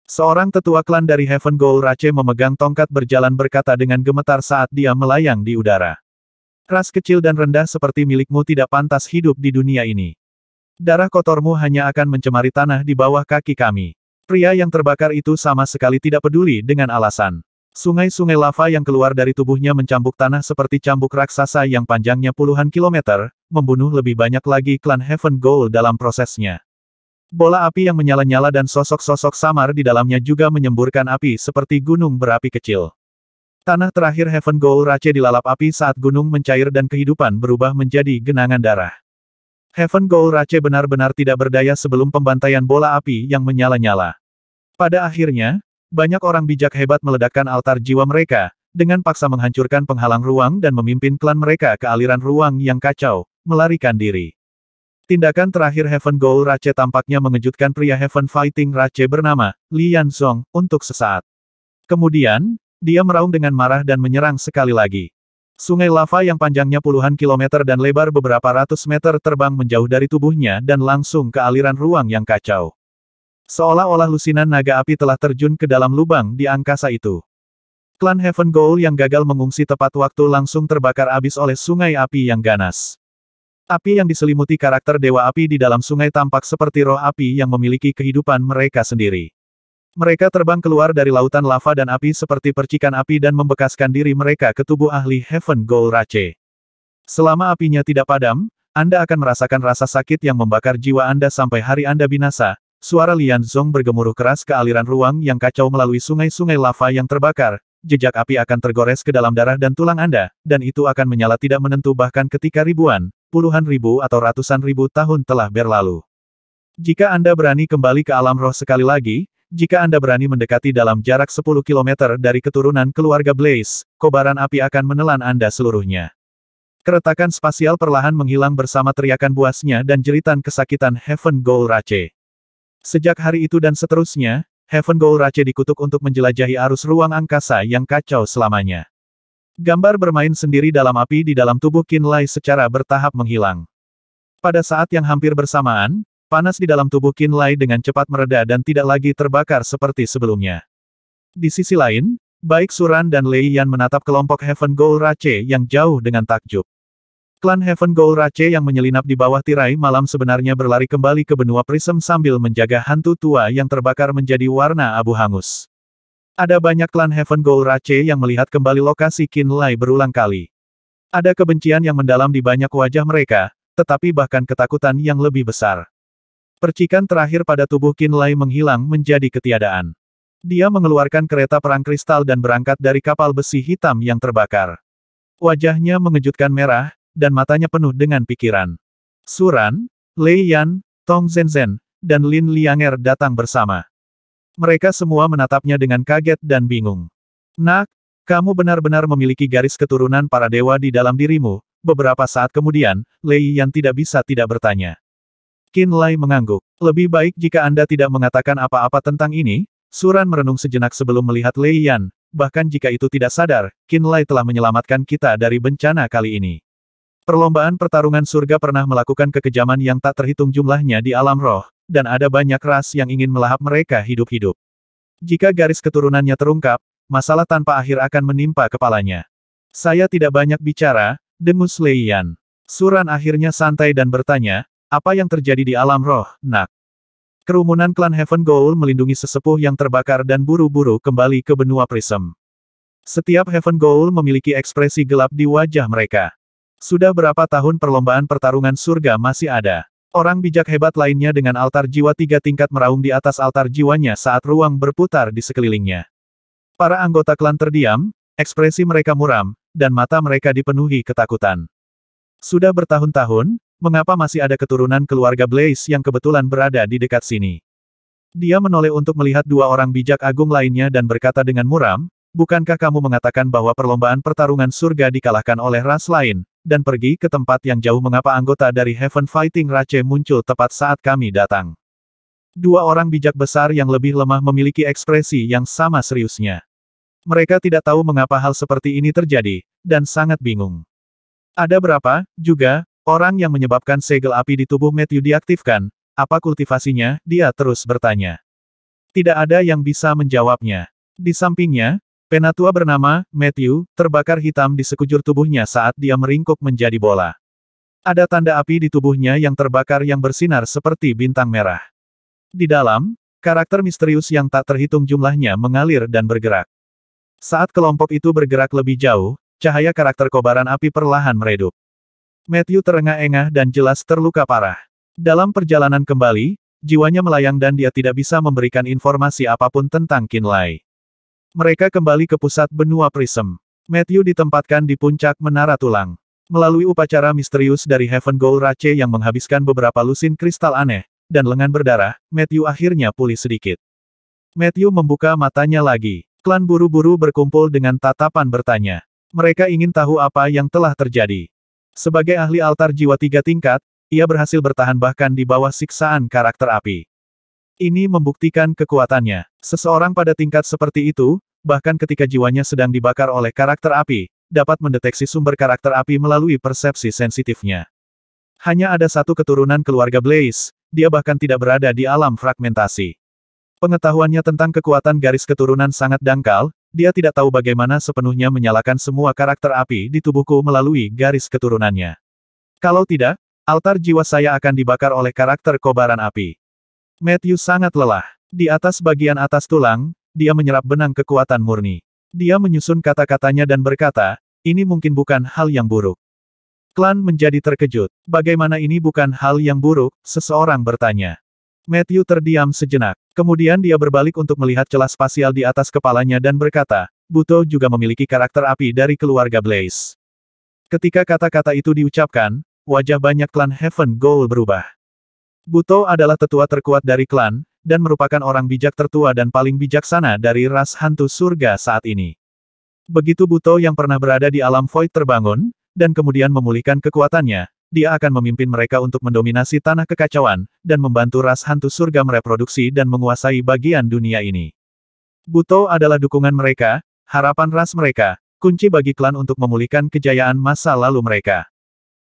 [SPEAKER 1] Seorang tetua klan dari Heaven Goal Rache memegang tongkat berjalan berkata dengan gemetar saat dia melayang di udara. Ras kecil dan rendah seperti milikmu tidak pantas hidup di dunia ini. Darah kotormu hanya akan mencemari tanah di bawah kaki kami. Pria yang terbakar itu sama sekali tidak peduli dengan alasan. Sungai-sungai lava yang keluar dari tubuhnya mencambuk tanah seperti cambuk raksasa yang panjangnya puluhan kilometer, membunuh lebih banyak lagi klan Heaven Goal dalam prosesnya. Bola api yang menyala-nyala dan sosok-sosok samar di dalamnya juga menyemburkan api seperti gunung berapi kecil. Tanah terakhir Heaven Goal Rache dilalap api saat gunung mencair dan kehidupan berubah menjadi genangan darah. Heaven Goal Rache benar-benar tidak berdaya sebelum pembantaian bola api yang menyala-nyala. Pada akhirnya, banyak orang bijak hebat meledakkan altar jiwa mereka, dengan paksa menghancurkan penghalang ruang dan memimpin klan mereka ke aliran ruang yang kacau, melarikan diri. Tindakan terakhir Heaven Goal Rache tampaknya mengejutkan pria Heaven Fighting Rache bernama Lian Zong untuk sesaat. Kemudian, dia meraung dengan marah dan menyerang sekali lagi. Sungai lava yang panjangnya puluhan kilometer dan lebar beberapa ratus meter terbang menjauh dari tubuhnya dan langsung ke aliran ruang yang kacau. Seolah-olah lusinan naga api telah terjun ke dalam lubang di angkasa itu. Klan Heaven Goal yang gagal mengungsi tepat waktu langsung terbakar abis oleh sungai api yang ganas. Api yang diselimuti karakter dewa api di dalam sungai tampak seperti roh api yang memiliki kehidupan mereka sendiri. Mereka terbang keluar dari lautan lava dan api seperti percikan api dan membekaskan diri mereka ke tubuh ahli Heaven Goal Rache. Selama apinya tidak padam, Anda akan merasakan rasa sakit yang membakar jiwa Anda sampai hari Anda binasa. Suara Lian Zong bergemuruh keras ke aliran ruang yang kacau melalui sungai-sungai lava yang terbakar. Jejak api akan tergores ke dalam darah dan tulang Anda, dan itu akan menyala tidak menentu bahkan ketika ribuan, puluhan ribu atau ratusan ribu tahun telah berlalu. Jika Anda berani kembali ke alam roh sekali lagi, jika Anda berani mendekati dalam jarak 10 km dari keturunan keluarga Blaze, kobaran api akan menelan Anda seluruhnya. Keretakan spasial perlahan menghilang bersama teriakan buasnya dan jeritan kesakitan Heaven Goal Rache. Sejak hari itu dan seterusnya, Heaven Goal Rache dikutuk untuk menjelajahi arus ruang angkasa yang kacau selamanya. Gambar bermain sendiri dalam api di dalam tubuh Qin Lai secara bertahap menghilang. Pada saat yang hampir bersamaan, panas di dalam tubuh Qin Lai dengan cepat mereda dan tidak lagi terbakar seperti sebelumnya. Di sisi lain, baik Suran dan Lei Yan menatap kelompok Heaven Goal Rache yang jauh dengan takjub. Klan Heaven Goal Rache yang menyelinap di bawah tirai malam sebenarnya berlari kembali ke benua Prism sambil menjaga hantu tua yang terbakar menjadi warna abu hangus. Ada banyak klan Heaven Goal Rache yang melihat kembali lokasi Qin Lai berulang kali. Ada kebencian yang mendalam di banyak wajah mereka, tetapi bahkan ketakutan yang lebih besar. Percikan terakhir pada tubuh Qin Lai menghilang menjadi ketiadaan. Dia mengeluarkan kereta perang kristal dan berangkat dari kapal besi hitam yang terbakar. Wajahnya mengejutkan merah, dan matanya penuh dengan pikiran. Suran, Lei Yan, Tong Zenzhen, dan Lin Lianger datang bersama. Mereka semua menatapnya dengan kaget dan bingung. Nak, kamu benar-benar memiliki garis keturunan para dewa di dalam dirimu. Beberapa saat kemudian, Lei Yan tidak bisa tidak bertanya. Qin Lai mengangguk. Lebih baik jika Anda tidak mengatakan apa-apa tentang ini. Suran merenung sejenak sebelum melihat Lei Yan. Bahkan jika itu tidak sadar, Qin Lai telah menyelamatkan kita dari bencana kali ini. Perlombaan pertarungan surga pernah melakukan kekejaman yang tak terhitung jumlahnya di alam roh, dan ada banyak ras yang ingin melahap mereka hidup-hidup. Jika garis keturunannya terungkap, masalah tanpa akhir akan menimpa kepalanya. Saya tidak banyak bicara, dengus Lei Yan. Suran akhirnya santai dan bertanya, apa yang terjadi di alam roh, nak? Kerumunan klan Heaven Goal melindungi sesepuh yang terbakar dan buru-buru kembali ke benua Prism. Setiap Heaven Goal memiliki ekspresi gelap di wajah mereka. Sudah berapa tahun perlombaan pertarungan surga masih ada. Orang bijak hebat lainnya dengan altar jiwa 3 tingkat meraung di atas altar jiwanya saat ruang berputar di sekelilingnya. Para anggota klan terdiam, ekspresi mereka muram, dan mata mereka dipenuhi ketakutan. Sudah bertahun-tahun, mengapa masih ada keturunan keluarga Blaze yang kebetulan berada di dekat sini? Dia menoleh untuk melihat dua orang bijak agung lainnya dan berkata dengan muram, bukankah kamu mengatakan bahwa perlombaan pertarungan surga dikalahkan oleh ras lain, dan pergi ke tempat yang jauh? Mengapa anggota dari Heaven Fighting Race muncul tepat saat kami datang? Dua orang bijak besar yang lebih lemah memiliki ekspresi yang sama seriusnya. Mereka tidak tahu mengapa hal seperti ini terjadi, dan sangat bingung. Ada berapa, juga, orang yang menyebabkan segel api di tubuh Matthew diaktifkan? Apa kultivasinya? Dia terus bertanya. Tidak ada yang bisa menjawabnya. Di sampingnya, penatua bernama Matthew terbakar hitam di sekujur tubuhnya saat dia meringkuk menjadi bola. Ada tanda api di tubuhnya yang terbakar yang bersinar seperti bintang merah. Di dalam, karakter misterius yang tak terhitung jumlahnya mengalir dan bergerak. Saat kelompok itu bergerak lebih jauh, cahaya karakter kobaran api perlahan meredup. Matthew terengah-engah dan jelas terluka parah. Dalam perjalanan kembali, jiwanya melayang dan dia tidak bisa memberikan informasi apapun tentang Qinlai. Mereka kembali ke pusat benua Prism. Matthew ditempatkan di puncak menara tulang. Melalui upacara misterius dari Heaven Goal Race yang menghabiskan beberapa lusin kristal aneh, dan lengan berdarah, Matthew akhirnya pulih sedikit. Matthew membuka matanya lagi. Klan buru-buru berkumpul dengan tatapan bertanya. Mereka ingin tahu apa yang telah terjadi. Sebagai ahli altar jiwa 3 tingkat, ia berhasil bertahan bahkan di bawah siksaan karakter api. Ini membuktikan kekuatannya. Seseorang pada tingkat seperti itu, bahkan ketika jiwanya sedang dibakar oleh karakter api, dapat mendeteksi sumber karakter api melalui persepsi sensitifnya. Hanya ada satu keturunan keluarga Blaze, dia bahkan tidak berada di alam fragmentasi. Pengetahuannya tentang kekuatan garis keturunan sangat dangkal, dia tidak tahu bagaimana sepenuhnya menyalakan semua karakter api di tubuhku melalui garis keturunannya. Kalau tidak, altar jiwa saya akan dibakar oleh karakter kobaran api. Matthew sangat lelah. Di atas bagian atas tulang, dia menyerap benang kekuatan murni. Dia menyusun kata-katanya dan berkata, ini mungkin bukan hal yang buruk. Klan menjadi terkejut. Bagaimana ini bukan hal yang buruk? Seseorang bertanya. Matthew terdiam sejenak. Kemudian dia berbalik untuk melihat celah spasial di atas kepalanya dan berkata, Buto juga memiliki karakter api dari keluarga Blaze. Ketika kata-kata itu diucapkan, wajah banyak klan Heaven Goal berubah. Buto adalah tetua terkuat dari klan, dan merupakan orang bijak tertua dan paling bijaksana dari ras hantu surga saat ini. Begitu Buto yang pernah berada di alam void terbangun, dan kemudian memulihkan kekuatannya, dia akan memimpin mereka untuk mendominasi tanah kekacauan, dan membantu ras hantu surga mereproduksi dan menguasai bagian dunia ini. Buto adalah dukungan mereka, harapan ras mereka, kunci bagi klan untuk memulihkan kejayaan masa lalu mereka.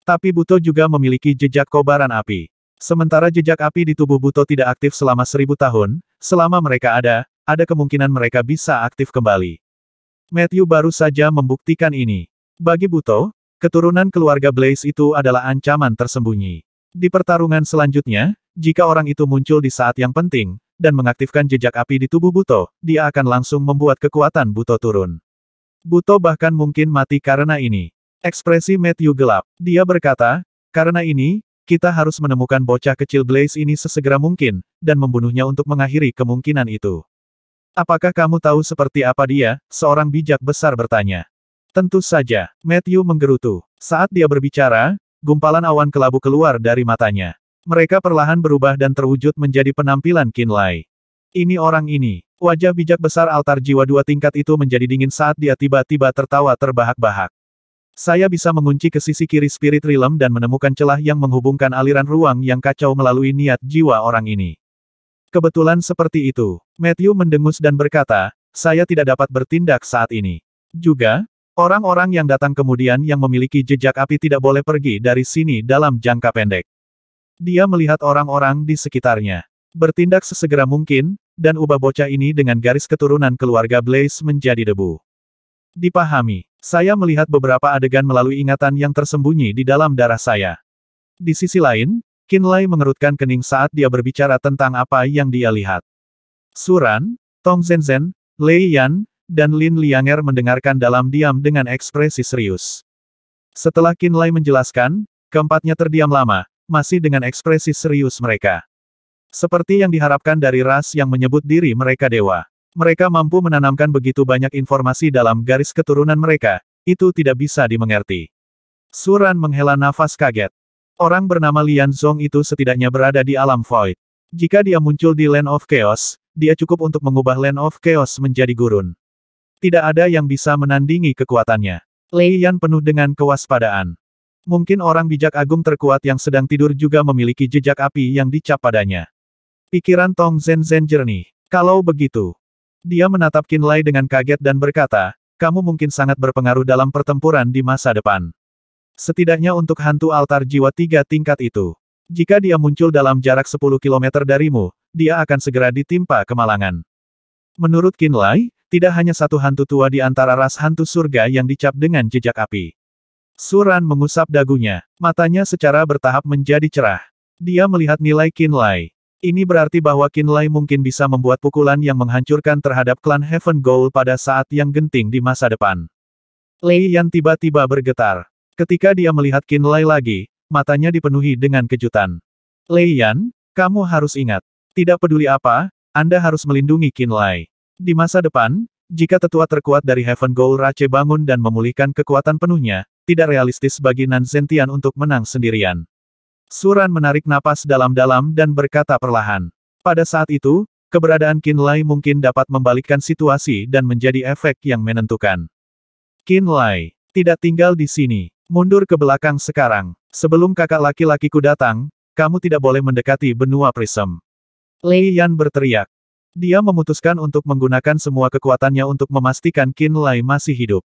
[SPEAKER 1] Tapi Buto juga memiliki jejak kobaran api. Sementara jejak api di tubuh Buto tidak aktif selama 1000 tahun, selama mereka ada kemungkinan mereka bisa aktif kembali. Matthew baru saja membuktikan ini. Bagi Buto, keturunan keluarga Blaze itu adalah ancaman tersembunyi. Di pertarungan selanjutnya, jika orang itu muncul di saat yang penting, dan mengaktifkan jejak api di tubuh Buto, dia akan langsung membuat kekuatan Buto turun. Buto bahkan mungkin mati karena ini. Ekspresi Matthew gelap. Dia berkata, karena ini, kita harus menemukan bocah kecil Blaze ini sesegera mungkin, dan membunuhnya untuk mengakhiri kemungkinan itu. Apakah kamu tahu seperti apa dia? Seorang bijak besar bertanya. Tentu saja, Matthew menggerutu. Saat dia berbicara, gumpalan awan kelabu keluar dari matanya. Mereka perlahan berubah dan terwujud menjadi penampilan Qinlai. Ini orang ini. Wajah bijak besar altar jiwa 2 tingkat itu menjadi dingin saat dia tiba-tiba tertawa terbahak-bahak. Saya bisa mengunci ke sisi kiri Spirit Realm dan menemukan celah yang menghubungkan aliran ruang yang kacau melalui niat jiwa orang ini. Kebetulan seperti itu. Matthew mendengus dan berkata, saya tidak dapat bertindak saat ini. Juga, orang-orang yang datang kemudian yang memiliki jejak api tidak boleh pergi dari sini dalam jangka pendek. Dia melihat orang-orang di sekitarnya. Bertindak sesegera mungkin, dan ubah bocah ini dengan garis keturunan keluarga Blaze menjadi debu. Dipahami. Saya melihat beberapa adegan melalui ingatan yang tersembunyi di dalam darah saya. Di sisi lain, Qinlai mengerutkan kening saat dia berbicara tentang apa yang dia lihat. Suran, Tong Zenzhen, Lei Yan, dan Lin Lianger mendengarkan dalam diam dengan ekspresi serius. Setelah Qinlai menjelaskan, keempatnya terdiam lama, masih dengan ekspresi serius mereka. Seperti yang diharapkan dari ras yang menyebut diri mereka dewa. Mereka mampu menanamkan begitu banyak informasi dalam garis keturunan mereka, itu tidak bisa dimengerti. Suran menghela nafas kaget. Orang bernama Lian Zong itu setidaknya berada di alam void. Jika dia muncul di Land of Chaos, dia cukup untuk mengubah Land of Chaos menjadi gurun. Tidak ada yang bisa menandingi kekuatannya. Lei Yan penuh dengan kewaspadaan. Mungkin orang bijak agung terkuat yang sedang tidur juga memiliki jejak api yang dicap padanya. Pikiran Tong Zhen jernih. Kalau begitu, dia menatap Qin Lai dengan kaget dan berkata, kamu mungkin sangat berpengaruh dalam pertempuran di masa depan. Setidaknya untuk hantu altar jiwa 3 tingkat itu. Jika dia muncul dalam jarak 10 km darimu, dia akan segera ditimpa kemalangan. Menurut Qin Lai, tidak hanya satu hantu tua di antara ras hantu surga yang dicap dengan jejak api. Suran mengusap dagunya. Matanya secara bertahap menjadi cerah. Dia melihat nilai Qin Lai. Ini berarti bahwa Qin Lai mungkin bisa membuat pukulan yang menghancurkan terhadap klan Heaven Goal pada saat yang genting di masa depan. Lei Yan tiba-tiba bergetar. Ketika dia melihat Qin Lai lagi, matanya dipenuhi dengan kejutan. Lei Yan, kamu harus ingat. Tidak peduli apa, Anda harus melindungi Qin Lai. Di masa depan, jika tetua terkuat dari Heaven Goal Rache bangun dan memulihkan kekuatan penuhnya, tidak realistis bagi Nan Zentian untuk menang sendirian. Suran menarik napas dalam-dalam dan berkata perlahan. Pada saat itu, keberadaan Qin Lai mungkin dapat membalikkan situasi dan menjadi efek yang menentukan. Qin Lai, tidak tinggal di sini. Mundur ke belakang sekarang. Sebelum kakak laki-lakiku datang, kamu tidak boleh mendekati benua Prism. Lei Yan berteriak. Dia memutuskan untuk menggunakan semua kekuatannya untuk memastikan Qin Lai masih hidup.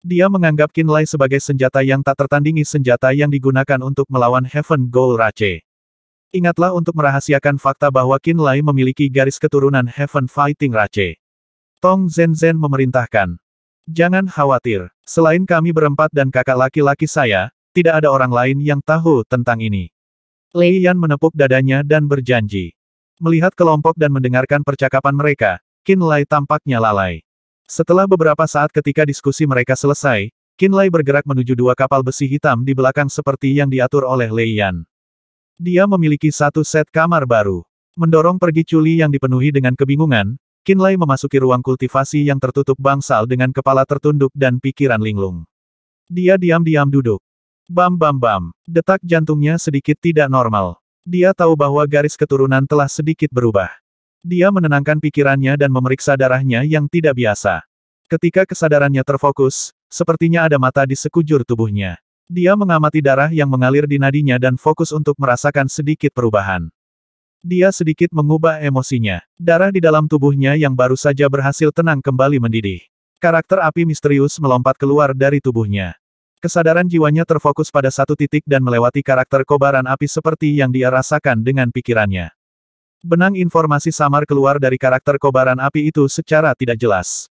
[SPEAKER 1] Dia menganggap Qin Lai sebagai senjata yang tak tertandingi, senjata yang digunakan untuk melawan Heaven Goal Rache. Ingatlah untuk merahasiakan fakta bahwa Qin Lai memiliki garis keturunan Heaven Fighting Rache. Tong Zhen memerintahkan. Jangan khawatir, selain kami berempat dan kakak laki-laki saya, tidak ada orang lain yang tahu tentang ini. Lei Yan menepuk dadanya dan berjanji. Melihat kelompok dan mendengarkan percakapan mereka, Qin Lai tampaknya lalai. Setelah beberapa saat ketika diskusi mereka selesai, Qin Lai bergerak menuju 2 kapal besi hitam di belakang seperti yang diatur oleh Lei Yan. Dia memiliki 1 set kamar baru. Mendorong pergi Culi yang dipenuhi dengan kebingungan, Qin Lai memasuki ruang kultivasi yang tertutup bangsal dengan kepala tertunduk dan pikiran linglung. Dia diam-diam duduk. Bam bam bam. Detak jantungnya sedikit tidak normal. Dia tahu bahwa garis keturunan telah sedikit berubah. Dia menenangkan pikirannya dan memeriksa darahnya yang tidak biasa. Ketika kesadarannya terfokus, sepertinya ada mata di sekujur tubuhnya. Dia mengamati darah yang mengalir di nadinya dan fokus untuk merasakan sedikit perubahan. Dia sedikit mengubah emosinya. Darah di dalam tubuhnya yang baru saja berhasil tenang kembali mendidih. Karakter api misterius melompat keluar dari tubuhnya. Kesadaran jiwanya terfokus pada satu titik dan melewati karakter kobaran api seperti yang dia rasakan dengan pikirannya. Benang informasi samar keluar dari karakter kobaran api itu secara tidak jelas.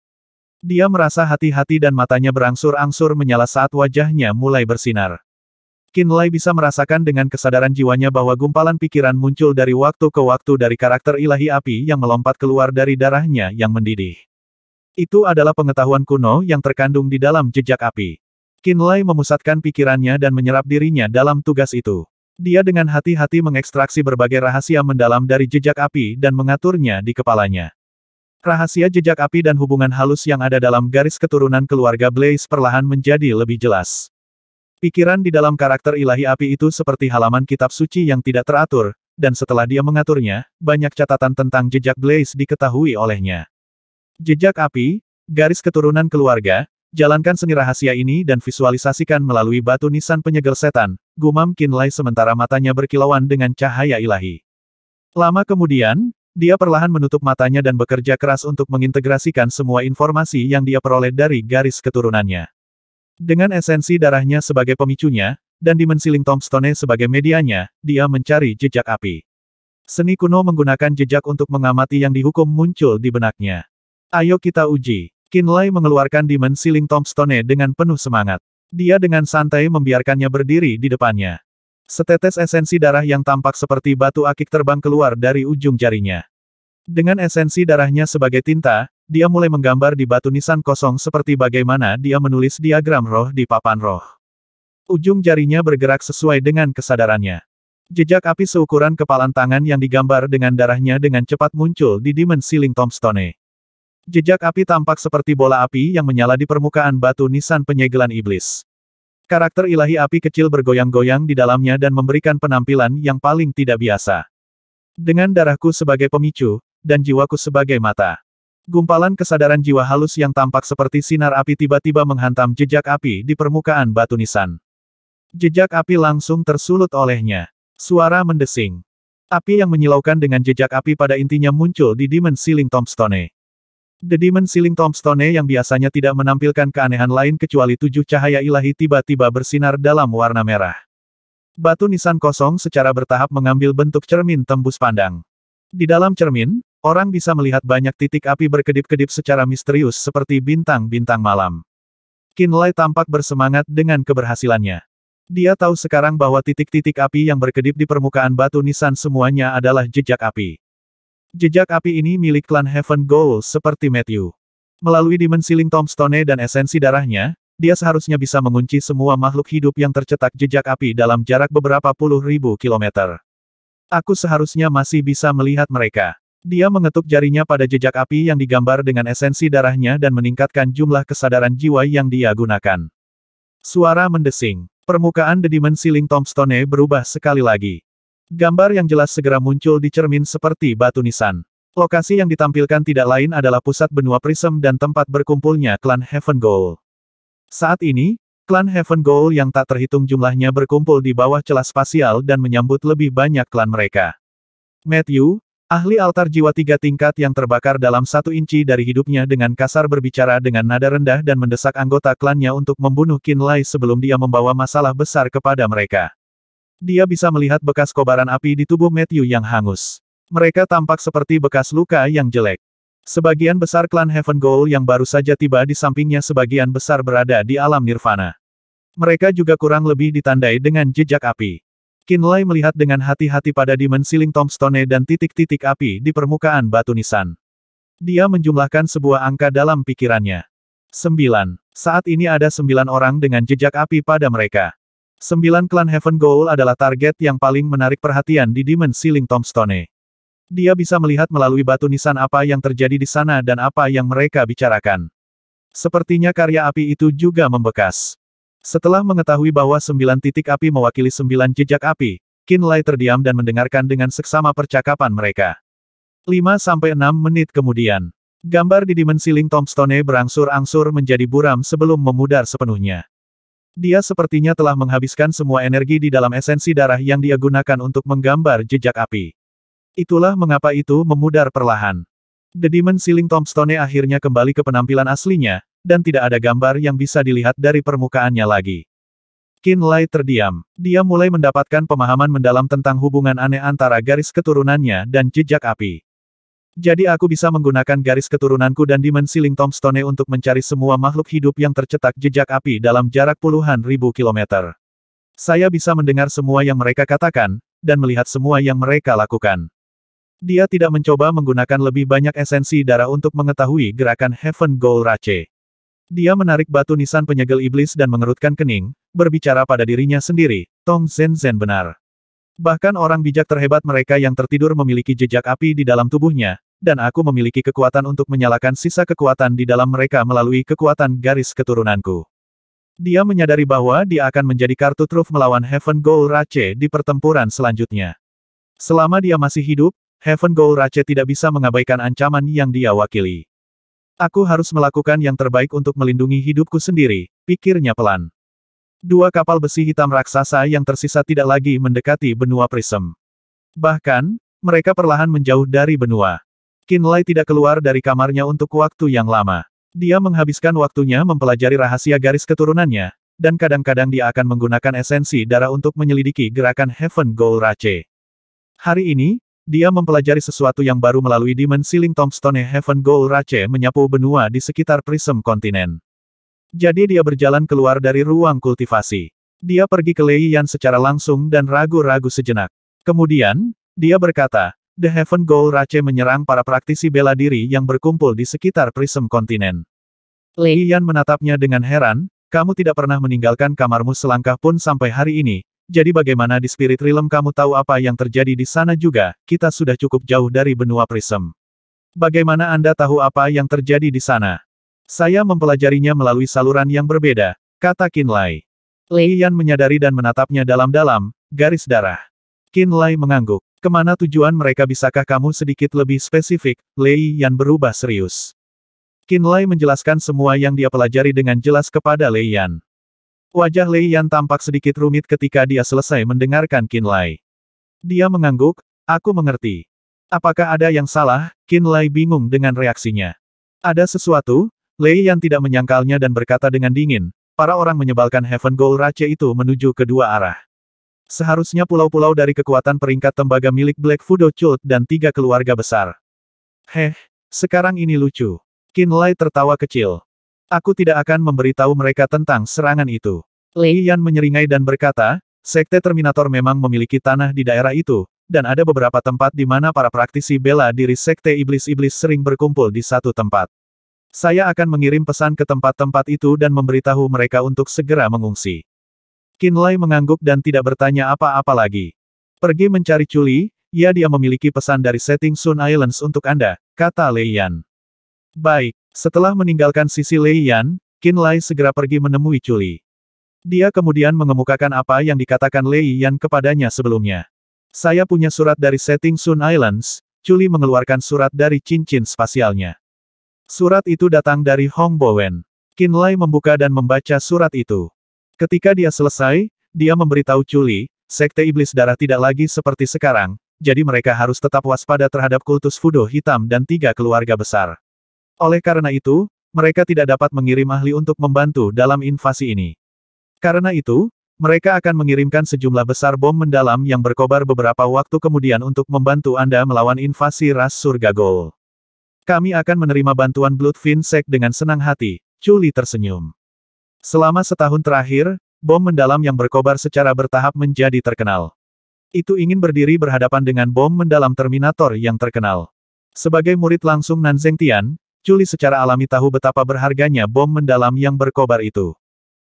[SPEAKER 1] Dia merasa hati-hati dan matanya berangsur-angsur menyala saat wajahnya mulai bersinar. Qin Lai bisa merasakan dengan kesadaran jiwanya bahwa gumpalan pikiran muncul dari waktu ke waktu dari karakter ilahi api yang melompat keluar dari darahnya yang mendidih. Itu adalah pengetahuan kuno yang terkandung di dalam jejak api. Qin Lai memusatkan pikirannya dan menyerap dirinya dalam tugas itu. Dia dengan hati-hati mengekstraksi berbagai rahasia mendalam dari jejak api dan mengaturnya di kepalanya. Rahasia jejak api dan hubungan halus yang ada dalam garis keturunan keluarga Blaze perlahan menjadi lebih jelas. Pikiran di dalam karakter ilahi api itu seperti halaman kitab suci yang tidak teratur, dan setelah dia mengaturnya, banyak catatan tentang jejak Blaze diketahui olehnya. Jejak api, garis keturunan keluarga, jalankan seni rahasia ini dan visualisasikan melalui batu nisan penyegel setan, gumam Qin Lai sementara matanya berkilauan dengan cahaya ilahi. Lama kemudian, dia perlahan menutup matanya dan bekerja keras untuk mengintegrasikan semua informasi yang dia peroleh dari garis keturunannya. Dengan esensi darahnya sebagai pemicunya, dan dimensiling tombstone sebagai medianya, dia mencari jejak api. Seni kuno menggunakan jejak untuk mengamati yang dihukum muncul di benaknya. Ayo kita uji. Qin Lai mengeluarkan dimensiling tombstone dengan penuh semangat. Dia dengan santai membiarkannya berdiri di depannya. Setetes esensi darah yang tampak seperti batu akik terbang keluar dari ujung jarinya. Dengan esensi darahnya sebagai tinta, dia mulai menggambar di batu nisan kosong seperti bagaimana dia menulis diagram roh di papan roh. Ujung jarinya bergerak sesuai dengan kesadarannya. Jejak api seukuran kepalan tangan yang digambar dengan darahnya dengan cepat muncul di dimensiling tombstone. Jejak api tampak seperti bola api yang menyala di permukaan batu nisan penyegelan iblis. Karakter ilahi api kecil bergoyang-goyang di dalamnya dan memberikan penampilan yang paling tidak biasa. Dengan darahku sebagai pemicu, dan jiwaku sebagai mata. Gumpalan kesadaran jiwa halus yang tampak seperti sinar api tiba-tiba menghantam jejak api di permukaan batu nisan. Jejak api langsung tersulut olehnya. Suara mendesing. Api yang menyilaukan dengan jejak api pada intinya muncul di Demon Ceiling Tombstone. The Demon Ceiling Tombstone yang biasanya tidak menampilkan keanehan lain kecuali 7 cahaya ilahi tiba-tiba bersinar dalam warna merah. Batu nisan kosong secara bertahap mengambil bentuk cermin tembus pandang. Di dalam cermin, orang bisa melihat banyak titik api berkedip-kedip secara misterius seperti bintang-bintang malam. Qinlai tampak bersemangat dengan keberhasilannya. Dia tahu sekarang bahwa titik-titik api yang berkedip di permukaan batu nisan semuanya adalah jejak api. Jejak api ini milik klan Heaven Goal seperti Matthew. Melalui Demon Ceiling Tombstone dan esensi darahnya, dia seharusnya bisa mengunci semua makhluk hidup yang tercetak jejak api dalam jarak beberapa puluh ribu kilometer. Aku seharusnya masih bisa melihat mereka. Dia mengetuk jarinya pada jejak api yang digambar dengan esensi darahnya dan meningkatkan jumlah kesadaran jiwa yang dia gunakan. Suara mendesing. Permukaan The Demon Ceiling Tombstone berubah sekali lagi. Gambar yang jelas segera muncul di cermin seperti batu nisan. Lokasi yang ditampilkan tidak lain adalah pusat benua Prism dan tempat berkumpulnya klan Heaven Goal. Saat ini, klan Heaven Goal yang tak terhitung jumlahnya berkumpul di bawah celah spasial dan menyambut lebih banyak klan mereka. Matthew, ahli altar jiwa 3 tingkat yang terbakar dalam 1 inci dari hidupnya dengan kasar berbicara dengan nada rendah dan mendesak anggota klannya untuk membunuh Qinlai sebelum dia membawa masalah besar kepada mereka. Dia bisa melihat bekas kobaran api di tubuh Matthew yang hangus. Mereka tampak seperti bekas luka yang jelek. Sebagian besar klan Heaven Goal yang baru saja tiba di sampingnya sebagian besar berada di alam nirvana. Mereka juga kurang lebih ditandai dengan jejak api. Qinlai melihat dengan hati-hati pada Demon Ceiling Tombstone dan titik-titik api di permukaan batu nisan. Dia menjumlahkan sebuah angka dalam pikirannya. 9. Saat ini ada 9 orang dengan jejak api pada mereka. 9 klan Heaven Goal adalah target yang paling menarik perhatian di Demon Ceiling Tombstone. Dia bisa melihat melalui batu nisan apa yang terjadi di sana dan apa yang mereka bicarakan. Sepertinya karya api itu juga membekas. Setelah mengetahui bahwa 9 titik api mewakili 9 jejak api, Qinlai terdiam dan mendengarkan dengan seksama percakapan mereka. 5-6 menit kemudian, gambar di Demon Ceiling Tombstone berangsur-angsur menjadi buram sebelum memudar sepenuhnya. Dia sepertinya telah menghabiskan semua energi di dalam esensi darah yang dia gunakan untuk menggambar jejak api. Itulah mengapa itu memudar perlahan. The Demon Ceiling Tombstone akhirnya kembali ke penampilan aslinya, dan tidak ada gambar yang bisa dilihat dari permukaannya lagi. Qinlai terdiam. Dia mulai mendapatkan pemahaman mendalam tentang hubungan aneh antara garis keturunannya dan jejak api. Jadi aku bisa menggunakan garis keturunanku dan Demon Ceiling Tombstone untuk mencari semua makhluk hidup yang tercetak jejak api dalam jarak puluhan ribu kilometer. Saya bisa mendengar semua yang mereka katakan, dan melihat semua yang mereka lakukan. Dia tidak mencoba menggunakan lebih banyak esensi darah untuk mengetahui gerakan Heaven Goal Rache. Dia menarik batu nisan penyegel iblis dan mengerutkan kening, berbicara pada dirinya sendiri, Tong Zhen benar. Bahkan orang bijak terhebat mereka yang tertidur memiliki jejak api di dalam tubuhnya, dan aku memiliki kekuatan untuk menyalakan sisa kekuatan di dalam mereka melalui kekuatan garis keturunanku. Dia menyadari bahwa dia akan menjadi kartu truf melawan Heaven Goal Rache di pertempuran selanjutnya. Selama dia masih hidup, Heaven Goal Rache tidak bisa mengabaikan ancaman yang dia wakili. Aku harus melakukan yang terbaik untuk melindungi hidupku sendiri, pikirnya pelan. 2 kapal besi hitam raksasa yang tersisa tidak lagi mendekati benua Prism. Bahkan, mereka perlahan menjauh dari benua. Qinlai tidak keluar dari kamarnya untuk waktu yang lama. Dia menghabiskan waktunya mempelajari rahasia garis keturunannya, dan kadang-kadang dia akan menggunakan esensi darah untuk menyelidiki gerakan Heaven Goal Rache. Hari ini, dia mempelajari sesuatu yang baru melalui Demon Ceiling Tombstone. Heaven Goal Rache menyapu benua di sekitar Prism kontinen. Jadi dia berjalan keluar dari ruang kultivasi. Dia pergi ke Lei Yan secara langsung dan ragu-ragu sejenak. Kemudian, dia berkata, The Heaven Goal Rache menyerang para praktisi bela diri yang berkumpul di sekitar Prism kontinen. Lei Yan menatapnya dengan heran, kamu tidak pernah meninggalkan kamarmu selangkah pun sampai hari ini. Jadi bagaimana di Spirit Realm kamu tahu apa yang terjadi di sana juga, kita sudah cukup jauh dari benua Prism. Bagaimana Anda tahu apa yang terjadi di sana? Saya mempelajarinya melalui saluran yang berbeda, kata Qinlai. Lei Yan menyadari dan menatapnya dalam-dalam, garis darah. Qinlai mengangguk. Kemana tujuan mereka, bisakah kamu sedikit lebih spesifik? Lei Yan berubah serius. Qin Lai menjelaskan semua yang dia pelajari dengan jelas kepada Lei Yan. Wajah Lei Yan tampak sedikit rumit ketika dia selesai mendengarkan Qin Lai. Dia mengangguk, aku mengerti. Apakah ada yang salah? Qin Lai bingung dengan reaksinya. Ada sesuatu? Lei Yan tidak menyangkalnya dan berkata dengan dingin, para orang menyebalkan Heaven Goal Rache itu menuju kedua arah. Seharusnya pulau-pulau dari kekuatan peringkat tembaga milik Black Fudo Cult dan 3 keluarga besar. Sekarang ini lucu. Qin Lai tertawa kecil. Aku tidak akan memberitahu mereka tentang serangan itu. Lei Yan menyeringai dan berkata, Sekte Terminator memang memiliki tanah di daerah itu, dan ada beberapa tempat di mana para praktisi bela diri Sekte Iblis-Iblis sering berkumpul di satu tempat. Saya akan mengirim pesan ke tempat-tempat itu dan memberitahu mereka untuk segera mengungsi. Qin Lai mengangguk dan tidak bertanya apa-apa lagi. Pergi mencari Chuli, dia memiliki pesan dari Setting Sun Islands untuk Anda, kata Lei Yan. Baik, setelah meninggalkan sisi Lei Yan, Qin Lai segera pergi menemui Chuli. Dia kemudian mengemukakan apa yang dikatakan Lei Yan kepadanya sebelumnya. Saya punya surat dari Setting Sun Islands. Chuli mengeluarkan surat dari cincin spasialnya. Surat itu datang dari Hong Bowen. Qin Lai membuka dan membaca surat itu. Ketika dia selesai, dia memberitahu Chuli, Sekte Iblis Darah tidak lagi seperti sekarang, jadi mereka harus tetap waspada terhadap kultus Fudo Hitam dan 3 keluarga besar. Oleh karena itu, mereka tidak dapat mengirim ahli untuk membantu dalam invasi ini. Karena itu, mereka akan mengirimkan sejumlah besar bom mendalam yang berkobar beberapa waktu kemudian untuk membantu Anda melawan invasi ras surga Gold. Kami akan menerima bantuan Bloodfin Sect dengan senang hati, Chuli tersenyum. Selama setahun terakhir, bom mendalam yang berkobar secara bertahap menjadi terkenal. Itu ingin berdiri berhadapan dengan bom mendalam Terminator yang terkenal. Sebagai murid langsung Nanzeng Tian, Chuli secara alami tahu betapa berharganya bom mendalam yang berkobar itu.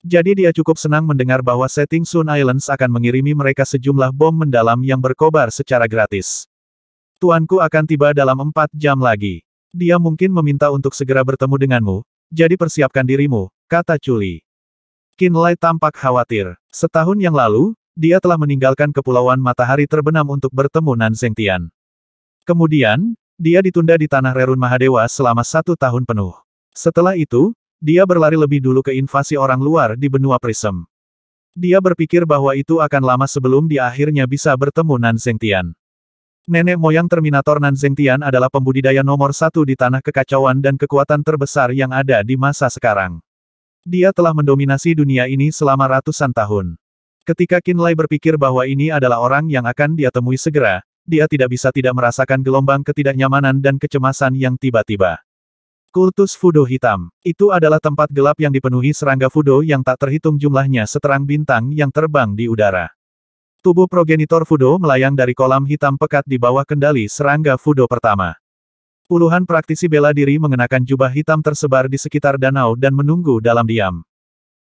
[SPEAKER 1] Jadi dia cukup senang mendengar bahwa Setting Sun Islands akan mengirimi mereka sejumlah bom mendalam yang berkobar secara gratis. Tuanku akan tiba dalam 4 jam lagi. Dia mungkin meminta untuk segera bertemu denganmu, jadi persiapkan dirimu, kata Chuli. Qin Lai tampak khawatir. Setahun yang lalu, dia telah meninggalkan Kepulauan Matahari Terbenam untuk bertemu Nanzeng Tian. Kemudian, dia ditunda di Tanah Rerun Mahadewa selama 1 tahun penuh. Setelah itu, dia berlari lebih dulu ke invasi orang luar di benua Prism. Dia berpikir bahwa itu akan lama sebelum dia akhirnya bisa bertemu Nanzeng Tian. Nenek moyang Terminator Nanzeng Tian adalah pembudidaya nomor 1 di Tanah Kekacauan dan kekuatan terbesar yang ada di masa sekarang. Dia telah mendominasi dunia ini selama ratusan tahun. Ketika Qin Lai berpikir bahwa ini adalah orang yang akan dia temui segera, dia tidak bisa tidak merasakan gelombang ketidaknyamanan dan kecemasan yang tiba-tiba. Kultus Fudo Hitam. Itu adalah tempat gelap yang dipenuhi serangga Fudo yang tak terhitung jumlahnya seterang bintang yang terbang di udara. Tubuh progenitor Fudo melayang dari kolam hitam pekat di bawah kendali serangga Fudo pertama. Puluhan praktisi bela diri mengenakan jubah hitam tersebar di sekitar danau dan menunggu dalam diam.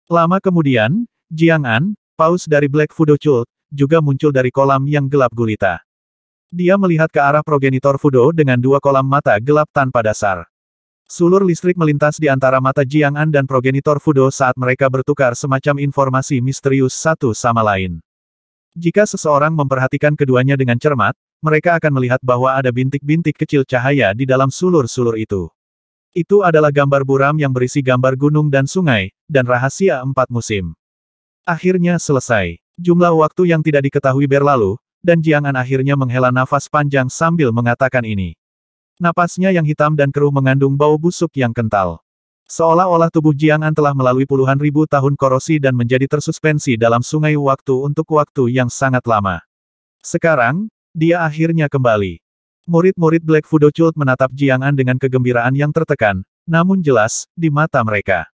[SPEAKER 1] Lama kemudian, Jiang An, paus dari Black Fudo Cult, juga muncul dari kolam yang gelap gulita. Dia melihat ke arah progenitor Fudo dengan 2 kolam mata gelap tanpa dasar. Sulur listrik melintas di antara mata Jiang An dan progenitor Fudo saat mereka bertukar semacam informasi misterius satu sama lain. Jika seseorang memperhatikan keduanya dengan cermat, mereka akan melihat bahwa ada bintik-bintik kecil cahaya di dalam sulur-sulur itu. Itu adalah gambar buram yang berisi gambar gunung dan sungai, dan rahasia 4 musim. Akhirnya selesai. Jumlah waktu yang tidak diketahui berlalu, dan Jiang An akhirnya menghela nafas panjang sambil mengatakan ini. Napasnya yang hitam dan keruh mengandung bau busuk yang kental. Seolah-olah tubuh Jiang An telah melalui puluhan ribu tahun korosi dan menjadi tersuspensi dalam sungai waktu untuk waktu yang sangat lama. Sekarang, dia akhirnya kembali. Murid-murid Black Fudo Cult menatap Jiang An dengan kegembiraan yang tertekan, namun jelas, di mata mereka.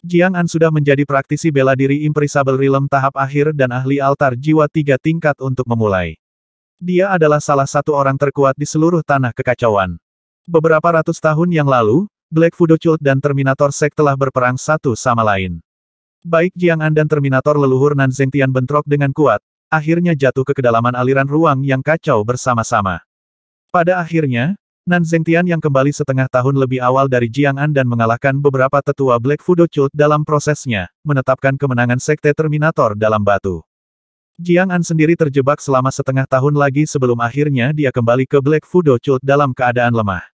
[SPEAKER 1] Jiang An sudah menjadi praktisi bela diri Imperisable Realm tahap akhir dan ahli altar jiwa 3 tingkat untuk memulai. Dia adalah salah satu orang terkuat di seluruh Tanah Kekacauan. Beberapa ratus tahun yang lalu, Black Fudo Cult dan Terminator Sect telah berperang satu sama lain. Baik Jiang An dan Terminator leluhur Nanzeng Tian bentrok dengan kuat, akhirnya jatuh ke kedalaman aliran ruang yang kacau bersama-sama. Pada akhirnya, Nanzeng Tian yang kembali setengah tahun lebih awal dari Jiang An dan mengalahkan beberapa tetua Black Fudo Cult dalam prosesnya, menetapkan kemenangan Sekte Terminator dalam batu. Jiang An sendiri terjebak selama setengah tahun lagi sebelum akhirnya dia kembali ke Black Fudo Cult dalam keadaan lemah.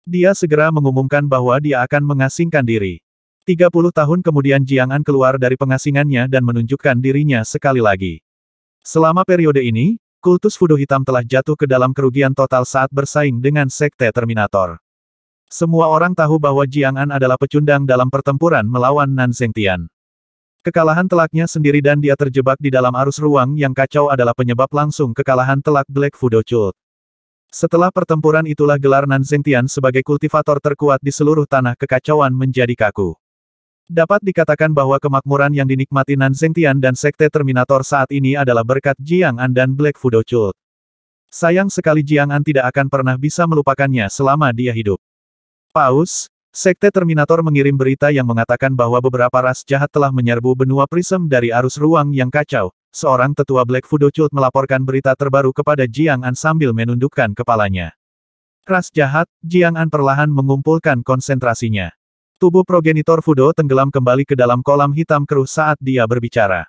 [SPEAKER 1] Dia segera mengumumkan bahwa dia akan mengasingkan diri. 30 tahun kemudian Jiang An keluar dari pengasingannya dan menunjukkan dirinya sekali lagi. Selama periode ini, kultus Fudo Hitam telah jatuh ke dalam kerugian total saat bersaing dengan Sekte Terminator. Semua orang tahu bahwa Jiang An adalah pecundang dalam pertempuran melawan Nan Zhengtian. Kekalahan telaknya sendiri dan dia terjebak di dalam arus ruang yang kacau adalah penyebab langsung kekalahan telak Black Fudo Cult. Setelah pertempuran itulah gelar Nan Zhengtian sebagai kultivator terkuat di seluruh tanah kekacauan menjadi kaku. Dapat dikatakan bahwa kemakmuran yang dinikmati Nan Zhengtian dan Sekte Terminator saat ini adalah berkat Jiang An dan Black Fudo Cult. Sayang sekali Jiang An tidak akan pernah bisa melupakannya selama dia hidup. Paus, Sekte Terminator mengirim berita yang mengatakan bahwa beberapa ras jahat telah menyerbu benua Prism dari arus ruang yang kacau. Seorang tetua Black Fudo Cult melaporkan berita terbaru kepada Jiang An sambil menundukkan kepalanya. Ras jahat, Jiang An perlahan mengumpulkan konsentrasinya. Tubuh progenitor Fudo tenggelam kembali ke dalam kolam hitam keruh saat dia berbicara.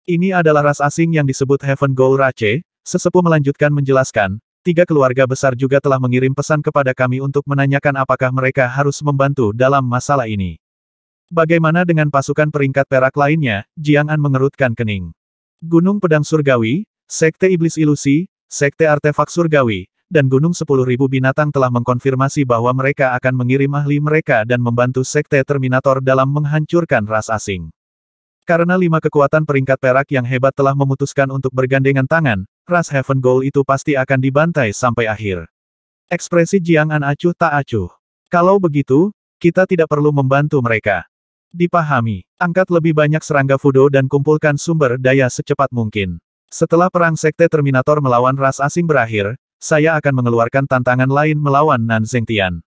[SPEAKER 1] Ini adalah ras asing yang disebut Heaven Goal Rache, sesepuh melanjutkan menjelaskan. 3 keluarga besar juga telah mengirim pesan kepada kami untuk menanyakan apakah mereka harus membantu dalam masalah ini. Bagaimana dengan pasukan peringkat perak lainnya? Jiang An mengerutkan kening. Gunung Pedang Surgawi, Sekte Iblis Ilusi, Sekte Artefak Surgawi, dan Gunung 10.000 Binatang telah mengkonfirmasi bahwa mereka akan mengirim ahli mereka dan membantu Sekte Terminator dalam menghancurkan ras asing. Karena 5 kekuatan peringkat perak yang hebat telah memutuskan untuk bergandengan tangan, ras Heaven Goal itu pasti akan dibantai sampai akhir. Ekspresi Jiang An acuh tak acuh. Kalau begitu, kita tidak perlu membantu mereka. Dipahami. Angkat lebih banyak serangga Fudo dan kumpulkan sumber daya secepat mungkin. Setelah perang Sekte Terminator melawan ras asing berakhir, saya akan mengeluarkan tantangan lain melawan Nan Zhengtian.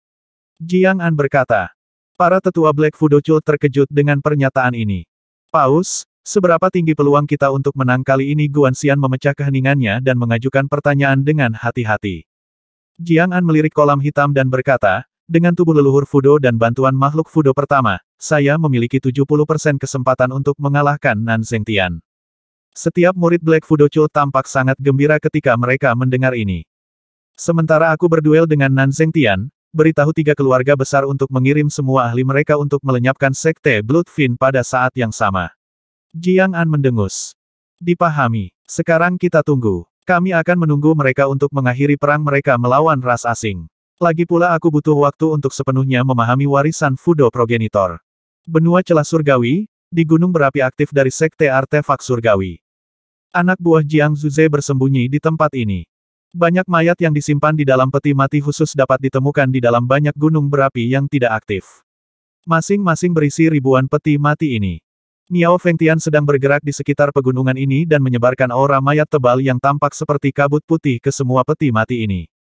[SPEAKER 1] Jiang An berkata. Para tetua Black Fudo Cult terkejut dengan pernyataan ini. Paus, seberapa tinggi peluang kita untuk menang kali ini? Guanxian memecah keheningannya dan mengajukan pertanyaan dengan hati-hati. Jiang An melirik kolam hitam dan berkata, dengan tubuh leluhur Fudo dan bantuan makhluk Fudo pertama, saya memiliki 70% kesempatan untuk mengalahkan Nan Zhengtian. Setiap murid Black Fudo Cult tampak sangat gembira ketika mereka mendengar ini. Sementara aku berduel dengan Nan Zhengtian, beritahu 3 keluarga besar untuk mengirim semua ahli mereka untuk melenyapkan Sekte Bloodfin pada saat yang sama. Jiang An mendengus. Dipahami. Sekarang kita tunggu. Kami akan menunggu mereka untuk mengakhiri perang mereka melawan ras asing. Lagi pula aku butuh waktu untuk sepenuhnya memahami warisan Fudo Progenitor. Benua celah surgawi, di gunung berapi aktif dari Sekte Artefak Surgawi. Anak buah Jiang Zuze bersembunyi di tempat ini. Banyak mayat yang disimpan di dalam peti mati khusus dapat ditemukan di dalam banyak gunung berapi yang tidak aktif. Masing-masing berisi ribuan peti mati ini. Miao Fengtian sedang bergerak di sekitar pegunungan ini dan menyebarkan aura mayat tebal yang tampak seperti kabut putih ke semua peti mati ini.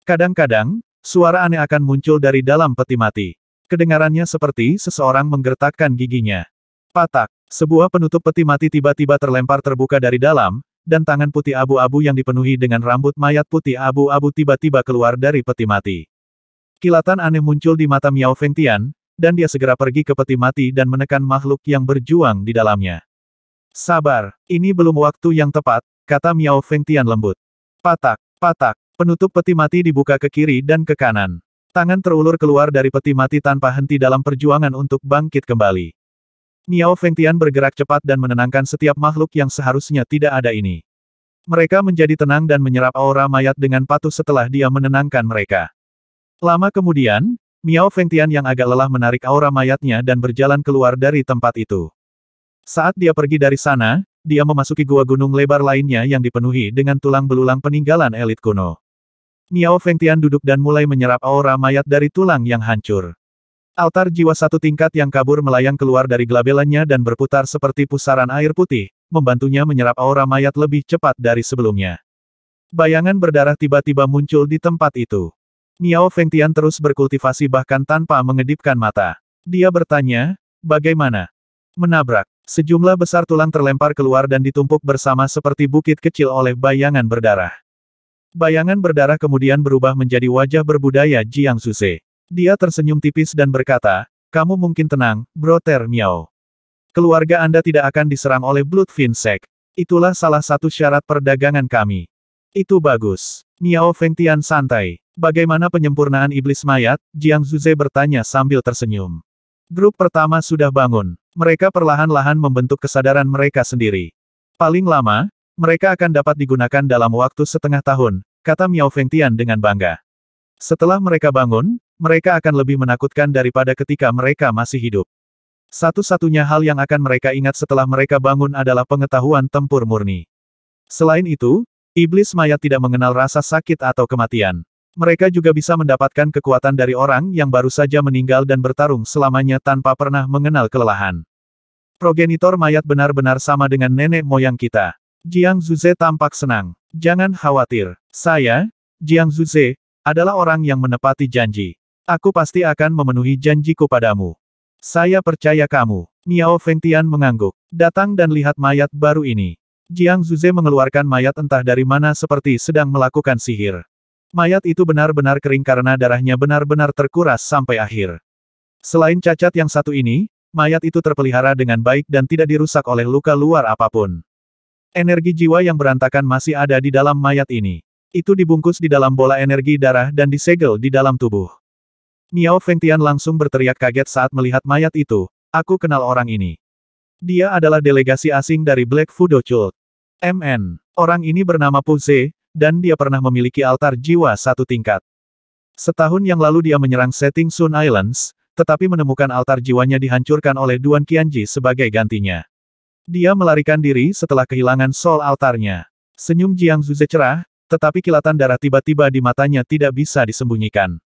[SPEAKER 1] Kadang-kadang, suara aneh akan muncul dari dalam peti mati. Kedengarannya seperti seseorang menggertakkan giginya. Patak, sebuah penutup peti mati tiba-tiba terlempar terbuka dari dalam, dan tangan putih abu-abu yang dipenuhi dengan rambut mayat putih abu-abu tiba-tiba keluar dari peti mati. Kilatan aneh muncul di mata Miao Fengtian, dan dia segera pergi ke peti mati dan menekan makhluk yang berjuang di dalamnya. Sabar, ini belum waktu yang tepat, kata Miao Fengtian lembut. Patak, patak, penutup peti mati dibuka ke kiri dan ke kanan. Tangan terulur keluar dari peti mati tanpa henti dalam perjuangan untuk bangkit kembali. Miao Fengtian bergerak cepat dan menenangkan setiap makhluk yang seharusnya tidak ada ini. Mereka menjadi tenang dan menyerap aura mayat dengan patuh setelah dia menenangkan mereka. Lama kemudian, Miao Fengtian yang agak lelah menarik aura mayatnya dan berjalan keluar dari tempat itu. Saat dia pergi dari sana, dia memasuki gua gunung lebar lainnya yang dipenuhi dengan tulang belulang peninggalan elit kuno. Miao Fengtian duduk dan mulai menyerap aura mayat dari tulang yang hancur. Altar jiwa 1 tingkat yang kabur melayang keluar dari gelabelannya dan berputar seperti pusaran air putih, membantunya menyerap aura mayat lebih cepat dari sebelumnya. Bayangan berdarah tiba-tiba muncul di tempat itu. Miao Fengtian terus berkultivasi bahkan tanpa mengedipkan mata. Dia bertanya, bagaimana? Menabrak. Sejumlah besar tulang terlempar keluar dan ditumpuk bersama seperti bukit kecil oleh bayangan berdarah. Bayangan berdarah kemudian berubah menjadi wajah berbudaya Jiang Zuze. Dia tersenyum tipis dan berkata, kamu mungkin tenang, Brother Miao. Keluarga Anda tidak akan diserang oleh Bloodfin Sect. Itulah salah satu syarat perdagangan kami. Itu bagus. Miao Fengtian santai. Bagaimana penyempurnaan iblis mayat? Jiang Zuze bertanya sambil tersenyum. Grup pertama sudah bangun. Mereka perlahan-lahan membentuk kesadaran mereka sendiri. Paling lama, mereka akan dapat digunakan dalam waktu setengah tahun, kata Miao Fengtian dengan bangga. Setelah mereka bangun, mereka akan lebih menakutkan daripada ketika mereka masih hidup. Satu-satunya hal yang akan mereka ingat setelah mereka bangun adalah pengetahuan tempur murni. Selain itu, iblis mayat tidak mengenal rasa sakit atau kematian. Mereka juga bisa mendapatkan kekuatan dari orang yang baru saja meninggal dan bertarung selamanya tanpa pernah mengenal kelelahan. Progenitor mayat benar-benar sama dengan nenek moyang kita. Jiang Zuze tampak senang. Jangan khawatir. Saya, Jiang Zuze, adalah orang yang menepati janji. Aku pasti akan memenuhi janjiku padamu. Saya percaya kamu. Miao Fengtian mengangguk. Datang dan lihat mayat baru ini. Jiang Zuze mengeluarkan mayat entah dari mana seperti sedang melakukan sihir. Mayat itu benar-benar kering karena darahnya benar-benar terkuras sampai akhir. Selain cacat yang satu ini, mayat itu terpelihara dengan baik dan tidak dirusak oleh luka luar apapun. Energi jiwa yang berantakan masih ada di dalam mayat ini. Itu dibungkus di dalam bola energi darah dan disegel di dalam tubuh. Miao Fengtian langsung berteriak kaget saat melihat mayat itu. Aku kenal orang ini. Dia adalah delegasi asing dari Black Fudo Cult. MN. Orang ini bernama Pu Ze, dan dia pernah memiliki altar jiwa satu tingkat. Setahun yang lalu dia menyerang Setting Sun Islands, tetapi menemukan altar jiwanya dihancurkan oleh Duan Qianji sebagai gantinya. Dia melarikan diri setelah kehilangan soul altarnya. Senyum Jiang Zuze cerah, tetapi kilatan darah tiba-tiba di matanya tidak bisa disembunyikan.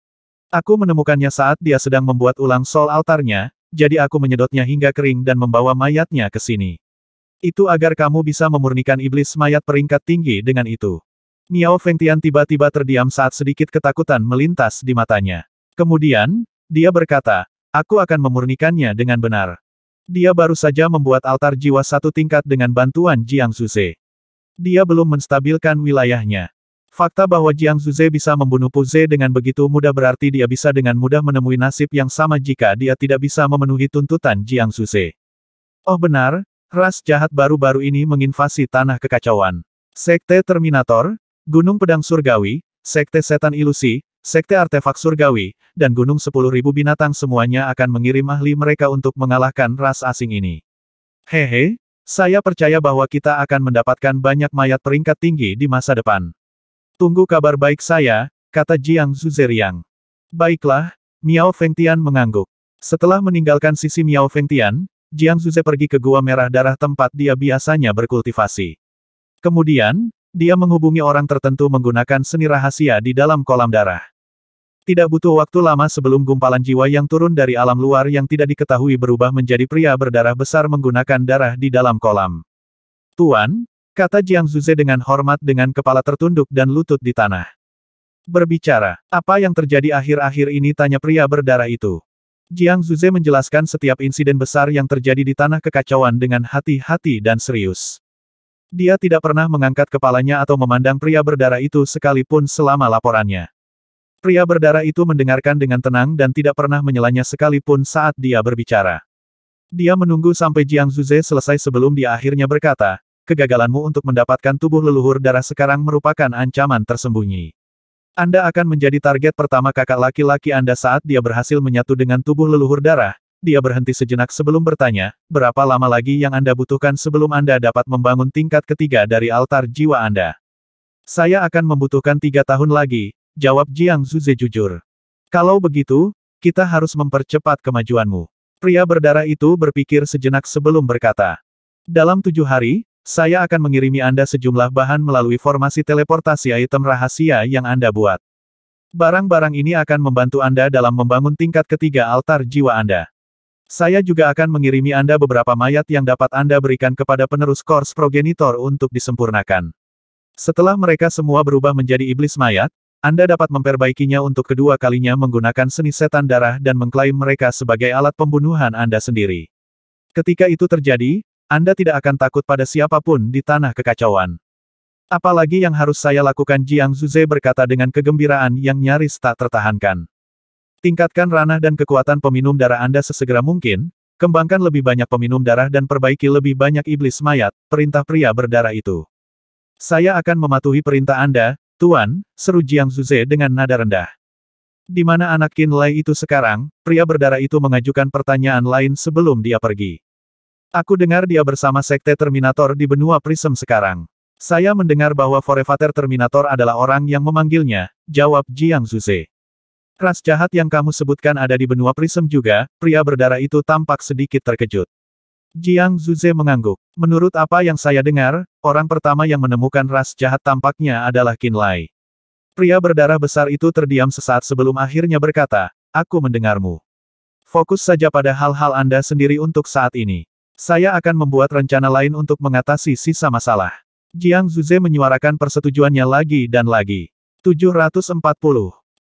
[SPEAKER 1] Aku menemukannya saat dia sedang membuat ulang soul altarnya, jadi aku menyedotnya hingga kering dan membawa mayatnya ke sini. Itu agar kamu bisa memurnikan iblis mayat peringkat tinggi dengan itu. Miao Fengtian tiba-tiba terdiam saat sedikit ketakutan melintas di matanya. Kemudian, dia berkata, aku akan memurnikannya dengan benar. Dia baru saja membuat altar jiwa satu tingkat dengan bantuan Jiang Zuze. Dia belum menstabilkan wilayahnya. Fakta bahwa Jiang Zuze bisa membunuh Pu Ze dengan begitu mudah berarti dia bisa dengan mudah menemui nasib yang sama jika dia tidak bisa memenuhi tuntutan Jiang Zuze. Oh benar, ras jahat baru-baru ini menginvasi tanah kekacauan. Sekte Terminator, Gunung Pedang Surgawi, Sekte Setan Ilusi, Sekte Artefak Surgawi, dan Gunung 10.000 Binatang semuanya akan mengirim ahli mereka untuk mengalahkan ras asing ini. Hehe, saya percaya bahwa kita akan mendapatkan banyak mayat peringkat tinggi di masa depan. Tunggu kabar baik saya, kata Jiang Zuze riang. Baiklah, Miao Fengtian mengangguk. Setelah meninggalkan sisi Miao Fengtian, Jiang Zuze pergi ke Gua Merah Darah tempat dia biasanya berkultivasi. Kemudian, dia menghubungi orang tertentu menggunakan seni rahasia di dalam kolam darah. Tidak butuh waktu lama sebelum gumpalan jiwa yang turun dari alam luar yang tidak diketahui berubah menjadi pria berdarah besar menggunakan darah di dalam kolam. Tuan, kata Jiang Zuze dengan hormat dengan kepala tertunduk dan lutut di tanah. Berbicara, apa yang terjadi akhir-akhir ini tanya pria berdarah itu. Jiang Zuze menjelaskan setiap insiden besar yang terjadi di tanah kekacauan dengan hati-hati dan serius. Dia tidak pernah mengangkat kepalanya atau memandang pria berdarah itu sekalipun selama laporannya. Pria berdarah itu mendengarkan dengan tenang dan tidak pernah menyelanya sekalipun saat dia berbicara. Dia menunggu sampai Jiang Zuze selesai sebelum dia akhirnya berkata, kegagalanmu untuk mendapatkan tubuh leluhur darah sekarang merupakan ancaman tersembunyi. Anda akan menjadi target pertama kakak laki-laki Anda saat dia berhasil menyatu dengan tubuh leluhur darah. Dia berhenti sejenak sebelum bertanya, berapa lama lagi yang Anda butuhkan sebelum Anda dapat membangun tingkat ketiga dari altar jiwa Anda? Saya akan membutuhkan 3 tahun lagi, jawab Jiang Zuze jujur. Kalau begitu, kita harus mempercepat kemajuanmu. Pria berdarah itu berpikir sejenak sebelum berkata. Dalam 7 hari, saya akan mengirimi Anda sejumlah bahan melalui formasi teleportasi item rahasia yang Anda buat. Barang-barang ini akan membantu Anda dalam membangun tingkat ketiga altar jiwa Anda. Saya juga akan mengirimi Anda beberapa mayat yang dapat Anda berikan kepada penerus Kors Progenitor untuk disempurnakan. Setelah mereka semua berubah menjadi iblis mayat, Anda dapat memperbaikinya untuk kedua kalinya menggunakan seni setan darah dan mengklaim mereka sebagai alat pembunuhan Anda sendiri. Ketika itu terjadi, Anda tidak akan takut pada siapapun di tanah kekacauan. Apalagi yang harus saya lakukan? Jiang Zuze berkata dengan kegembiraan yang nyaris tak tertahankan. Tingkatkan ranah dan kekuatan peminum darah Anda sesegera mungkin, Kembangkan lebih banyak peminum darah dan perbaiki lebih banyak iblis mayat, perintah pria berdarah itu. Saya akan mematuhi perintah Anda, Tuan, seru Jiang Zuze dengan nada rendah. Di mana anak Qin Lai itu sekarang? Pria berdarah itu mengajukan pertanyaan lain sebelum dia pergi. Aku dengar dia bersama Sekte Terminator di benua Prism sekarang. Saya mendengar bahwa Forefather Terminator adalah orang yang memanggilnya, jawab Jiang Zuze. Ras jahat yang kamu sebutkan ada di benua Prism juga, pria berdarah itu tampak sedikit terkejut. Jiang Zuze mengangguk. Menurut apa yang saya dengar, orang pertama yang menemukan ras jahat tampaknya adalah Qin Lai. Pria berdarah besar itu terdiam sesaat sebelum akhirnya berkata, aku mendengarmu. Fokus saja pada hal-hal Anda sendiri untuk saat ini. Saya akan membuat rencana lain untuk mengatasi sisa masalah. Jiang Zuze menyuarakan persetujuannya lagi dan lagi. 740